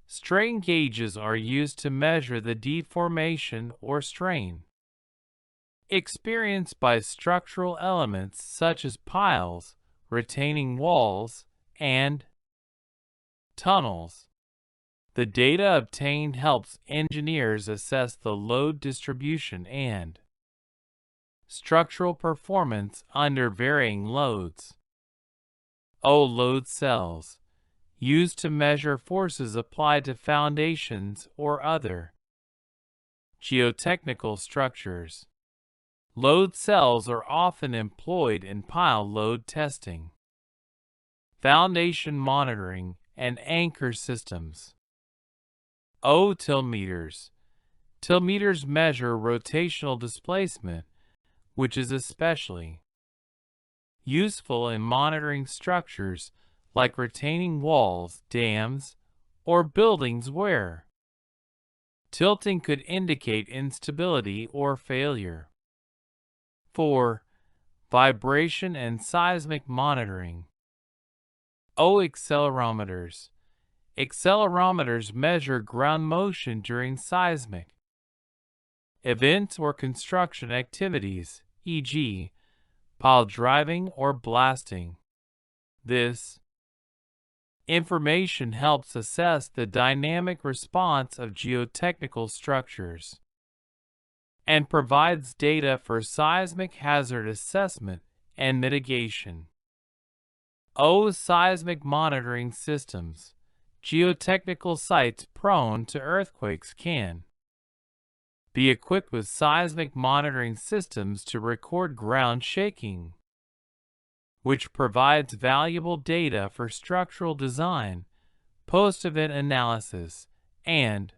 Strain gauges are used to measure the deformation or strain experienced by structural elements such as piles, retaining walls, and tunnels. The data obtained helps engineers assess the load distribution and structural performance under varying loads. Load cells. Used to measure forces applied to foundations or other geotechnical structures. Load cells are often employed in pile load testing, foundation monitoring, and anchor systems. Tiltmeters. Tiltmeters measure rotational displacement, which is especially useful in monitoring structures like retaining walls, dams, or buildings where tilting could indicate instability or failure. 4. Vibration and seismic monitoring. Accelerometers. Accelerometers measure ground motion during seismic events or construction activities, e.g., pile driving or blasting. This information helps assess the dynamic response of geotechnical structures and provides data for seismic hazard assessment and mitigation. Seismic monitoring systems. Geotechnical sites prone to earthquakes can be equipped with seismic monitoring systems to record ground shaking, which provides valuable data for structural design, post-event analysis, and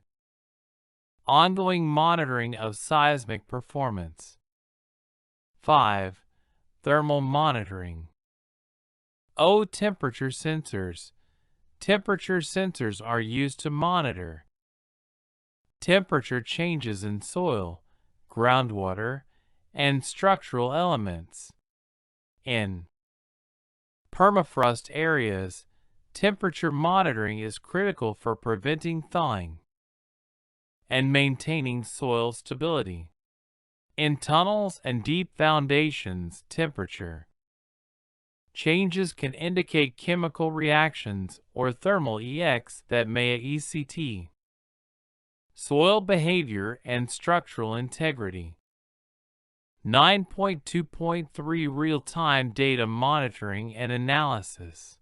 ongoing monitoring of seismic performance. 5. Thermal monitoring. Temperature sensors. Temperature sensors are used to monitor temperature changes in soil, groundwater, and structural elements. In permafrost areas, temperature monitoring is critical for preventing thawing and maintaining soil stability. In tunnels and deep foundations, temperature changes can indicate chemical reactions or thermal EX that may ECT soil behavior and structural integrity. 9.2.3 Real-time data monitoring and analysis.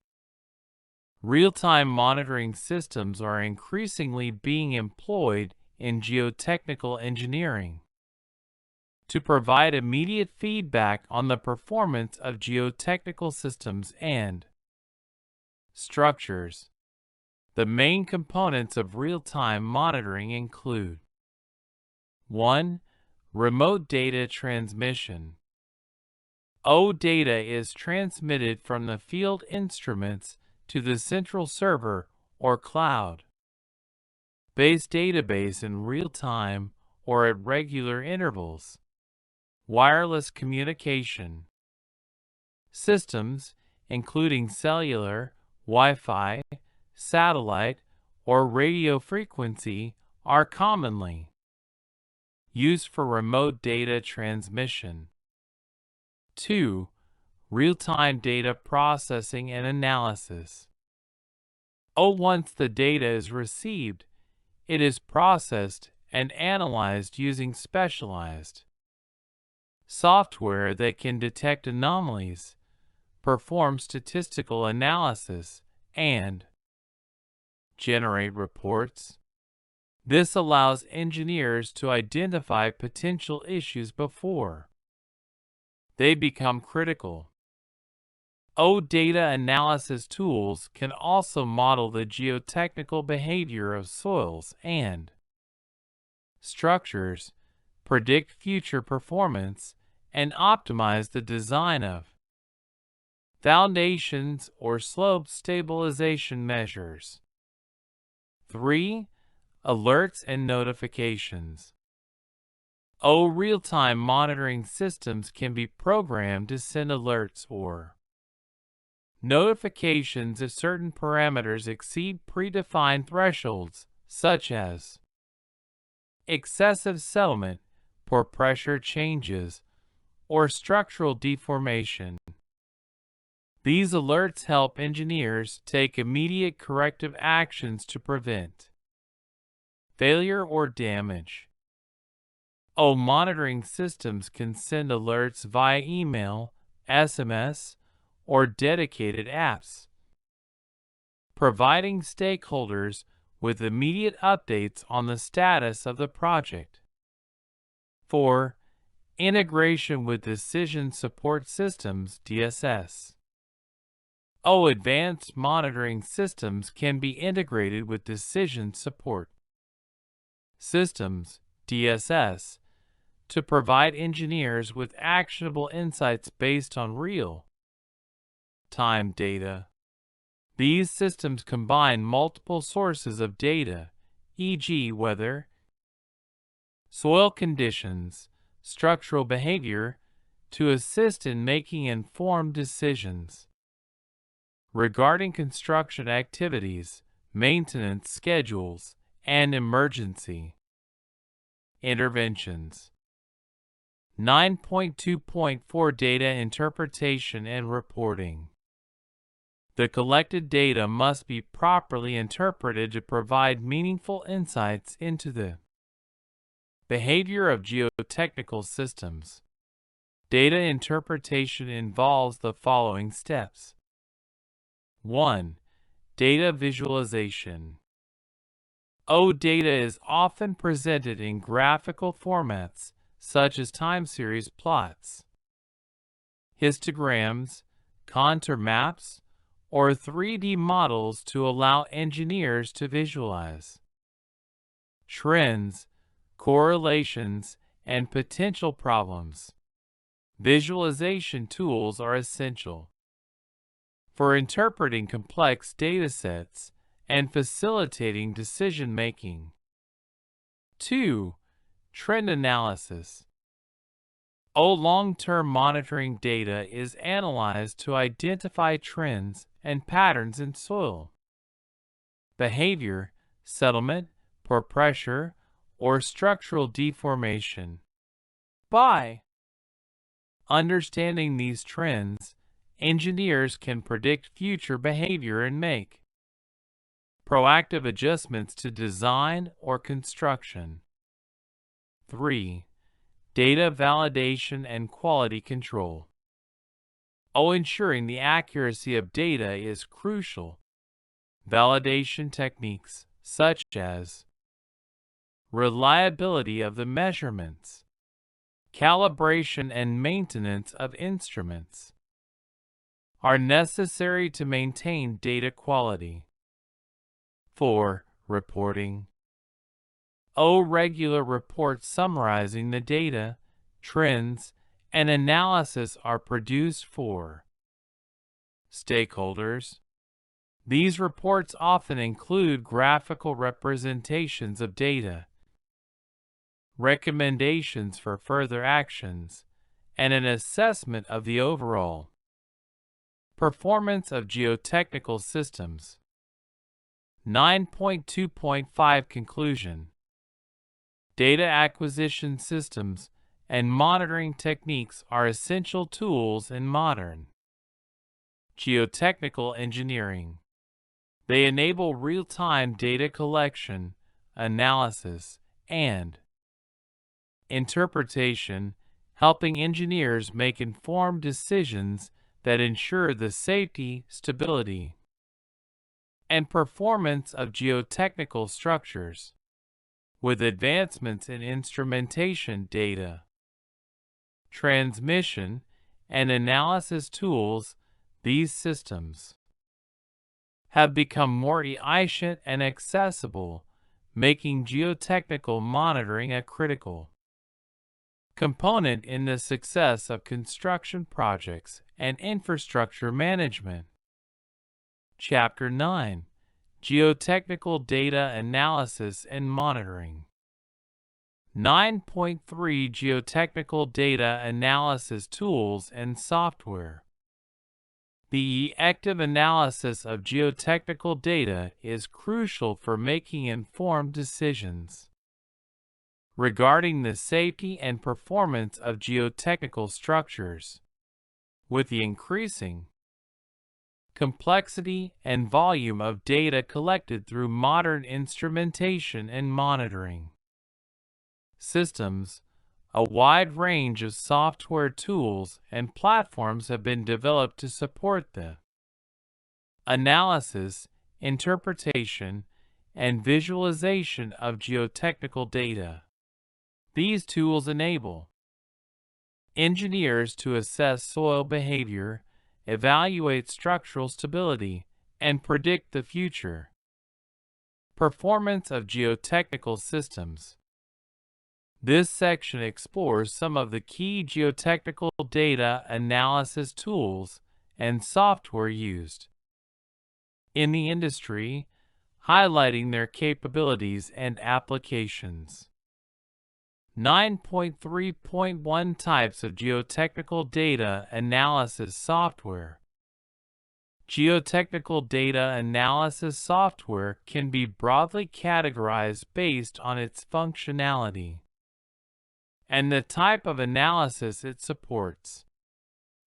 Real-time monitoring systems are increasingly being employed in geotechnical engineering to provide immediate feedback on the performance of geotechnical systems and structures. The main components of real-time monitoring include 1. Remote data transmission. Data is transmitted from the field instruments to the central server or cloud-based database in real time or at regular intervals. Wireless communication. Systems, including cellular, Wi-Fi, satellite, or radio frequency, are commonly used for remote data transmission. 2. Real-time data processing and analysis. Once the data is received, it is processed and analyzed using specialized software that can detect anomalies, perform statistical analysis, and generate reports. This allows engineers to identify potential issues before they become critical. Data analysis tools can also model the geotechnical behavior of soils and structures, predict future performance, and optimize the design of foundations or slope stabilization measures. 3. Alerts and notifications. Real-time monitoring systems can be programmed to send alerts or notifications if certain parameters exceed predefined thresholds, such as excessive settlement, pore pressure changes, or structural deformation. These alerts help engineers take immediate corrective actions to prevent failure or damage. Monitoring systems can send alerts via email, SMS, or dedicated apps, providing stakeholders with immediate updates on the status of the project. 4. Integration with Decision Support Systems (DSS). Advanced monitoring systems can be integrated with decision support systems (DSS) to provide engineers with actionable insights based on real-time data. These systems combine multiple sources of data, e.g. weather, soil conditions, structural behavior, to assist in making informed decisions regarding construction activities, maintenance schedules, and emergency interventions. 9.2.4 Data interpretation and reporting. The collected data must be properly interpreted to provide meaningful insights into the behavior of geotechnical systems. Data interpretation involves the following steps. 1. Data visualization. Data is often presented in graphical formats such as time series plots, histograms, contour maps, or 3D models to allow engineers to visualize trends, correlations, and potential problems. Visualization tools are essential for interpreting complex datasets and facilitating decision-making. 2. Trend analysis. Long-term monitoring data is analyzed to identify trends and patterns in soil behavior, settlement, pore pressure, or structural deformation. By understanding these trends, engineers can predict future behavior and make proactive adjustments to design or construction. 3. Data validation and quality control. Ensuring the accuracy of data is crucial. Validation techniques such as reliability of the measurements, calibration and maintenance of instruments are necessary to maintain data quality. 4. Reporting. Regular reports summarizing the data, trends, and analysis are produced for stakeholders. These reports often include graphical representations of data, recommendations for further actions, and an assessment of the overall performance of geotechnical systems. 9.2.5 Conclusion. Data acquisition systems and monitoring techniques are essential tools in modern geotechnical engineering. They enable real-time data collection, analysis, and interpretation, helping engineers make informed decisions that ensure the safety, stability, and performance of geotechnical structures. With advancements in instrumentation data, transmission, and analysis tools, these systems have become more efficient and accessible, making geotechnical monitoring a critical component in the success of construction projects and infrastructure management. Chapter 9. Geotechnical Data Analysis and Monitoring. 9.3 Geotechnical Data Analysis Tools and Software. The effective analysis of geotechnical data is crucial for making informed decisions regarding the safety and performance of geotechnical structures. With the increasing complexity and volume of data collected through modern instrumentation and monitoring systems, a wide range of software tools and platforms have been developed to support the analysis, interpretation, and visualization of geotechnical data. These tools enable engineers to assess soil behavior, evaluate structural stability, and predict the future performance of geotechnical systems. This section explores some of the key geotechnical data analysis tools and software used in the industry, highlighting their capabilities and applications. 9.3.1 Types of Geotechnical Data Analysis Software. Geotechnical data analysis software can be broadly categorized based on its functionality and the type of analysis it supports.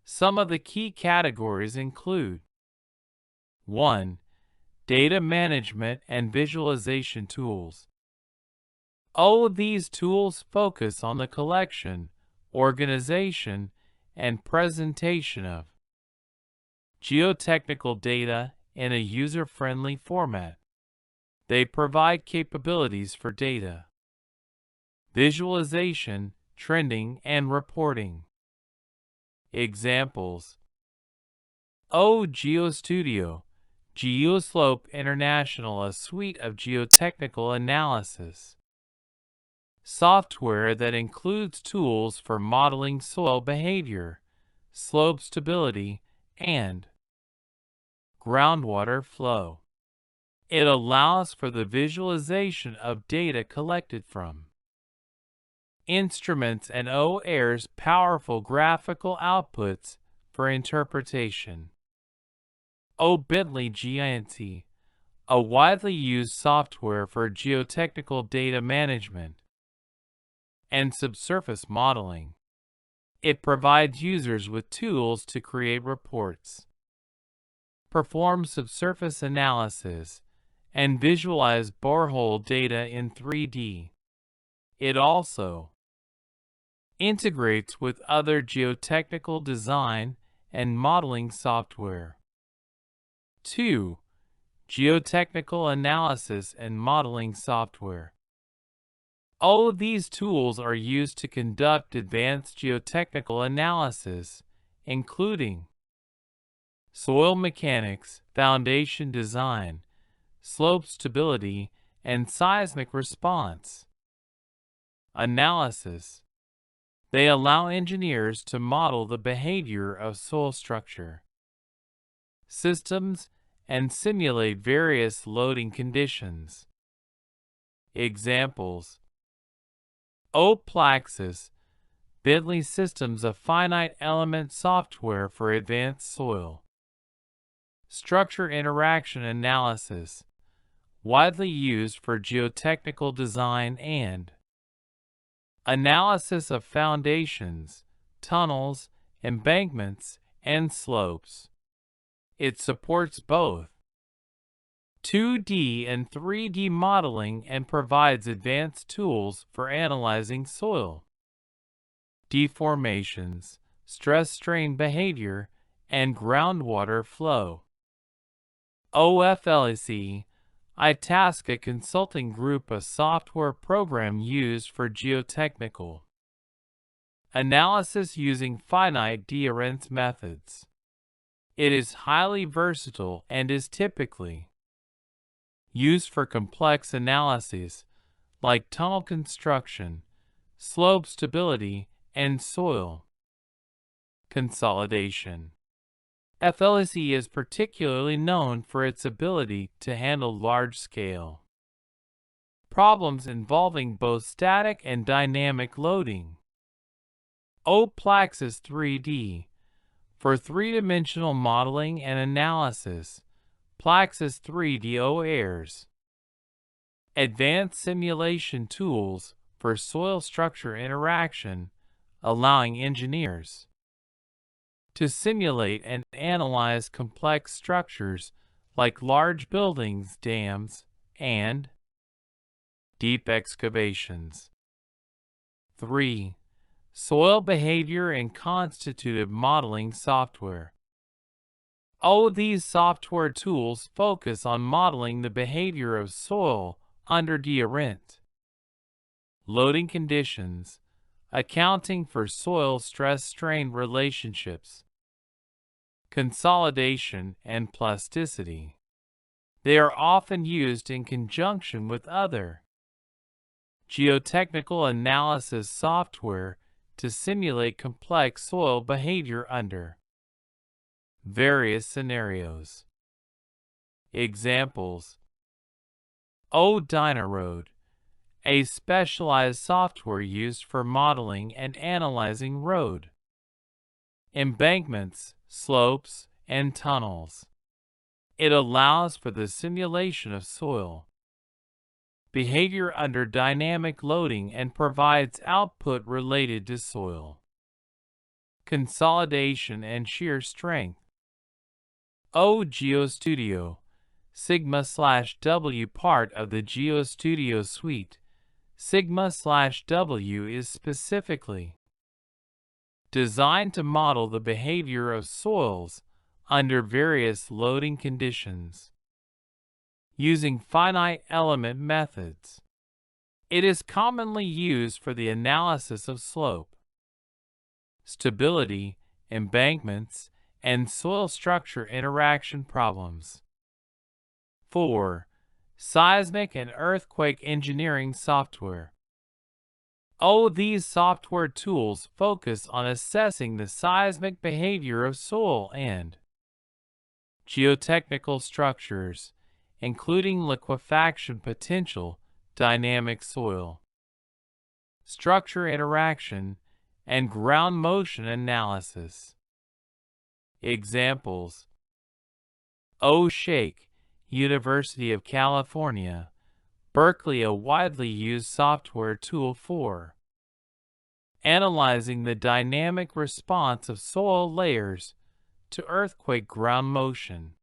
Some of the key categories include 1. Data management and visualization tools. These tools focus on the collection, organization, and presentation of geotechnical data in a user-friendly format. They provide capabilities for data visualization, trending, and reporting. Examples: GeoStudio, GeoSlope International, a suite of geotechnical analysis software that includes tools for modeling soil behavior, slope stability, and groundwater flow. It allows for the visualization of data collected from instruments and OER's powerful graphical outputs for interpretation. Bentley GINT, a widely used software for geotechnical data management and subsurface modeling. It provides users with tools to create reports, perform subsurface analysis, and visualize borehole data in 3D. It also integrates with other geotechnical design and modeling software. 2. Geotechnical analysis and modeling software. All of these tools are used to conduct advanced geotechnical analysis, including soil mechanics, foundation design, slope stability, and seismic response. Analysis. They allow engineers to model the behavior of soil structure, systems, and simulate various loading conditions. Examples: Plaxis, Bentley Systems of finite element software for advanced soil. Structure interaction analysis, widely used for geotechnical design and analysis of foundations, tunnels, embankments, and slopes. It supports both 2D and 3D modeling and provides advanced tools for analyzing soil deformations, stress-strain behavior, and groundwater flow. OFLC, Itasca Consulting Group, a software program used for geotechnical analysis using finite adherence methods. It is highly versatile and is typically used for complex analyses like tunnel construction, slope stability, and soil consolidation. FLSE is particularly known for its ability to handle large-scale problems involving both static and dynamic loading. Plaxis 3D, for three-dimensional modeling and analysis. Plaxis 3D OARs, advanced simulation tools for soil structure interaction, allowing engineers to simulate and analyze complex structures like large buildings, dams, and deep excavations. 3. Soil behavior and constitutive modeling software. All of these software tools focus on modeling the behavior of soil under different loading conditions, accounting for soil stress-strain relationships, consolidation, and plasticity. They are often used in conjunction with other geotechnical analysis software to simulate complex soil behavior under various scenarios. Examples: Dynaroad, a specialized software used for modeling and analyzing road embankments, slopes, and tunnels. It allows for the simulation of soil behavior under dynamic loading and provides output related to soil consolidation and shear strength. GeoStudio, Sigma/W, part of the GeoStudio suite. Sigma/W is specifically designed to model the behavior of soils under various loading conditions using finite element methods. It is commonly used for the analysis of slope stability, embankments, and soil structure interaction problems. 4. Seismic and earthquake engineering software. All of these software tools focus on assessing the seismic behavior of soil and geotechnical structures, including liquefaction potential, dynamic soil structure interaction, and ground motion analysis. Examples: Shake, University of California, Berkeley, a widely used software tool for analyzing the dynamic response of soil layers to earthquake ground motion.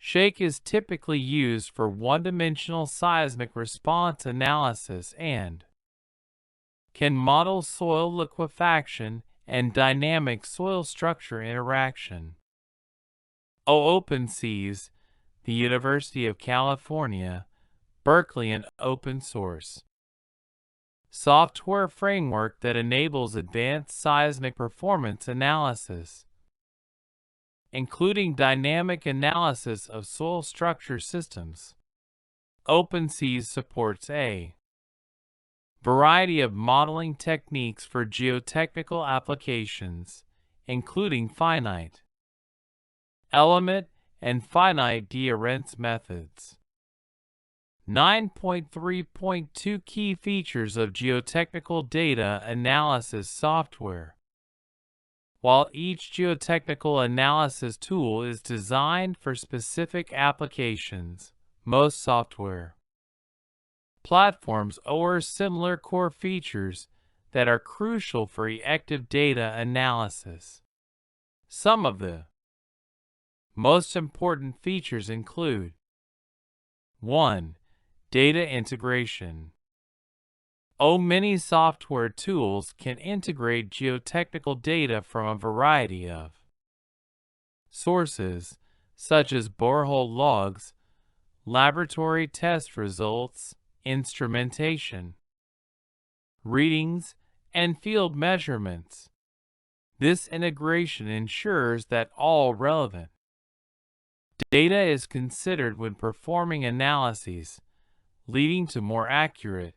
Shake is typically used for one-dimensional seismic response analysis and can model soil liquefaction and dynamic soil structure interaction. OpenSeas, the University of California, Berkeley, an open source software framework that enables advanced seismic performance analysis, including dynamic analysis of soil structure systems. OpenSeas supports a variety of modeling techniques for geotechnical applications, including finite element and finite adherence methods. 9.3.2 Key features of geotechnical data analysis software. While each geotechnical analysis tool is designed for specific applications, most software platforms offer similar core features that are crucial for effective data analysis. Some of the most important features include 1. Data integration. Many software tools can integrate geotechnical data from a variety of sources, such as borehole logs, laboratory test results, instrumentation readings, and field measurements. This integration ensures that all relevant data is considered when performing analyses, leading to more accurate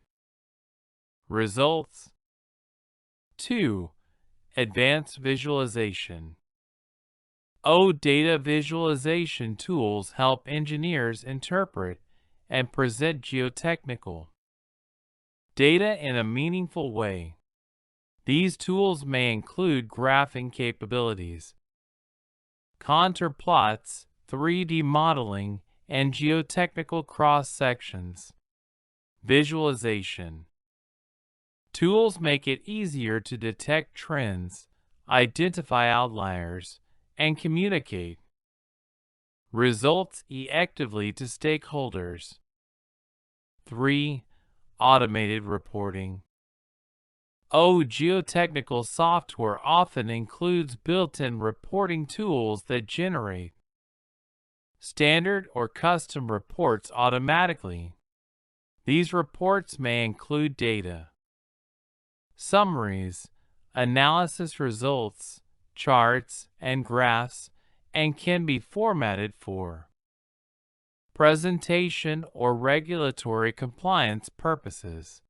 results. 2. Advanced visualization. Data visualization tools help engineers interpret and present geotechnical data in a meaningful way. These tools may include graphing capabilities, contour plots, 3D modeling, and geotechnical cross-sections. Visualization tools make it easier to detect trends, identify outliers, and communicate results effectively to stakeholders. 3. Automated reporting. Geotechnical software often includes built-in reporting tools that generate standard or custom reports automatically. These reports may include data summaries, analysis results, charts, and graphs, and can be formatted for presentation or regulatory compliance purposes.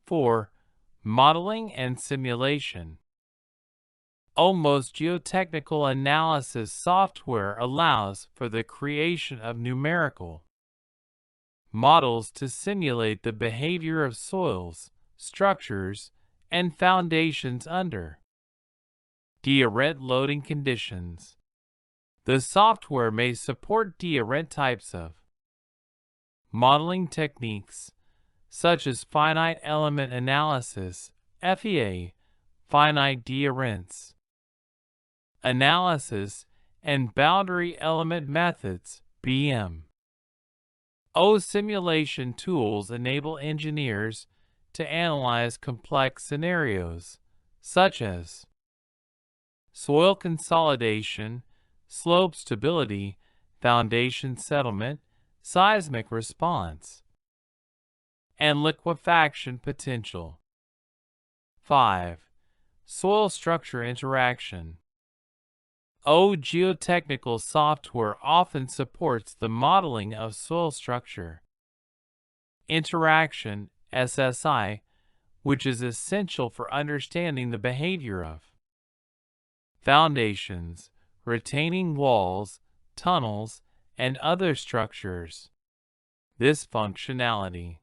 4. Modeling and simulation. Most geotechnical analysis software allows for the creation of numerical models to simulate the behavior of soils, structures, and foundations under different loading conditions. The software may support different types of modeling techniques, such as finite element analysis, FEA, finite adherence analysis, and boundary element methods, BM. Simulation tools enable engineers to analyze complex scenarios, such as soil consolidation, slope stability, foundation settlement, seismic response, and liquefaction potential. 5. Soil structure interaction. Geotechnical software often supports the modeling of soil structure interaction, SSI, which is essential for understanding the behavior of foundations, retaining walls, tunnels, and other structures. This functionality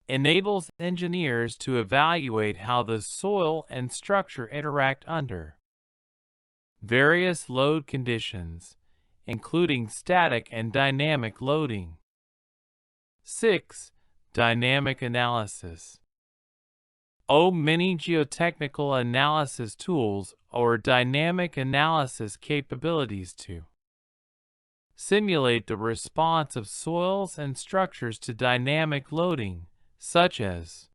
enables engineers to evaluate how the soil and structure interact under various load conditions, including static and dynamic loading. 6. Dynamic analysis. Many geotechnical analysis tools or dynamic analysis capabilities to simulate the response of soils and structures to dynamic loading, such as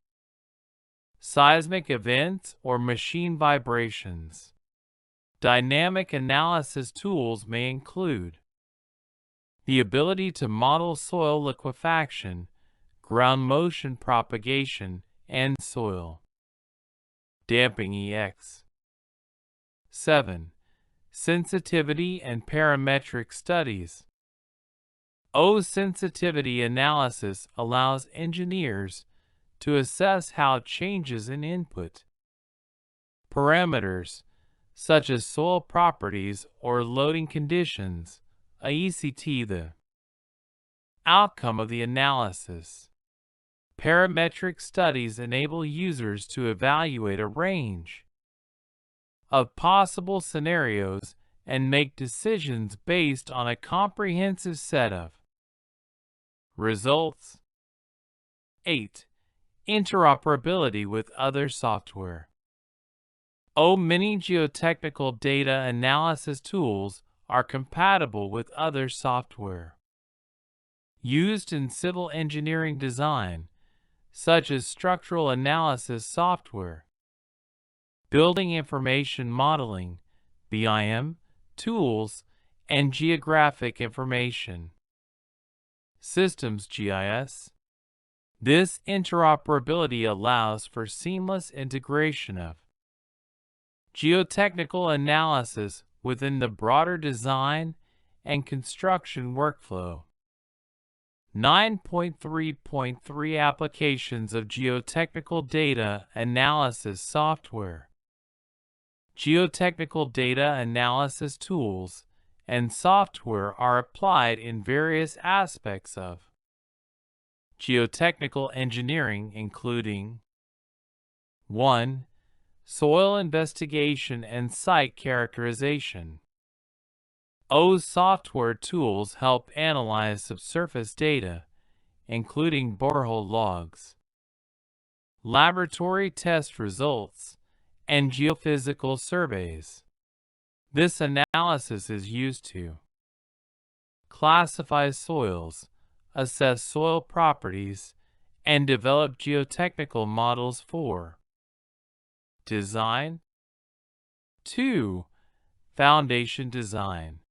seismic events or machine vibrations. Dynamic analysis tools may include the ability to model soil liquefaction, ground motion propagation, and soil damping EX. 7. Sensitivity and parametric studies. Sensitivity analysis allows engineers to assess how changes in input parameters, such as soil properties or loading conditions, AECT the outcome of the analysis. Parametric studies enable users to evaluate a range of possible scenarios and make decisions based on a comprehensive set of results. 8. Interoperability with other software. Many geotechnical data analysis tools are compatible with other software used in civil engineering design, such as structural analysis software, building information modeling, BIM, tools, and geographic information systems GIS. This interoperability allows for seamless integration of geotechnical analysis within the broader design and construction workflow. 9.3.3 Applications of geotechnical data analysis software. Geotechnical data analysis tools and software are applied in various aspects of geotechnical engineering, including 1. Soil investigation and site characterization. Software tools help analyze subsurface data, including borehole logs, laboratory test results, and geophysical surveys. This analysis is used to classify soils, assess soil properties, and develop geotechnical models for design. 2. Foundation design.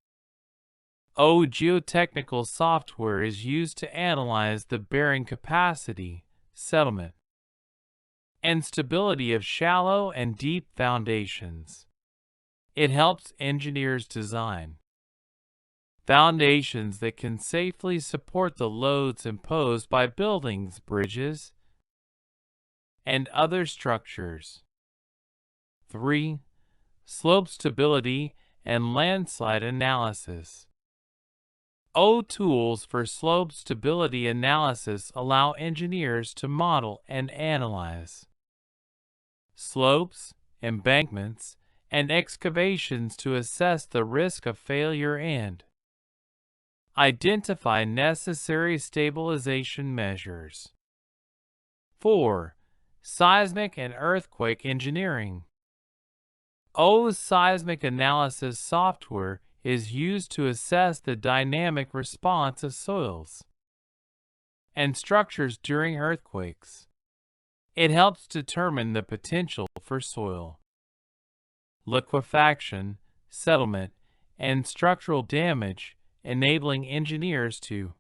Geotechnical software is used to analyze the bearing capacity, settlement, and stability of shallow and deep foundations. It helps engineers design foundations that can safely support the loads imposed by buildings, bridges, and other structures. 3. Slope stability and landslide analysis. Tools for slope stability analysis allow engineers to model and analyze slopes, embankments, and excavations to assess the risk of failure and identify necessary stabilization measures. 4. Seismic and earthquake engineering. Seismic analysis software is used to assess the dynamic response of soils and structures during earthquakes. It helps determine the potential for soil liquefaction, settlement, and structural damage, enabling engineers to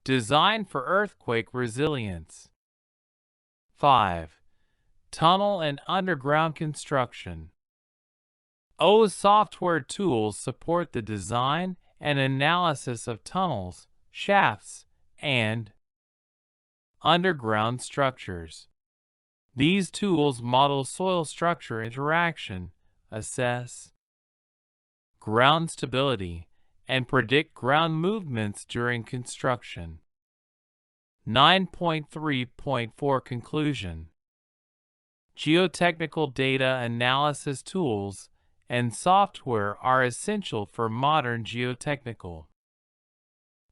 design for earthquake resilience. 5. Tunnel and underground construction. Software tools support the design and analysis of tunnels, shafts, and underground structures. These tools model soil structure interaction, assess ground stability, and predict ground movements during construction. 9.3.4 Conclusion. Geotechnical data analysis tools and software are essential for modern geotechnical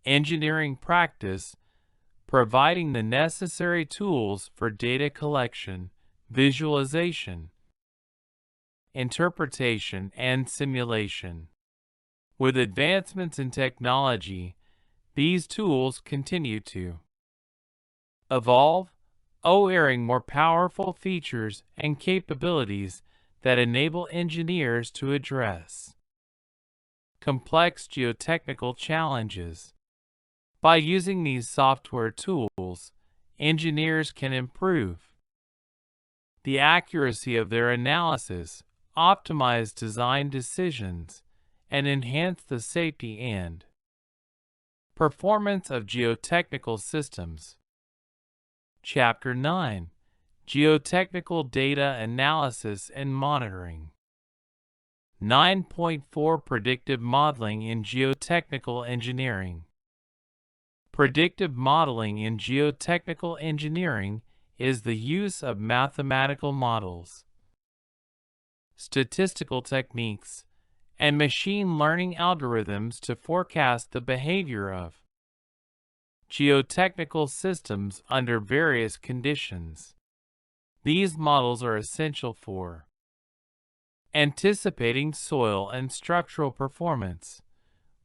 engineering practice, providing the necessary tools for data collection, visualization, interpretation, and simulation. With advancements in technology, these tools continue to evolve, offering more powerful features and capabilities that enable engineers to address complex geotechnical challenges. By using these software tools, engineers can improve the accuracy of their analysis, optimize design decisions, and enhance the safety and performance of geotechnical systems. Chapter 9: Geotechnical Data Analysis and Monitoring. 9.4 Predictive Modeling in Geotechnical Engineering. Predictive modeling in geotechnical engineering is the use of mathematical models, statistical techniques, and machine learning algorithms to forecast the behavior of geotechnical systems under various conditions. These models are essential for anticipating soil and structural performance,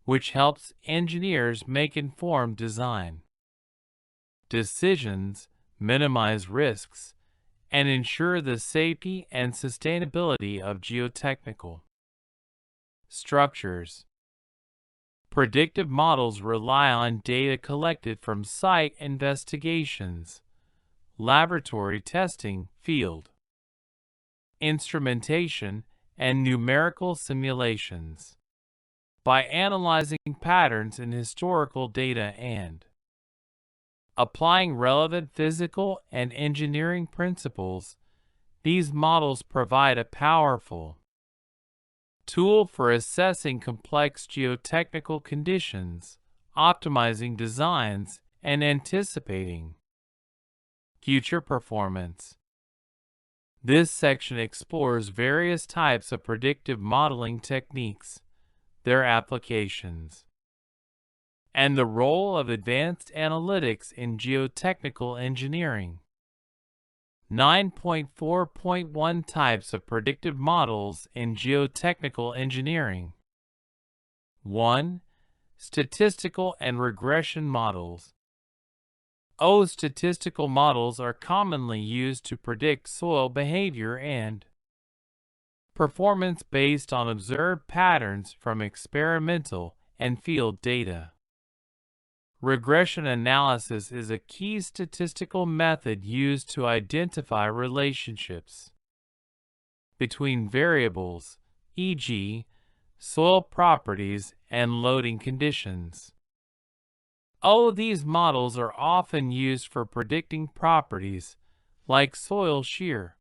which helps engineers make informed design decisions, minimize risks, and ensure the safety and sustainability of geotechnical structures. Predictive models rely on data collected from site investigations, laboratory testing, field instrumentation, and numerical simulations. By analyzing patterns in historical data and applying relevant physical and engineering principles, these models provide a powerful tool for assessing complex geotechnical conditions, optimizing designs, and anticipating future performance. This section explores various types of predictive modeling techniques, their applications, and the role of advanced analytics in geotechnical engineering. 9.4.1 Types of predictive models in geotechnical engineering. 1. Statistical and regression models. Statistical models are commonly used to predict soil behavior and performance based on observed patterns from experimental and field data. Regression analysis is a key statistical method used to identify relationships between variables, e.g., soil properties and loading conditions. These models are often used for predicting properties like soil shear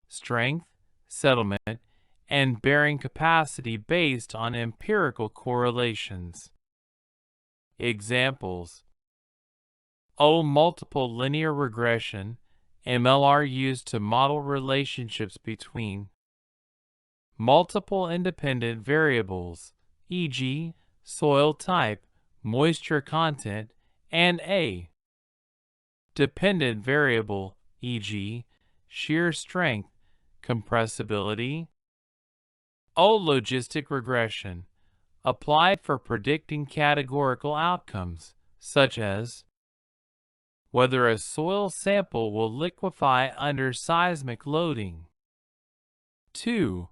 strength, settlement, and bearing capacity based on empirical correlations. Examples: multiple linear regression, MLR, used to model relationships between multiple independent variables, e.g., soil type, moisture content, and a dependent variable, e.g., shear strength, compressibility. Logistic regression, applied for predicting categorical outcomes, such as whether a soil sample will liquefy under seismic loading. 2.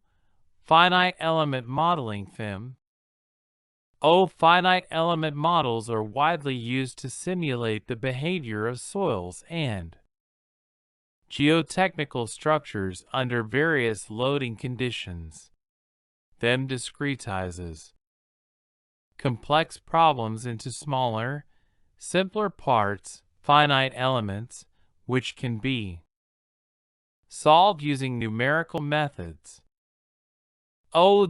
Finite element modeling, FEM. Finite element models are widely used to simulate the behavior of soils and geotechnical structures under various loading conditions. FEM discretizes complex problems into smaller, simpler parts, finite elements, which can be solved using numerical methods.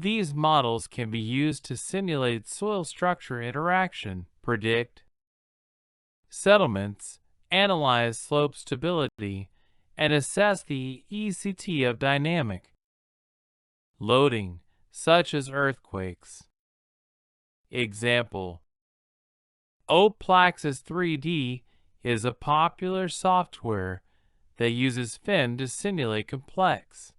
These models can be used to simulate soil structure interaction, predict settlements, analyze slope stability, and assess the ECT of dynamic loading, such as earthquakes. Example: Plaxis 3D is a popular software that uses FEM to simulate complex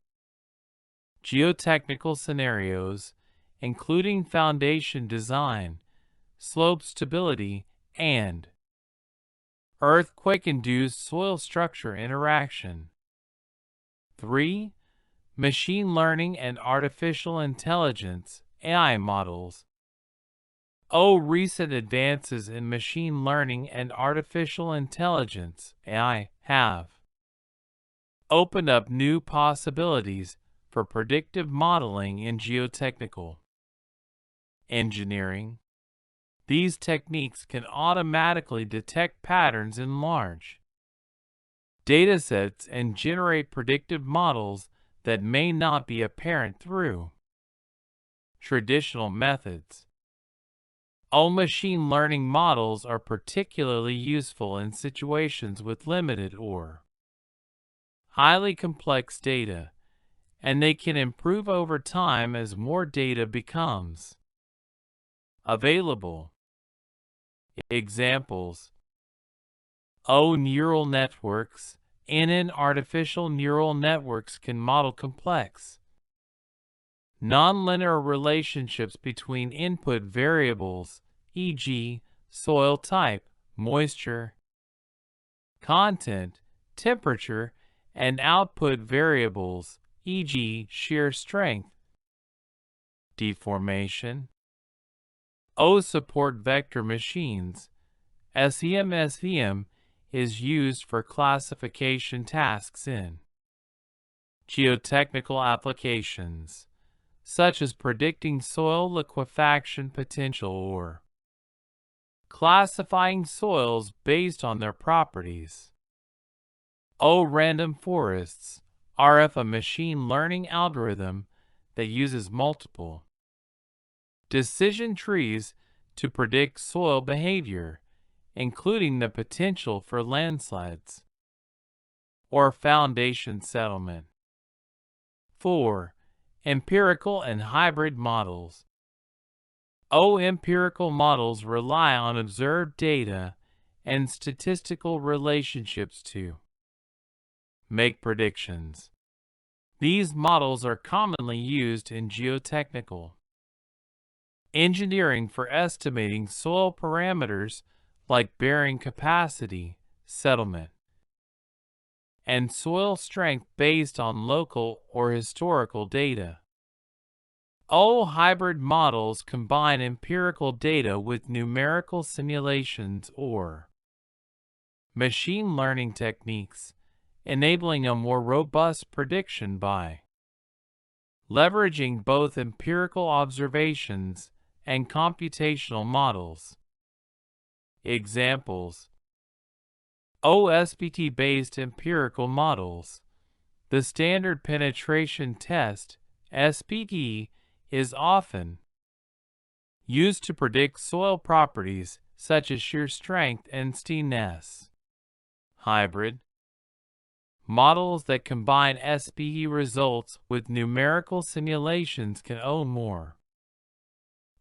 geotechnical scenarios, including foundation design, slope stability, and earthquake-induced soil structure interaction. 3. Machine learning and artificial intelligence (AI) models. Recent advances in machine learning and artificial intelligence (AI) have opened up new possibilities for predictive modeling in geotechnical engineering. These techniques can automatically detect patterns in large datasets and generate predictive models that may not be apparent through traditional methods. Machine learning models are particularly useful in situations with limited or highly complex data, and they can improve over time as more data becomes available. Examples: neural networks. In artificial neural networks can model complex nonlinear relationships between input variables, e.g., soil type, moisture content, temperature, and output variables, e.g., shear strength, deformation. Support vector machines. SVM is used for classification tasks in geotechnical applications, such as predicting soil liquefaction potential or classifying soils based on their properties. Random forests. A machine learning algorithm that uses multiple decision trees to predict soil behavior, including the potential for landslides or foundation settlement. 4. Empirical and hybrid models. Empirical models rely on observed data and statistical relationships to make predictions. These models are commonly used in geotechnical engineering for estimating soil parameters like bearing capacity, settlement, and soil strength based on local or historical data. Hybrid models combine empirical data with numerical simulations or machine learning techniques, enabling a more robust prediction by leveraging both empirical observations and computational models. Examples: SPT-based empirical models. The standard penetration test, SPT, is often used to predict soil properties such as shear strength and steepness. Hybrid models that combine SPT results with numerical simulations can own more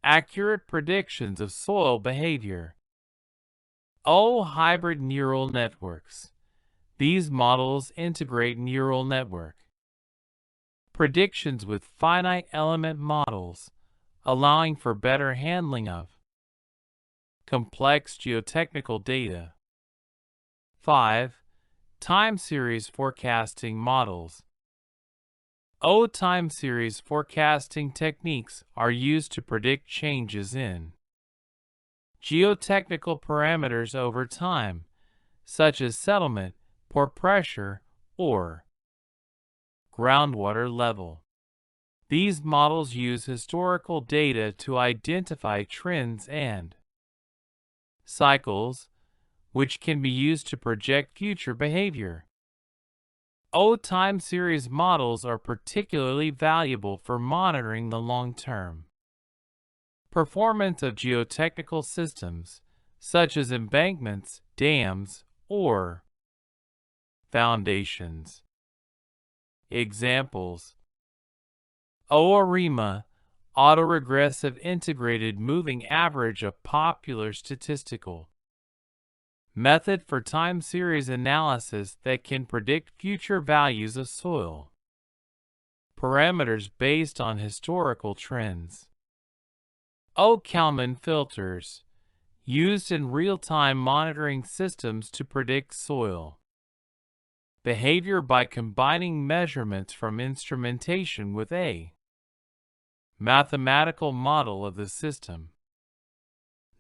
accurate predictions of soil behavior. Hybrid neural networks. These models integrate neural network predictions with finite element models, allowing for better handling of complex geotechnical data. 5. Time series forecasting models. Time series forecasting techniques are used to predict changes in geotechnical parameters over time, such as settlement, pore pressure, or groundwater level. These models use historical data to identify trends and cycles, which can be used to project future behavior. Time series models are particularly valuable for monitoring the long-term performance of geotechnical systems, such as embankments, dams, or foundations. Examples: ARIMA, autoregressive integrated moving average, a popular statistical method for time series analysis that can predict future values of soil parameters based on historical trends. Kalman filters, used in real-time monitoring systems to predict soil behavior by combining measurements from instrumentation with a mathematical model of the system.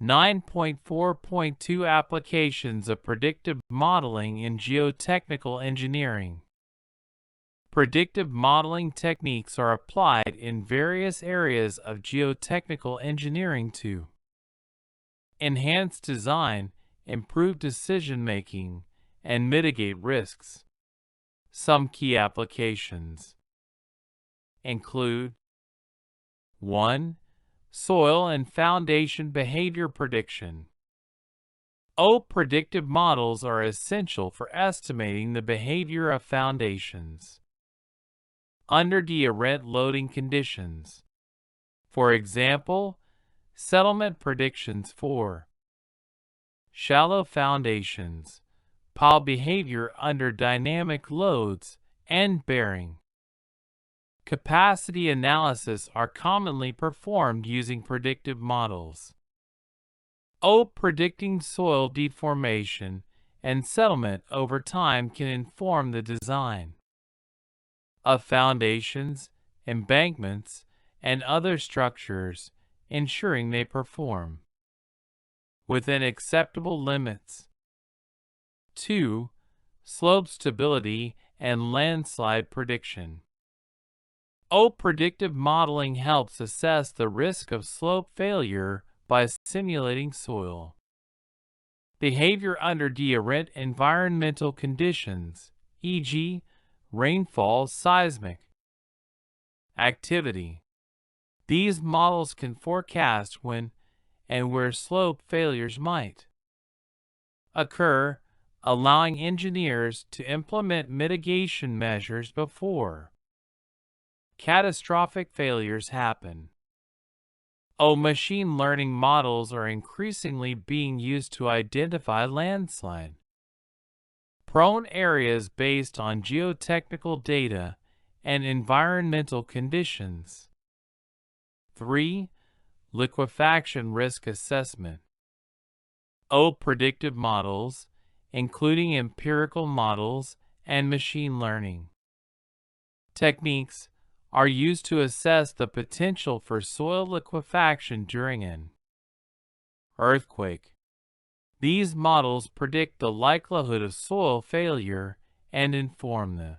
9.4.2 Applications of predictive modeling in geotechnical engineering. Predictive modeling techniques are applied in various areas of geotechnical engineering to enhance design, improve decision-making, and mitigate risks. Some key applications include 1. Soil and foundation behavior prediction. Predictive models are essential for estimating the behavior of foundations under different loading conditions. For example, settlement predictions for shallow foundations, pile behavior under dynamic loads, and bearing capacity analysis are commonly performed using predictive models. Predicting soil deformation and settlement over time can inform the design of foundations, embankments, and other structures, ensuring they perform within acceptable limits. 2. Slope stability and landslide prediction. Predictive modeling helps assess the risk of slope failure by simulating soil behavior under different environmental conditions, e.g., rainfall, seismic activity. These models can forecast when and where slope failures might occur, allowing engineers to implement mitigation measures before catastrophic failures happen. Machine learning models are increasingly being used to identify landslide prone areas based on geotechnical data and environmental conditions. 3. Liquefaction risk assessment. Predictive models, including empirical models and machine learning techniques, are used to assess the potential for soil liquefaction during an earthquake. These models predict the likelihood of soil failure and inform the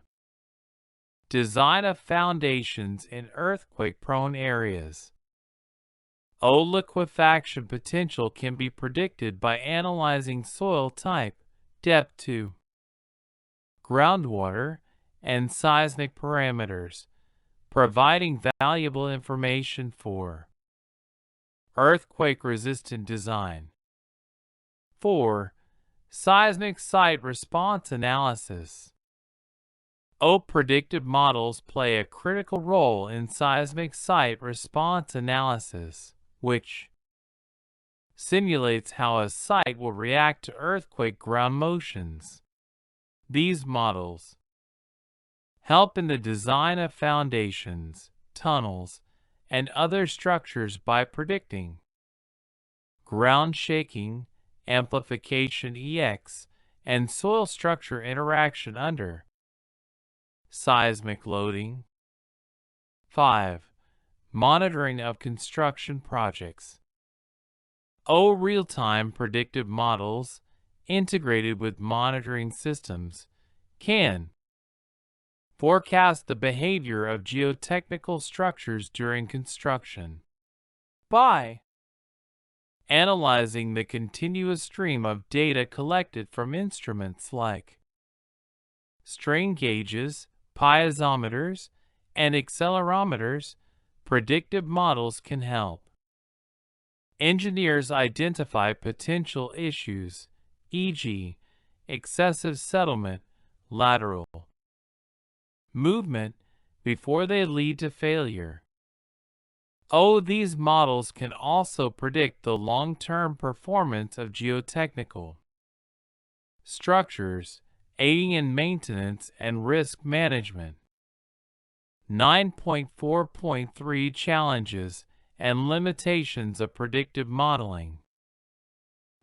design of foundations in earthquake-prone areas. Liquefaction potential can be predicted by analyzing soil type, depth to groundwater, and seismic parameters, providing valuable information for earthquake-resistant design. 4. Seismic site response analysis. Predictive models play a critical role in seismic site response analysis, which simulates how a site will react to earthquake ground motions. These models help in the design of foundations, tunnels, and other structures by predicting ground shaking, amplification (EX), and soil structure interaction under seismic loading. 5. Monitoring of construction projects. Real-time predictive models, integrated with monitoring systems, can forecast the behavior of geotechnical structures during construction by analyzing the continuous stream of data collected from instruments like strain gauges, piezometers, and accelerometers. Predictive models can help engineers identify potential issues, e.g., excessive settlement, lateral movement, before they lead to failure. These models can also predict the long-term performance of geotechnical structures, aiding in maintenance and risk management. 9.4.3 Challenges and limitations of predictive modeling.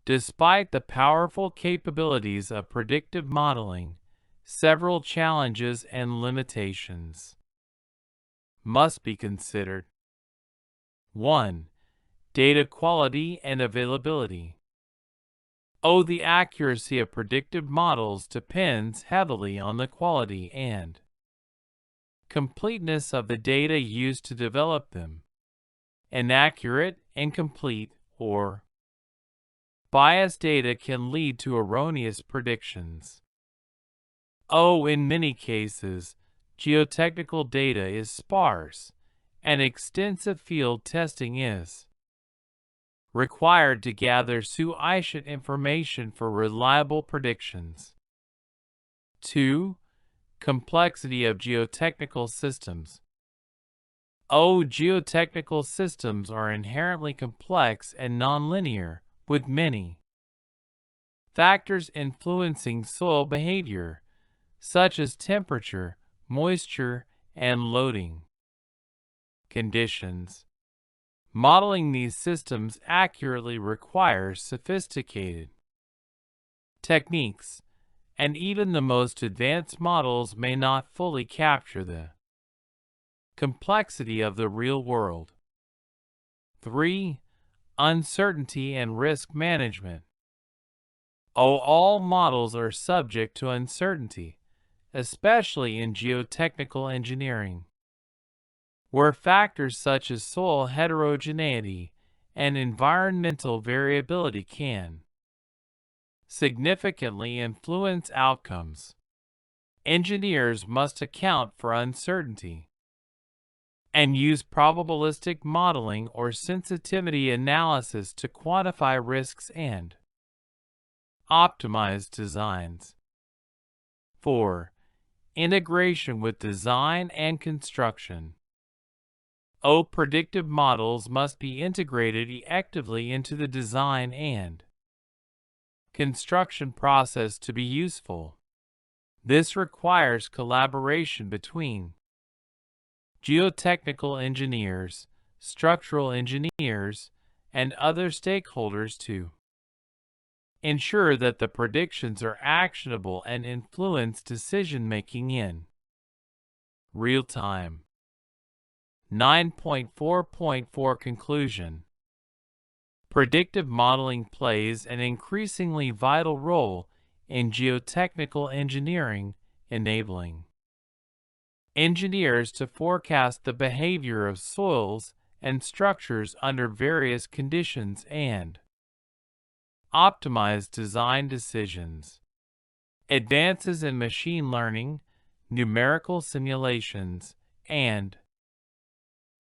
Despite the powerful capabilities of predictive modeling, several challenges and limitations must be considered. 1. Data quality and availability. The accuracy of predictive models depends heavily on the quality and completeness of the data used to develop them. Inaccurate, incomplete, or biased data can lead to erroneous predictions. In many cases, geotechnical data is sparse, and extensive field testing is required to gather sufficient information for reliable predictions. 2. Complexity of geotechnical systems. Geotechnical systems are inherently complex and nonlinear, with many factors influencing soil behavior, such as temperature, moisture, and loading conditions. Modeling these systems accurately requires sophisticated techniques, and even the most advanced models may not fully capture the complexity of the real world. 3. Uncertainty and risk management. All models are subject to uncertainty, especially in geotechnical engineering, where factors such as soil heterogeneity and environmental variability can significantly influence outcomes. Engineers must account for uncertainty and use probabilistic modeling or sensitivity analysis to quantify risks and optimize designs. 4. Integration with design and construction. Predictive models must be integrated effectively into the design and construction process to be useful. This requires collaboration between geotechnical engineers, structural engineers, and other stakeholders to ensure that the predictions are actionable and influence decision-making in real time. 9.4.4 Conclusion. Predictive modeling plays an increasingly vital role in geotechnical engineering, enabling engineers to forecast the behavior of soils and structures under various conditions and optimize design decisions. Advances in machine learning, numerical simulations, and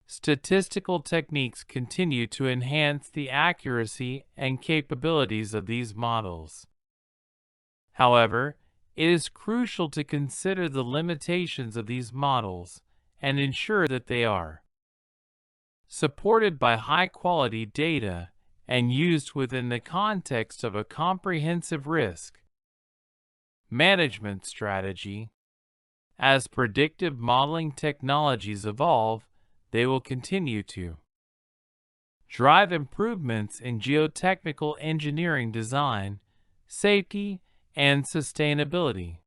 statistical techniques continue to enhance the accuracy and capabilities of these models. However, it is crucial to consider the limitations of these models and ensure that they are supported by high-quality data and used within the context of a comprehensive risk management strategy. As predictive modeling technologies evolve, they will continue to drive improvements in geotechnical engineering design, safety, and sustainability.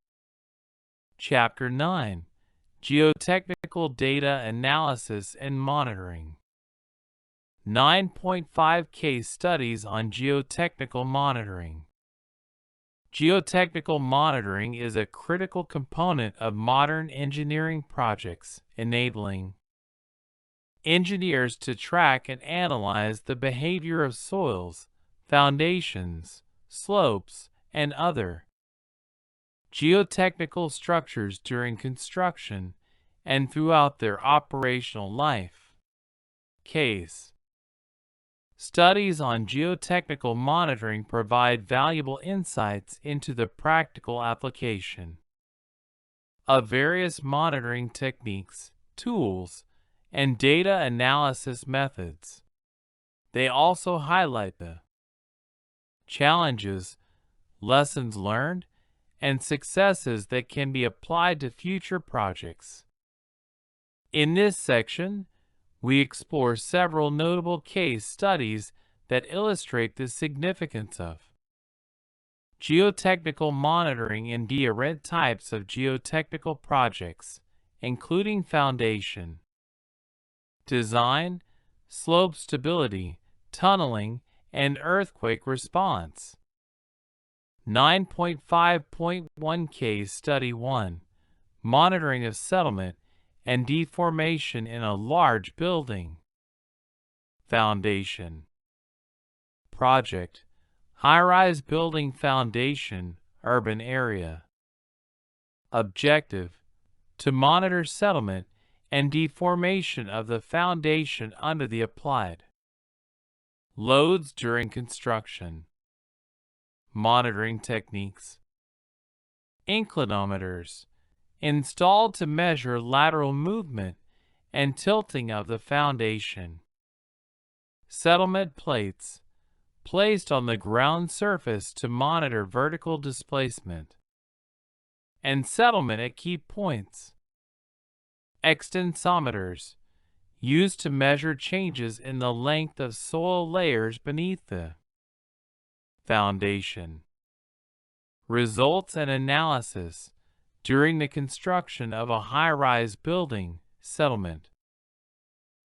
Chapter 9. Geotechnical Data Analysis and Monitoring. 9.5 Case Studies on Geotechnical Monitoring. Geotechnical monitoring is a critical component of modern engineering projects, enabling engineers to track and analyze the behavior of soils, foundations, slopes, and other geotechnical structures during construction and throughout their operational life. Case studies on geotechnical monitoring provide valuable insights into the practical application of various monitoring techniques, tools, and data analysis methods. They also highlight the challenges, lessons learned, and successes that can be applied to future projects. In this section, we explore several notable case studies that illustrate the significance of geotechnical monitoring in different types of geotechnical projects, including foundation, design, slope stability, tunneling, and earthquake response. 9.5.1 Case Study 1. Monitoring of settlement and deformation in a large building. Foundation project. High-rise building foundation, urban area. Objective: to monitor settlement and deformation of the foundation under the applied loads during construction. Monitoring techniques. Inclinometers, installed to measure lateral movement and tilting of the foundation. Settlement plates, placed on the ground surface to monitor vertical displacement and settlement at key points. Extensometers, used to measure changes in the length of soil layers beneath the foundation. Results and analysis during the construction of a high-rise building settlement.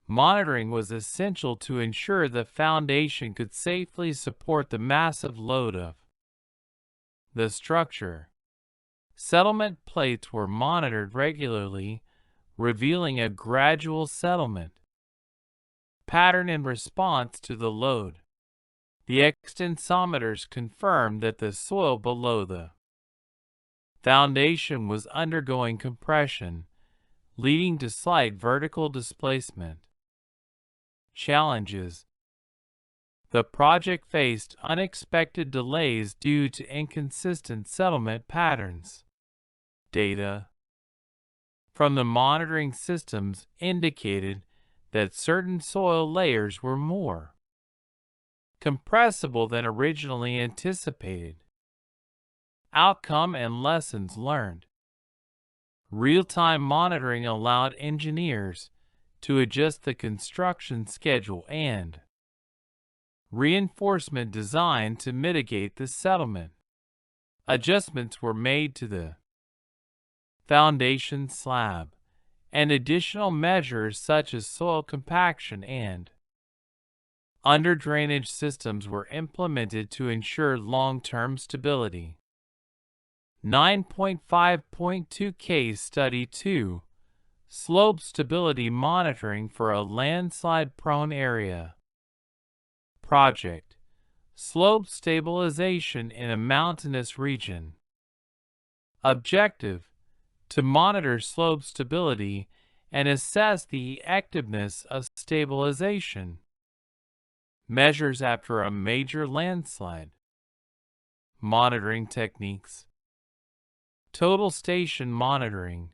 Monitoring was essential to ensure the foundation could safely support the massive load of the structure. Settlement plates were monitored regularly, revealing a gradual settlement pattern in response to the load. The extensometers confirmed that the soil below the foundation was undergoing compression, leading to slight vertical displacement. Challenges. The project faced unexpected delays due to inconsistent settlement patterns. Data from the monitoring systems indicated that certain soil layers were more compressible than originally anticipated. Outcome and lessons learned. Real-time monitoring allowed engineers to adjust the construction schedule and reinforcement design to mitigate the settlement. Adjustments were made to the foundation slab, and additional measures such as soil compaction and under-drainage systems were implemented to ensure long-term stability. 9.5.2 Case Study 2. Slope Stability Monitoring for a Landslide-Prone Area. Project: slope stabilization in a mountainous region. Objective: to monitor slope stability and assess the effectiveness of stabilization measures after a major landslide. Monitoring techniques. Total station monitoring,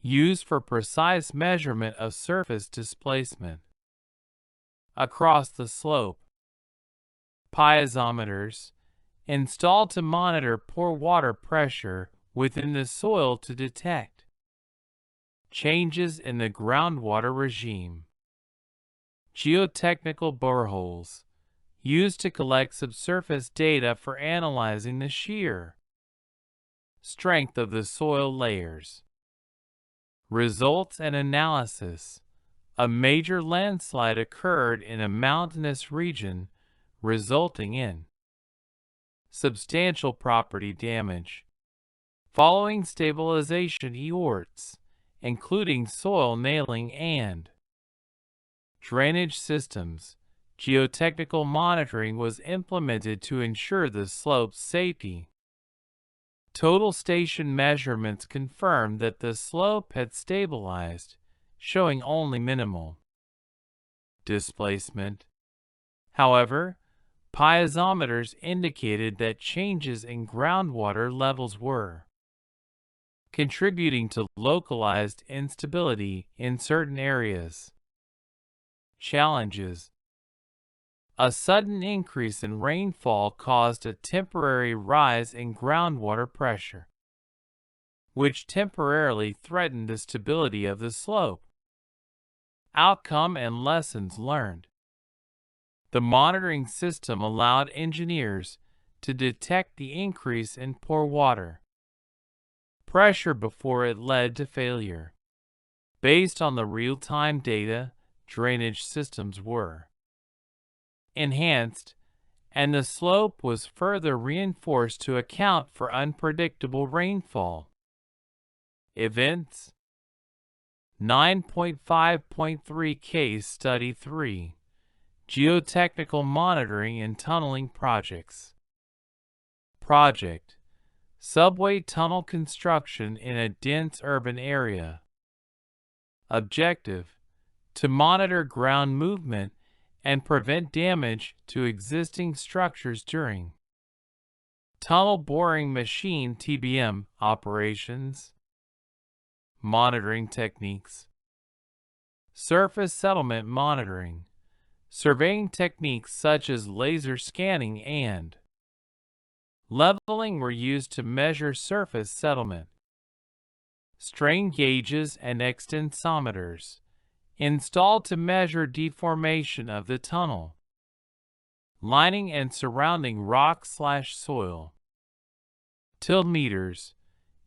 used for precise measurement of surface displacement across the slope. Piezometers, installed to monitor pore water pressure within the soil to detect changes in the groundwater regime. Geotechnical boreholes, used to collect subsurface data for analyzing the shear strength of the soil layers. Results and analysis. A major landslide occurred in a mountainous region, resulting in substantial property damage. Following stabilization efforts, including soil nailing and drainage systems, geotechnical monitoring was implemented to ensure the slope's safety. Total station measurements confirmed that the slope had stabilized, showing only minimal displacement. However, piezometers indicated that changes in groundwater levels were contributing to localized instability in certain areas. Challenges. A sudden increase in rainfall caused a temporary rise in groundwater pressure, which temporarily threatened the stability of the slope. Outcome and lessons learned. The monitoring system allowed engineers to detect the increase in pore water pressure before it led to failure. Based on the real-time data, drainage systems were enhanced, and the slope was further reinforced to account for unpredictable rainfall events. 9.5.3 Case Study 3 Geotechnical Monitoring and Tunneling Projects. Project: Subway tunnel construction in a dense urban area. Objective: to monitor ground movement and prevent damage to existing structures during tunnel boring machine (TBM) operations. Monitoring techniques: surface settlement monitoring. Surveying techniques such as laser scanning and leveling were used to measure surface settlement. Strain gauges and extensometers installed to measure deformation of the tunnel lining and surrounding rock/soil. Tiltmeters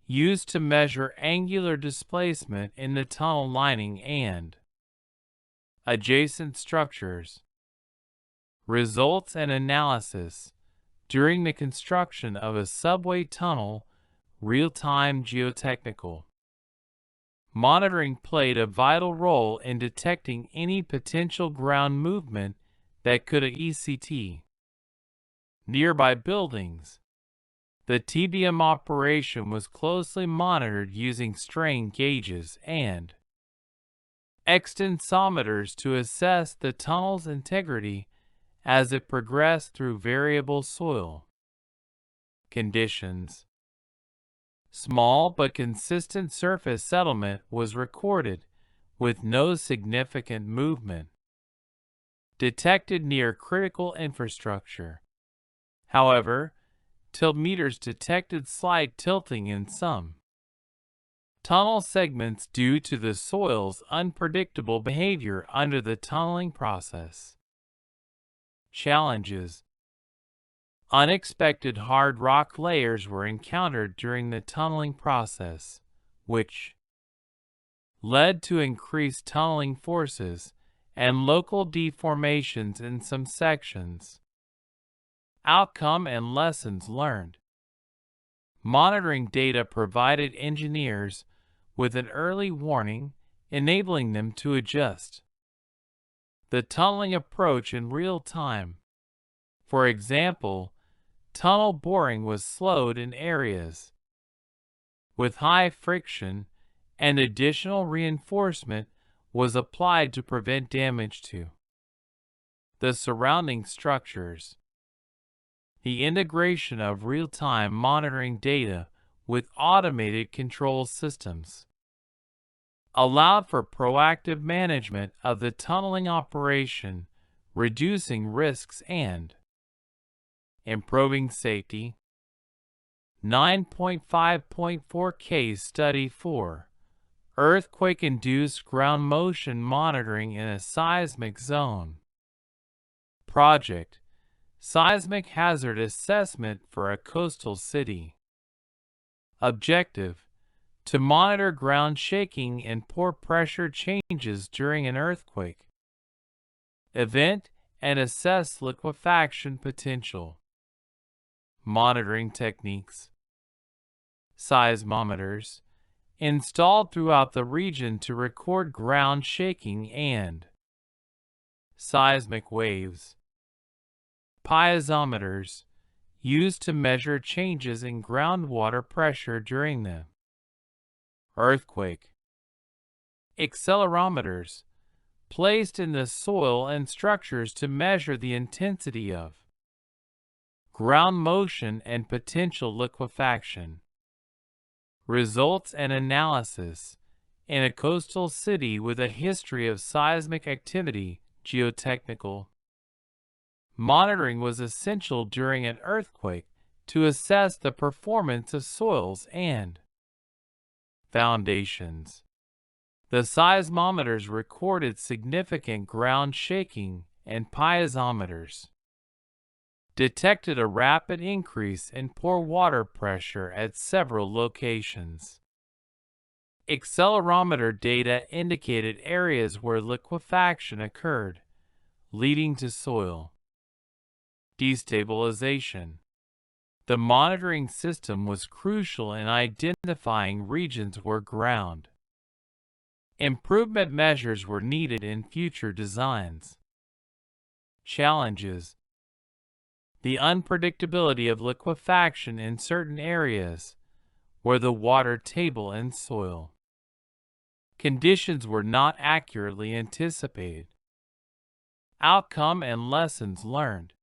used to measure angular displacement in the tunnel lining and adjacent structures. Results and analysis. During the construction of a subway tunnel, real-time geotechnical monitoring played a vital role in detecting any potential ground movement that could ECT nearby buildings. The TBM operation was closely monitored using strain gauges and extensometers to assess the tunnel's integrity as it progressed through variable soil conditions. Small but consistent surface settlement was recorded, with no significant movement detected near critical infrastructure. However, tiltmeters detected slight tilting in some tunnel segments due to the soil's unpredictable behavior under the tunneling process. Challenges: unexpected hard rock layers were encountered during the tunneling process, which led to increased tunneling forces and local deformations in some sections. Outcome and lessons learned. Monitoring data provided engineers with an early warning, enabling them to adjust the tunneling approach in real time. For example, tunnel boring was slowed in areas with high friction, and additional reinforcement was applied to prevent damage to the surrounding structures. The integration of real-time monitoring data with automated control systems allowed for proactive management of the tunneling operation, reducing risks and improving safety. 9.5.4 Case Study 4 Earthquake-Induced Ground Motion Monitoring in a Seismic Zone. Project: Seismic Hazard Assessment for a Coastal City. Objective: to monitor ground shaking and pore pressure changes during an earthquake event and assess liquefaction potential. Monitoring techniques: seismometers installed throughout the region to record ground shaking and seismic waves. Piezometers used to measure changes in groundwater pressure during the earthquake. Accelerometers placed in the soil and structures to measure the intensity of ground motion and potential liquefaction. Results and analysis. In a coastal city with a history of seismic activity, geotechnical monitoring was essential during an earthquake to assess the performance of soils and foundations. The seismometers recorded significant ground shaking, and piezometers detected a rapid increase in pore water pressure at several locations. Accelerometer data indicated areas where liquefaction occurred, leading to soil destabilization. The monitoring system was crucial in identifying regions where ground improvement measures were needed in future designs. Challenges: the unpredictability of liquefaction in certain areas, where the water table and soil conditions were not accurately anticipated. Outcome and lessons learned: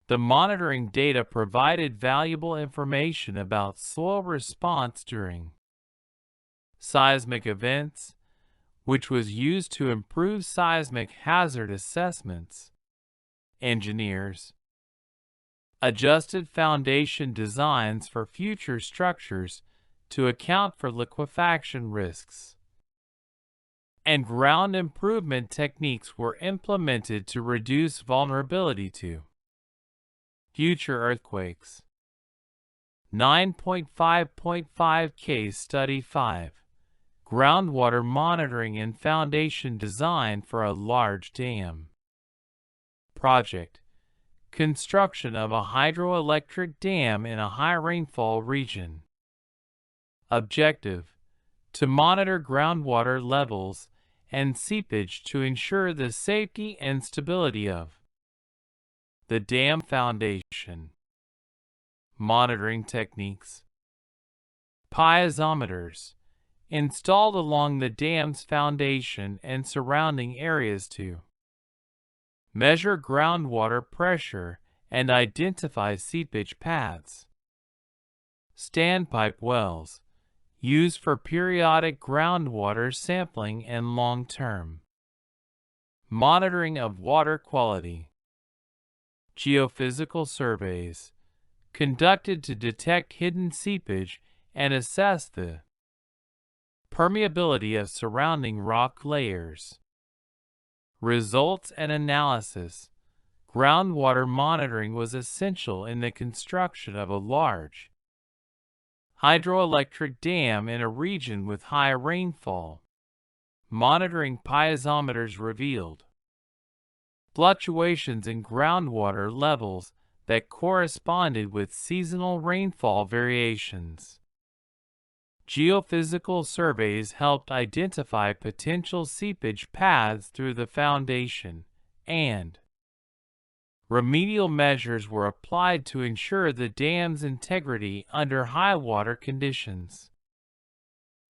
the monitoring data provided valuable information about soil response during seismic events, which was used to improve seismic hazard assessments. Engineers adjusted foundation designs for future structures to account for liquefaction risks, and ground improvement techniques were implemented to reduce vulnerability to future earthquakes. 9.5.5 Case Study 5: Groundwater Monitoring and Foundation Design for a Large Dam. Project: construction of a hydroelectric dam in a high rainfall region. Objective: to monitor groundwater levels and seepage to ensure the safety and stability of the dam foundation. Monitoring techniques: piezometers installed along the dam's foundation and surrounding areas to measure groundwater pressure and identify seepage paths. Standpipe wells used for periodic groundwater sampling and long-term monitoring of water quality. Geophysical surveys conducted to detect hidden seepage and assess the permeability of surrounding rock layers. Results and analysis: groundwater monitoring was essential in the construction of a large hydroelectric dam in a region with high rainfall. Monitoring piezometers revealed fluctuations in groundwater levels that corresponded with seasonal rainfall variations. Geophysical surveys helped identify potential seepage paths through the foundation, and remedial measures were applied to ensure the dam's integrity under high water conditions.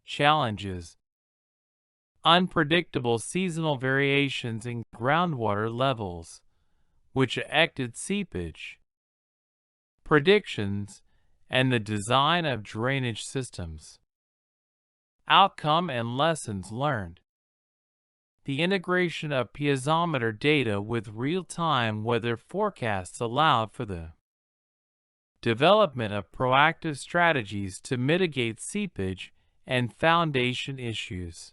Challenges: unpredictable seasonal variations in groundwater levels, which affected seepage predictions and the design of drainage systems. Outcome and lessons learned: the integration of piezometer data with real-time weather forecasts allowed for the development of proactive strategies to mitigate seepage and foundation issues.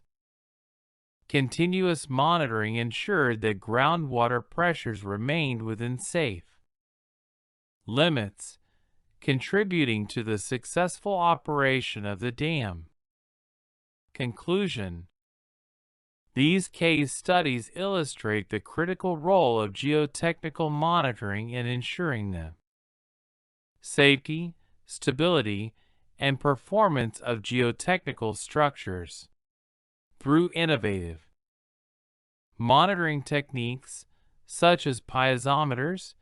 Continuous monitoring ensured that groundwater pressures remained within safe limits, contributing to the successful operation of the dam. Conclusion: these case studies illustrate the critical role of geotechnical monitoring in ensuring the safety, stability, and performance of geotechnical structures. Through innovative monitoring techniques such as piezometers,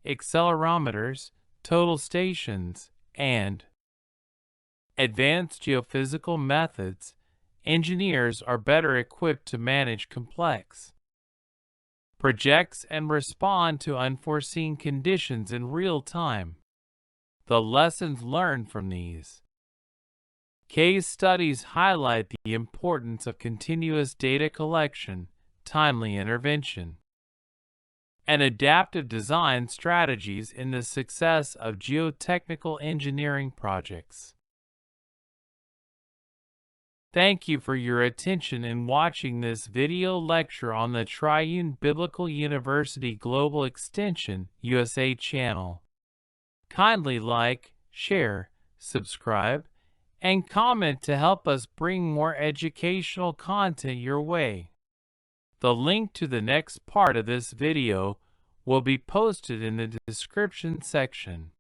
accelerometers, total stations, and advanced geophysical methods, engineers are better equipped to manage complex projects and respond to unforeseen conditions in real time. The lessons learned from these case studies highlight the importance of continuous data collection, timely intervention, and adaptive design strategies in the success of geotechnical engineering projects. Thank you for your attention in watching this video lecture on the Triune Biblical University Global Extension USA channel. Kindly like, share, subscribe, and comment to help us bring more educational content your way. The link to the next part of this video will be posted in the description section.